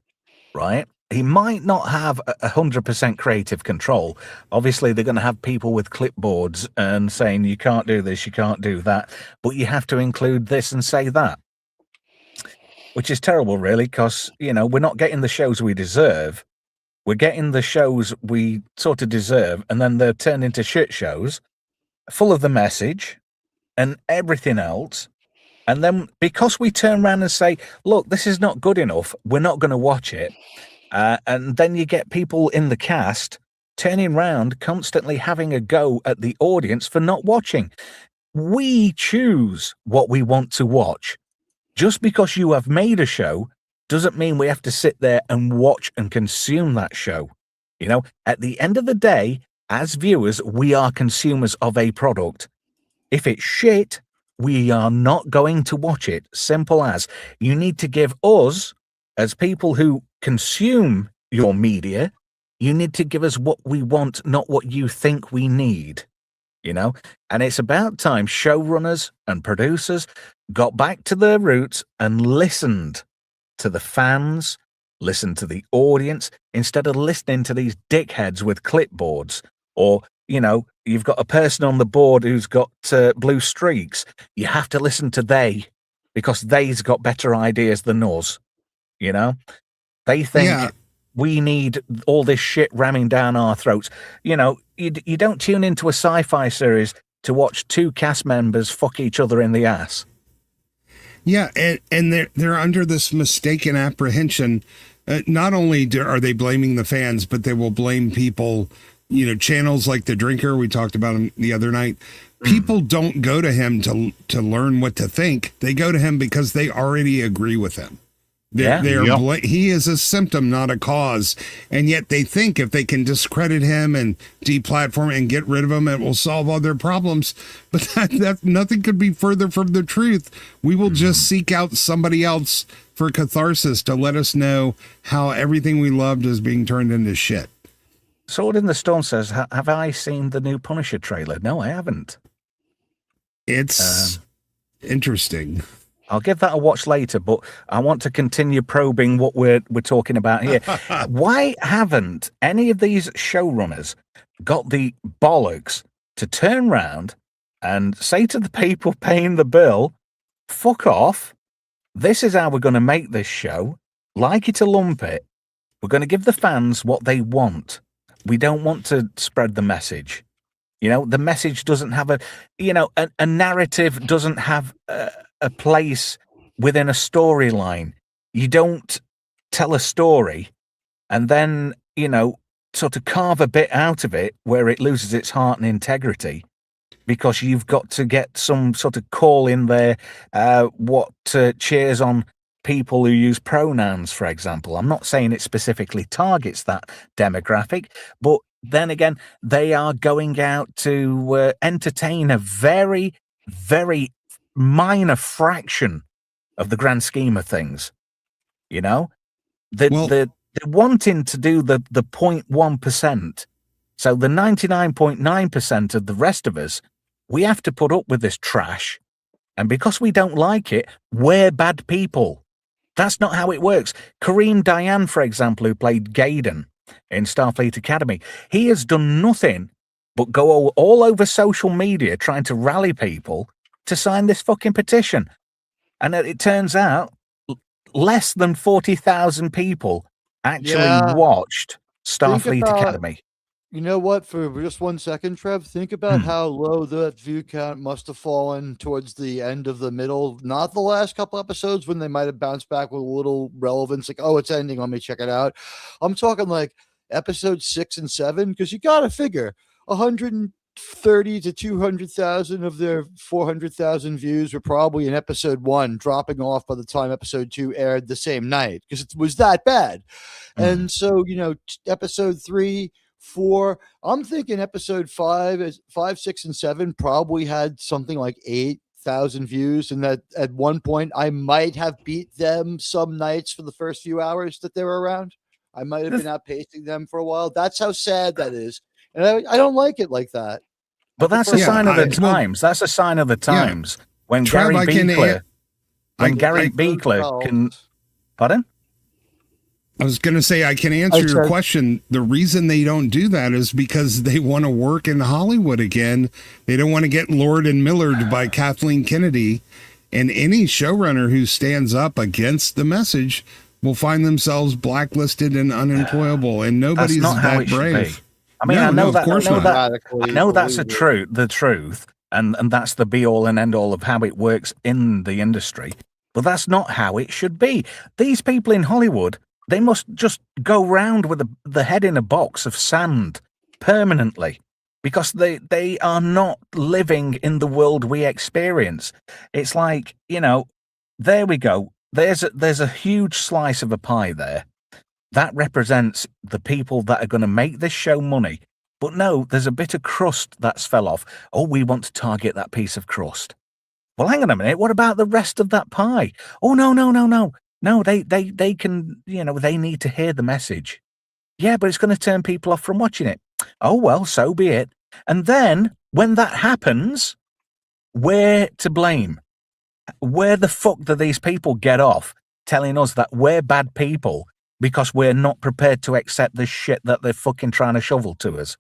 [SPEAKER 2] right? He might not have 100% creative control. Obviously, they're going to have people with clipboards and saying, you can't do this, you can't do that, but you have to include this and say that. Which is terrible, really, because, we're not getting the shows we deserve. We're getting the shows we sort of deserve, and then they're turned into shit shows, full of the message and everything else. And then because we turn around and say, look, this is not good enough, we're not going to watch it. And then you get people in the cast turning around, constantly having a go at the audience for not watching. We choose what we want to watch. Just because you have made a show doesn't mean we have to sit there and watch and consume that show. At the end of the day, as viewers, we are consumers of a product. If it's shit, we are not going to watch it. Simple as. You need to give us, as people who consume your media, you need to give us what we want, not what you think we need. And it's about time showrunners and producers got back to their roots and listened to the fans, listened to the audience, instead of listening to these dickheads with clipboards or, you've got a person on the board who's got blue streaks. You have to listen to they, because they's got better ideas than us. You know, they think we need all this shit ramming down our throats. You know, you don't tune into a sci-fi series to watch two cast members fuck each other in the ass.
[SPEAKER 5] Yeah, and they're under this mistaken apprehension. Not only are they blaming the fans, but they will blame people. You know, channels like The Drinker, we talked about him the other night. People don't go to him to learn what to think. They go to him because they already agree with him. He is a symptom, not a cause. And yet they think if they can discredit him and deplatform and get rid of him, it will solve all their problems. But that nothing could be further from the truth. We will just seek out somebody else for catharsis to let us know how everything we loved is being turned into shit.
[SPEAKER 2] Sword in the Storm says, have I seen the new Punisher trailer? No, I haven't.
[SPEAKER 5] It's interesting.
[SPEAKER 2] I'll give that a watch later, but I want to continue probing what we're talking about here. Why haven't any of these showrunners got the bollocks to turn round and say to the people paying the bill, fuck off, this is how we're going to make this show, like it or lump it, we're going to give the fans what they want. We don't want to spread the message. You know, the message doesn't have a narrative doesn't have a place within a storyline. You don't tell a story and then, you know, sort of carve a bit out of it where it loses its heart and integrity, because you've got to get some sort of call in there, what cheers on people who use pronouns, for example. I'm not saying it specifically targets that demographic, but then again, they are going out to entertain a very, very minor fraction of the grand scheme of things. You know, they're wanting to do the 0.1%. So the 99.9% of the rest of us, we have to put up with this trash. And because we don't like it, we're bad people. That's not how it works. Kareem Dayan, for example, who played Gaiden in Starfleet Academy, he has done nothing but go all over social media trying to rally people to sign this fucking petition. And it turns out less than 40,000 people actually watched Starfleet Academy.
[SPEAKER 4] You know what? For just 1 second, Trev, think about how low that view count must have fallen towards the end of the middle. Not the last couple episodes when they might have bounced back with a little relevance, like, oh, it's ending, let me check it out. I'm talking like episode 6 and 7, because you got to figure 130 to 200,000 of their 400,000 views were probably in episode 1, dropping off by the time episode 2 aired the same night, because it was that bad. And so, you know, episode 3, 4, I'm thinking episode 5, 6, and 7 probably had something like 8,000 views, and that at one point I might have beat them some nights for the first few hours that they were around. I might have been outpacing them for a while. That's how sad that is, and I don't like it like that.
[SPEAKER 2] But that's a sign of the times. That's a sign of the times when Gary Beekler can. Pardon?
[SPEAKER 5] I was going to say, I can answer your question. The reason they don't do that is because they want to work in Hollywood again. They don't want to get Lord and Millard by Kathleen Kennedy. And any showrunner who stands up against the message will find themselves blacklisted and unemployable. And nobody's that brave.
[SPEAKER 2] I mean, I know that's the truth, and that's the be all and end all of how it works in the industry. But that's not how it should be. These people in Hollywood, they must just go round with the head in a box of sand permanently, because they are not living in the world we experience. It's like, you know, there we go. There's a huge slice of a pie there. That represents the people that are going to make this show money. But no, there's a bit of crust that's fell off. Oh, we want to target that piece of crust. Well, hang on a minute. What about the rest of that pie? Oh, no. No, they can, you know, they need to hear the message. Yeah, but it's going to turn people off from watching it. Oh, well, so be it. And then when that happens, we're to blame. Where the fuck do these people get off telling us that we're bad people because we're not prepared to accept the shit that they're fucking trying to shovel to us?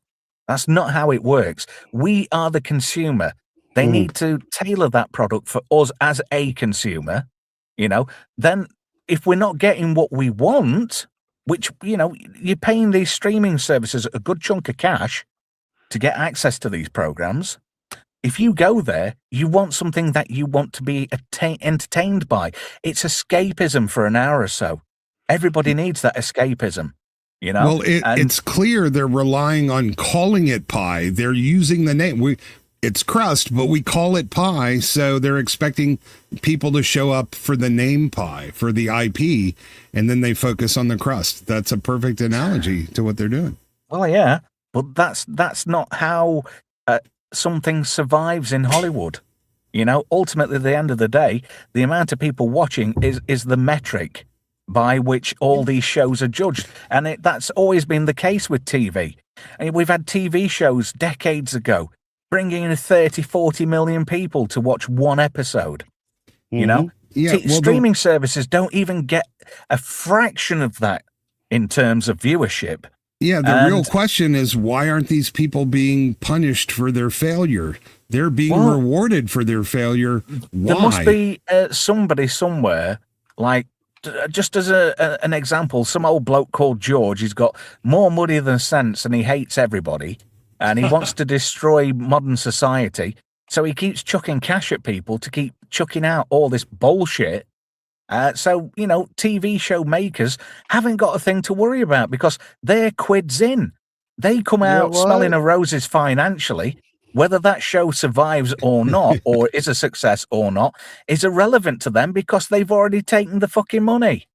[SPEAKER 2] That's not how it works. We are the consumer. They need to tailor that product for us as a consumer, then if we're not getting what we want, which, you're paying these streaming services a good chunk of cash to get access to these programs. If you go there, you want something that you want to be entertained by. It's escapism for an hour or so. Everybody needs that escapism,
[SPEAKER 5] Well, it's clear they're relying on calling it pie. They're using the name. It's crust, but we call it pie, so they're expecting people to show up for the name pie, for the IP, and then they focus on the crust. That's a perfect analogy to what they're doing.
[SPEAKER 2] Well, yeah, but that's not how something survives in Hollywood. Ultimately, at the end of the day, the amount of people watching is the metric by which all these shows are judged. And that's always been the case with TV. I mean, we've had TV shows decades ago bringing in 30, 40 million people to watch one episode. Streaming services don't even get a fraction of that in terms of viewership.
[SPEAKER 5] Yeah, the real question is, why aren't these people being punished for their failure? They're being rewarded for their failure. Why?
[SPEAKER 2] There must be somebody somewhere, like, just as an example, some old bloke called George, he's got more money than sense and he hates everybody. And he wants to destroy modern society. So he keeps chucking cash at people to keep chucking out all this bullshit. So, TV show makers haven't got a thing to worry about because they're quids in. They come out smelling of roses financially. Whether that show survives or not, or is a success or not, is irrelevant to them because they've already taken the fucking money.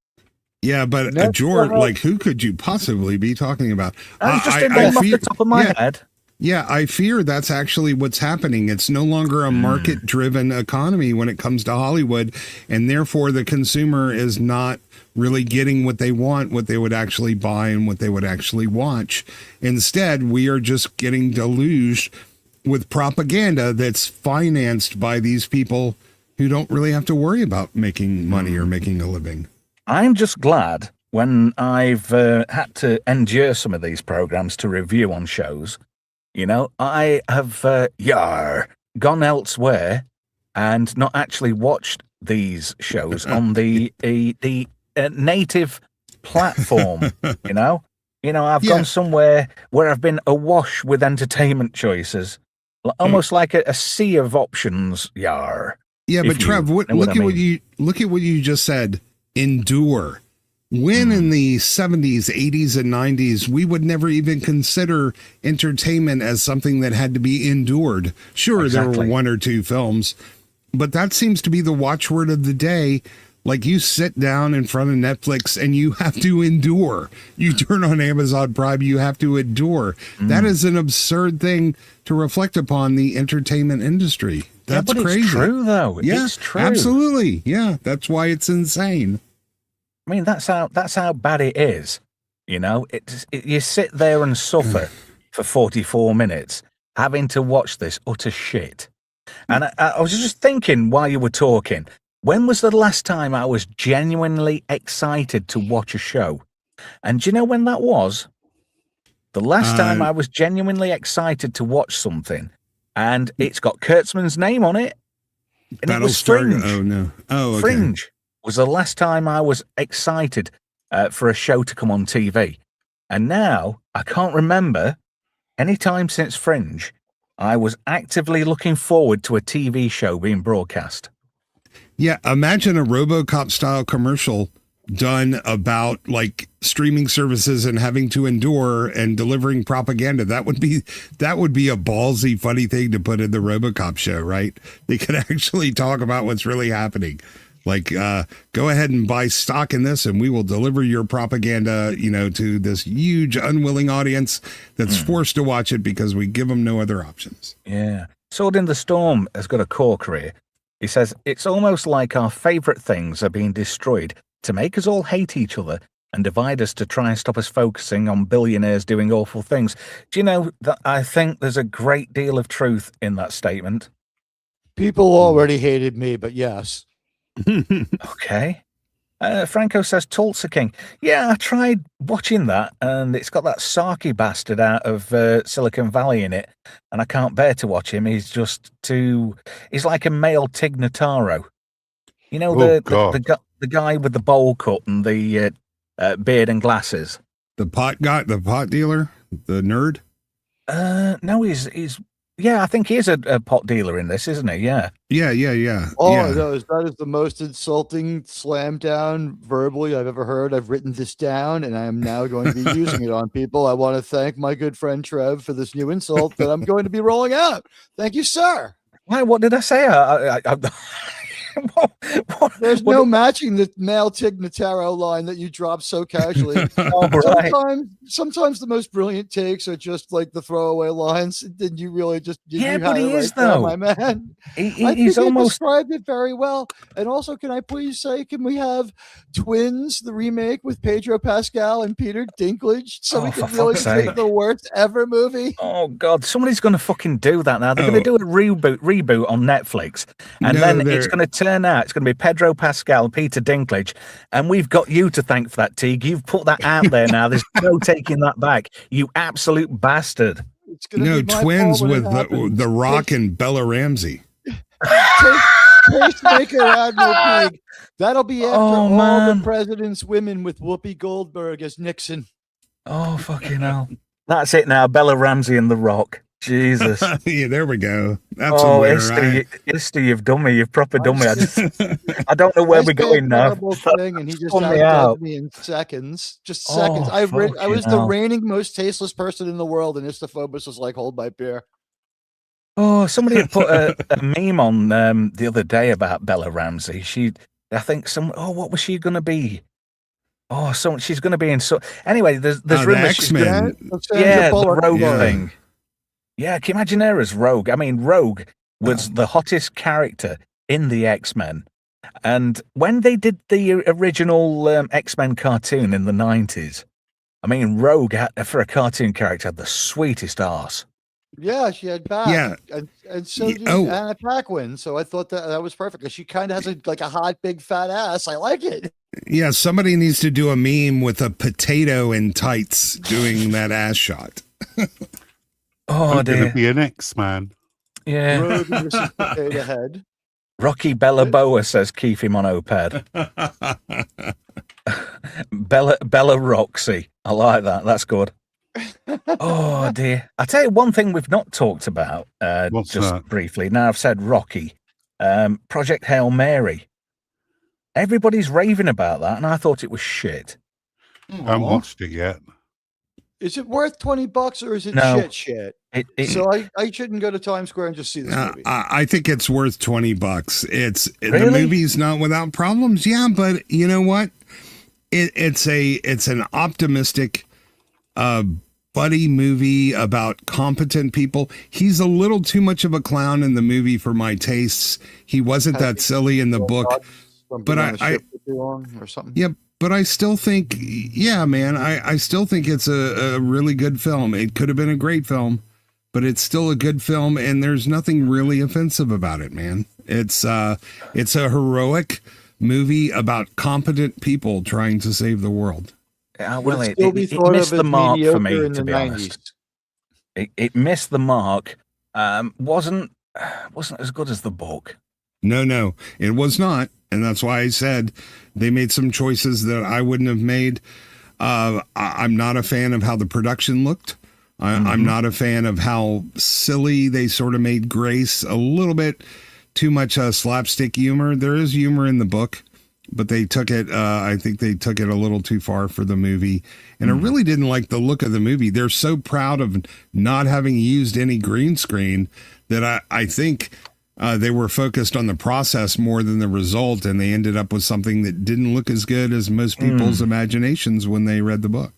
[SPEAKER 5] Yeah, but George, who could you possibly be talking about?
[SPEAKER 2] Just off the top of my head.
[SPEAKER 5] Yeah, I fear that's actually what's happening. It's no longer a market-driven economy when it comes to Hollywood, and therefore the consumer is not really getting what they want, what they would actually buy, and what they would actually watch. Instead, we are just getting deluged with propaganda that's financed by these people who don't really have to worry about making money or making a living.
[SPEAKER 2] I'm just glad when I've had to endure some of these programs to review on shows. I have gone elsewhere and not actually watched these shows on the native platform. I've gone somewhere where I've been awash with entertainment choices, almost like a sea of options.
[SPEAKER 5] Yeah, but Trev, look at what you just said. Endure. When in the 70s, 80s, and 90s, we would never even consider entertainment as something that had to be endured. Sure, There were one or two films, but that seems to be the watchword of the day. Like, you sit down in front of Netflix and you have to endure. You turn on Amazon Prime, you have to endure. That is an absurd thing to reflect upon the entertainment industry. That's crazy.
[SPEAKER 2] It's true, though.
[SPEAKER 5] Yeah,
[SPEAKER 2] it's true.
[SPEAKER 5] Absolutely. Yeah, that's why it's insane.
[SPEAKER 2] I mean, that's how bad it is. You sit there and suffer for 44 minutes having to watch this utter shit. And I was just thinking while you were talking, when was the last time I was genuinely excited to watch a show? And do you know when that was? The last time I was genuinely excited to watch something, and it's got Kurtzman's name on it, and it was Fringe.
[SPEAKER 5] Oh, no. Oh, okay.
[SPEAKER 2] Fringe was the last time I was excited for a show to come on TV. And now I can't remember any time since Fringe I was actively looking forward to a TV show being broadcast.
[SPEAKER 5] Yeah, imagine a Robocop style commercial done about like streaming services and having to endure and delivering propaganda. That would be a ballsy, funny thing to put in the Robocop show, right? They could actually talk about what's really happening. Like, go ahead and buy stock in this and we will deliver your propaganda, to this huge, unwilling audience that's forced to watch it because we give them no other options.
[SPEAKER 2] Yeah. Sword in the Storm has got a core career. He says, it's almost like our favorite things are being destroyed to make us all hate each other and divide us to try and stop us focusing on billionaires doing awful things. Do you know that I think there's a great deal of truth in that statement?
[SPEAKER 4] People already hated me, but yes.
[SPEAKER 2] Okay. Franco says Tulsa King. Yeah, I tried watching that, and it's got that Saki bastard out of Silicon Valley in it, and I can't bear to watch him. He's just too. He's like a male Tig Notaro. You know, the guy with the bowl cut and the beard and glasses.
[SPEAKER 5] The pot dealer, the nerd.
[SPEAKER 2] No, he's. Yeah, I think he is a pot dealer in this, isn't he? Yeah.
[SPEAKER 5] Yeah.
[SPEAKER 4] Oh,
[SPEAKER 5] yeah.
[SPEAKER 4] that is the most insulting slam down verbally I've ever heard. I've written this down, and I am now going to be using it on people. I want to thank my good friend Trev for this new insult that I'm going to be rolling out. Thank you, sir.
[SPEAKER 2] Why? What did I say?
[SPEAKER 4] There's no matching the male Tig Notaro line that you drop so casually. Sometimes the most brilliant takes are just like the throwaway lines. Did you really just?
[SPEAKER 2] But he is though,
[SPEAKER 4] my man.
[SPEAKER 2] He's almost
[SPEAKER 4] described it very well. And also, can I please say, can we have Twins, the remake with Pedro Pascal and Peter Dinklage, so we can really take the worst ever movie?
[SPEAKER 2] Oh God, somebody's going to fucking do that now. They're going to do a reboot on Netflix, and then it's going to turn out it's going to be Pedro Pascal, Peter Dinklage, and we've got you to thank for that, Teague. You've put that out there now. There's no taking that back. You absolute bastard.
[SPEAKER 4] It's gonna be
[SPEAKER 5] Twins with the Rock and Bella Ramsey.
[SPEAKER 4] Pacemaker Admiral Pig. That'll be after all the president's women with Whoopi Goldberg as Nixon.
[SPEAKER 2] Oh fucking hell! That's it now. Bella Ramsey and the Rock. Jesus.
[SPEAKER 5] Yeah, there we go. That's
[SPEAKER 2] History, you've done me. You've proper done me. I don't know where we're going now.
[SPEAKER 4] Thing, and he just outdid me in seconds. Just seconds. I was the reigning most tasteless person in the world, and Istophobos was like, hold my beer.
[SPEAKER 2] Oh, somebody had put a meme on the other day about Bella Ramsey. What was she going to be? Oh, she's going to be in Anyway, there's rumors she's going the Rogue thing. Yeah, can you imagine her as Rogue? I mean, Rogue was the hottest character in the X-Men. And when they did the original X-Men cartoon in the 90s, I mean, Rogue, for a cartoon character, had the sweetest arse.
[SPEAKER 4] Yeah, she had back.
[SPEAKER 5] Yeah.
[SPEAKER 4] And so did Anna Paquin. So I thought that was perfect. She kind of has a hot, big, fat ass. I like it.
[SPEAKER 5] Yeah, somebody needs to do a meme with a potato in tights doing that ass shot.
[SPEAKER 3] I'm going to be an X-Man.
[SPEAKER 2] Yeah.
[SPEAKER 4] Rogue versus Potato Head.
[SPEAKER 2] Rocky Bellaboa, says Keith Monoped. Bella Roxy. I like that. That's good. Oh dear. I'll tell you one thing we've not talked about briefly. Now I've said Rocky. Project Hail Mary. Everybody's raving about that, and I thought it was shit.
[SPEAKER 3] I haven't watched it yet.
[SPEAKER 4] Is it worth $20 or is it shit? So I shouldn't go to Times Square and just see this movie.
[SPEAKER 5] I think it's worth $20.
[SPEAKER 2] Really?
[SPEAKER 5] The movie's not without problems, yeah, but you know what? It's an optimistic buddy movie about competent people. He's a little too much of a clown in the movie for my tastes. He wasn't that silly in the book, but
[SPEAKER 4] or something.
[SPEAKER 5] Yeah. But I still think, man, I still think it's a really good film. It could have been a great film, but it's still a good film, and there's nothing really offensive about it, man. It's a heroic movie about competent people trying to save the world.
[SPEAKER 2] Well, it missed the mark for me, to be honest. It missed the mark. Wasn't as good as the book.
[SPEAKER 5] No, it was not. And that's why I said they made some choices that I wouldn't have made. I'm not a fan of how the production looked. I'm not a fan of how silly they sort of made Grace. A little bit too much slapstick humor. There is humor in the book, but they took it, I think they took it a little too far for the movie. And I really didn't like the look of the movie. They're so proud of not having used any green screen that I think they were focused on the process more than the result, and they ended up with something that didn't look as good as most people's imaginations when they read the book.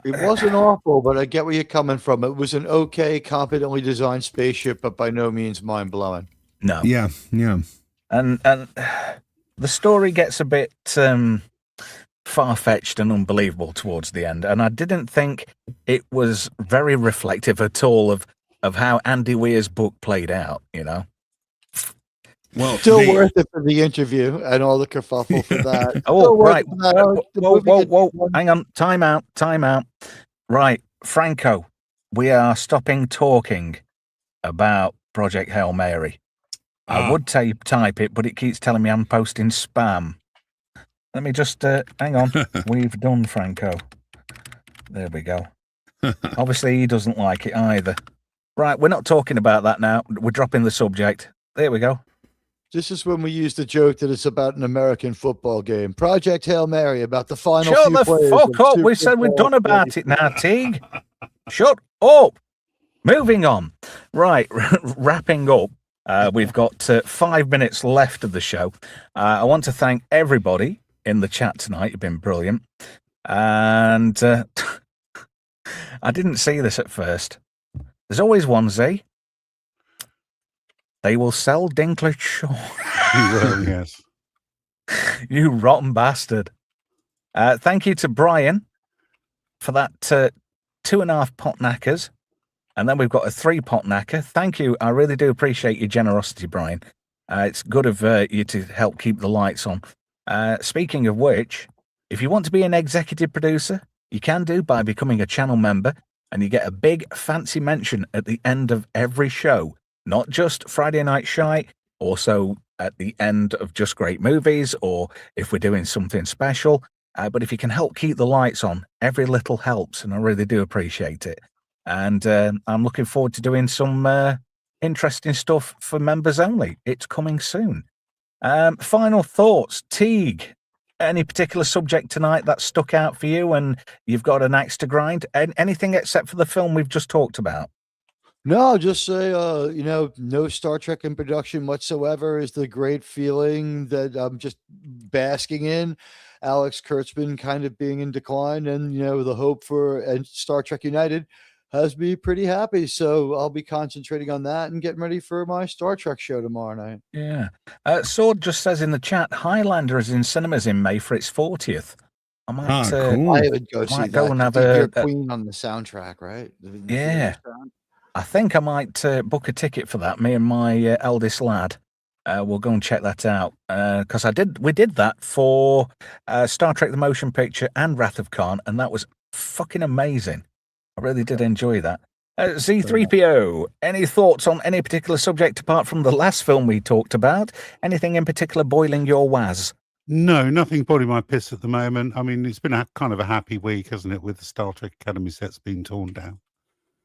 [SPEAKER 4] It wasn't awful, but I get where you're coming from. It was an okay, competently designed spaceship, but by no means mind-blowing.
[SPEAKER 2] No.
[SPEAKER 5] Yeah.
[SPEAKER 2] And the story gets a bit far-fetched and unbelievable towards the end, and I didn't think it was very reflective at all of how Andy Weir's book played out, you know?
[SPEAKER 5] Well,
[SPEAKER 4] Still worth it for the interview and all the kerfuffle for that.
[SPEAKER 2] Oh, right.
[SPEAKER 4] Whoa.
[SPEAKER 2] Whoa. Hang on. Time out. Right. Franco, we are stopping talking about Project Hail Mary. I would type it, but it keeps telling me I'm posting spam. Let me just, hang on. We've done Franco. There we go. Obviously, he doesn't like it either. Right. We're not talking about that now. We're dropping the subject. There we go.
[SPEAKER 4] This is when we use the joke that it's about an American football game. Project Hail Mary, about the final
[SPEAKER 2] Shut
[SPEAKER 4] few
[SPEAKER 2] the
[SPEAKER 4] plays
[SPEAKER 2] fuck
[SPEAKER 4] of
[SPEAKER 2] up.
[SPEAKER 4] Super
[SPEAKER 2] We said we've
[SPEAKER 4] Bowl
[SPEAKER 2] done about
[SPEAKER 4] 24.
[SPEAKER 2] it now, Teague. Shut up. Moving on. Right. Wrapping up. We've got 5 minutes left of the show. I want to thank everybody in the chat tonight. You've been brilliant. And I didn't see this at first. There's always one, Z. They will sell Dinklage Shaw.
[SPEAKER 3] Yes.
[SPEAKER 2] You rotten bastard. Thank you to Brian for that 2.5 pot knackers. And then we've got a 3 pot knacker. Thank you. I really do appreciate your generosity, Brian. It's good of you to help keep the lights on. Speaking of which, if you want to be an executive producer, you can do by becoming a channel member, and you get a big fancy mention at the end of every show. Not just Friday Night Shy, also at the end of Just Great Movies, or if we're doing something special. But if you can help keep the lights on, every little helps, and I really do appreciate it. And I'm looking forward to doing some interesting stuff for members only. It's coming soon. Final thoughts. Teague, any particular subject tonight that stuck out for you and you've got an axe to grind? Anything except for the film we've just talked about?
[SPEAKER 4] No, just say, no Star Trek in production whatsoever is the great feeling that I'm just basking in. Alex Kurtzman kind of being in decline, and, the hope for Star Trek United has me pretty happy. So I'll be concentrating on that and getting ready for my Star Trek show tomorrow night.
[SPEAKER 2] Yeah. Sword just says in the chat, Highlander is in cinemas in May for its 40th. I might,
[SPEAKER 5] cool.
[SPEAKER 4] I would go see
[SPEAKER 2] go
[SPEAKER 4] that.
[SPEAKER 2] and have
[SPEAKER 4] a Queen on the soundtrack, right?
[SPEAKER 2] Yeah. I think I might book a ticket for that. Me and my eldest lad. We'll go and check that out. Because we did that for Star Trek the Motion Picture and Wrath of Khan, and that was fucking amazing. I really did enjoy that. Z3PO, any thoughts on any particular subject apart from the last film we talked about? Anything in particular boiling your waz?
[SPEAKER 3] No, nothing boiling my piss at the moment. I mean, it's been kind of a happy week, hasn't it, with the Star Trek Academy sets being torn down.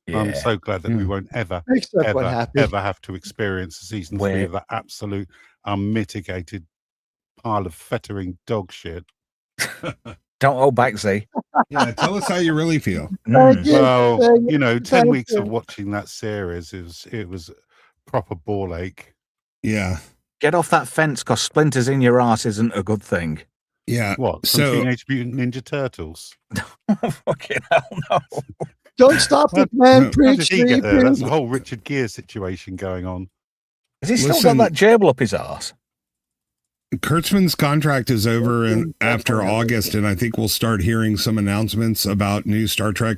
[SPEAKER 3] Yeah. I'm so glad that we won't ever have to experience season 3 of that absolute unmitigated pile of fettering dog shit.
[SPEAKER 2] Don't hold back, Z.
[SPEAKER 5] Yeah, tell us how you really feel.
[SPEAKER 3] Well, 10 weeks of watching that series, it was proper ball ache.
[SPEAKER 5] Yeah.
[SPEAKER 2] Get off that fence, because splinters in your ass isn't a good thing.
[SPEAKER 5] Yeah.
[SPEAKER 3] What? So Teenage Mutant Ninja Turtles?
[SPEAKER 2] Fucking hell no.
[SPEAKER 4] Don't stop it, man. Preach.
[SPEAKER 3] That's the whole Richard Gere situation going on.
[SPEAKER 2] Has he still got that gerbil up his arse?
[SPEAKER 5] Kurtzman's contract is over after August, and I think we'll start hearing some announcements about new Star Trek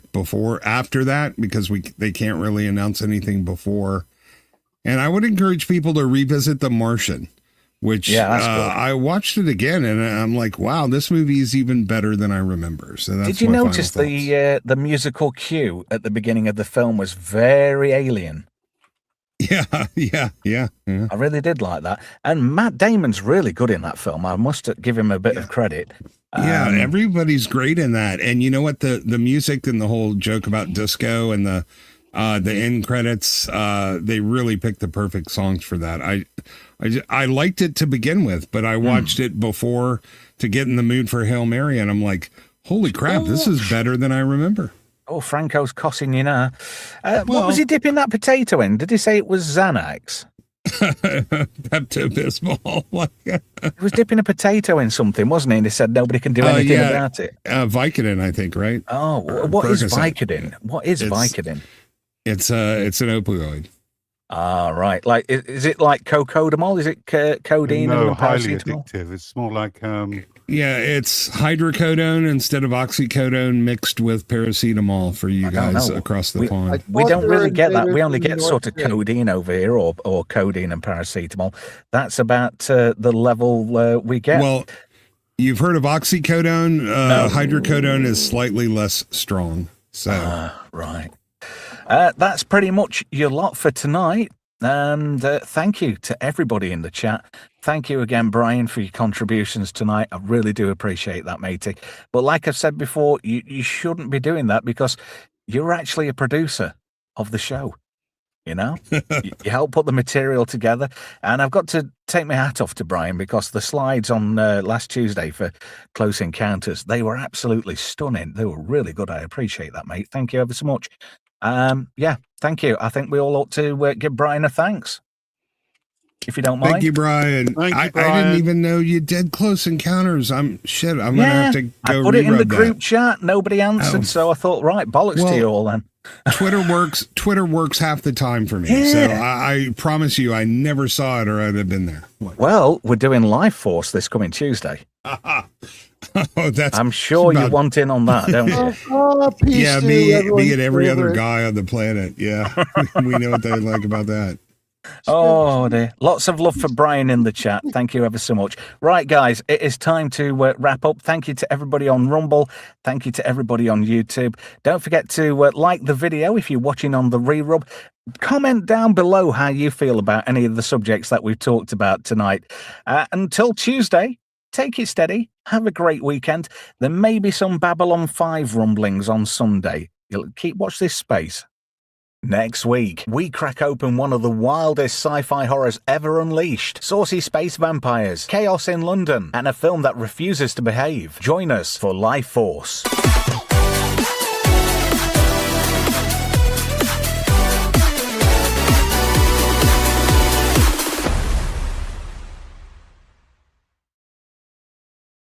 [SPEAKER 5] after that, because they can't really announce anything before. And I would encourage people to revisit The Martian, which I watched it again, and I'm like, wow, this movie is even better than I remember. So that's
[SPEAKER 2] Did you notice the musical cue at the beginning of the film was very alien?
[SPEAKER 5] Yeah.
[SPEAKER 2] I really did like that. And Matt Damon's really good in that film. I must give him a bit of credit.
[SPEAKER 5] Everybody's great in that. And you know what? The music and the whole joke about disco and the end credits, they really picked the perfect songs for that. I liked it to begin with, but I watched it before to get in the mood for Hail Mary, and I'm like, holy crap, this is better than I remember.
[SPEAKER 2] Oh, Franco's cussing you now. What was he dipping that potato in? Did he say it was Xanax?
[SPEAKER 5] Pepto-Bismol.
[SPEAKER 2] He was dipping a potato in something, wasn't he? And he said nobody can do anything about it.
[SPEAKER 5] Vicodin, I think, right?
[SPEAKER 2] Oh, what is Vicodin? What is Vicodin?
[SPEAKER 5] It's an opioid.
[SPEAKER 2] Ah, right. Like, is it like cocodamol? Is it codeine
[SPEAKER 3] No,
[SPEAKER 2] and
[SPEAKER 3] highly
[SPEAKER 2] paracetamol?
[SPEAKER 3] addictive. It's more like
[SPEAKER 5] Yeah, it's hydrocodone instead of oxycodone mixed with paracetamol for you guys across the pond.
[SPEAKER 2] We don't really get that. We only
[SPEAKER 4] Invaders from
[SPEAKER 2] get
[SPEAKER 4] the
[SPEAKER 2] sort of
[SPEAKER 4] North Sea.
[SPEAKER 2] codeine over here, or codeine and paracetamol. That's about the level we get.
[SPEAKER 5] Well, you've heard of oxycodone. Hydrocodone is slightly less strong. So
[SPEAKER 2] Right. That's pretty much your lot for tonight. And thank you to everybody in the chat. Thank you again, Brian, for your contributions tonight. I really do appreciate that, matey. But like I've said before, you shouldn't be doing that because you're actually a producer of the show. You know, you help put the material together. And I've got to take my hat off to Brian because the slides on last Tuesday for Close Encounters, they were absolutely stunning. They were really good. I appreciate that, mate. Thank you ever so much. Yeah, thank you. I think we all ought to give Brian a thanks, if you don't mind.
[SPEAKER 5] thank you, Brian. I didn't even know you did Close Encounters. I'm gonna have to go.
[SPEAKER 2] I put it in the
[SPEAKER 5] re-rub
[SPEAKER 2] group
[SPEAKER 5] that.
[SPEAKER 2] chat. Nobody answered, so I thought, right, bollocks to you all then.
[SPEAKER 5] Twitter works half the time for me.
[SPEAKER 2] Yeah.
[SPEAKER 5] So I promise you, I never saw it or I'd have been there.
[SPEAKER 2] Well, we're doing Life Force this coming Tuesday.
[SPEAKER 5] Oh,
[SPEAKER 2] I'm sure you want in on that, don't you?
[SPEAKER 4] Peace
[SPEAKER 5] Yeah,
[SPEAKER 4] to
[SPEAKER 5] me
[SPEAKER 4] everyone's
[SPEAKER 5] and every other
[SPEAKER 4] favorite.
[SPEAKER 5] guy on the planet. Yeah, we know what they like about that.
[SPEAKER 2] Oh dear. Lots of love for Brian in the chat. Thank you ever so much. Right, guys, it is time to wrap up. Thank you to everybody on Rumble. Thank you to everybody on YouTube. Don't forget to like the video if you're watching on the rerub. Comment down below how you feel about any of the subjects that we've talked about tonight. Until Tuesday, take it steady. Have a great weekend. There may be some Babylon 5 rumblings on Sunday. You'll watch this space. Next week, we crack open one of the wildest sci-fi horrors ever unleashed. Saucy space vampires, chaos in London, and a film that refuses to behave. Join us for Life Force.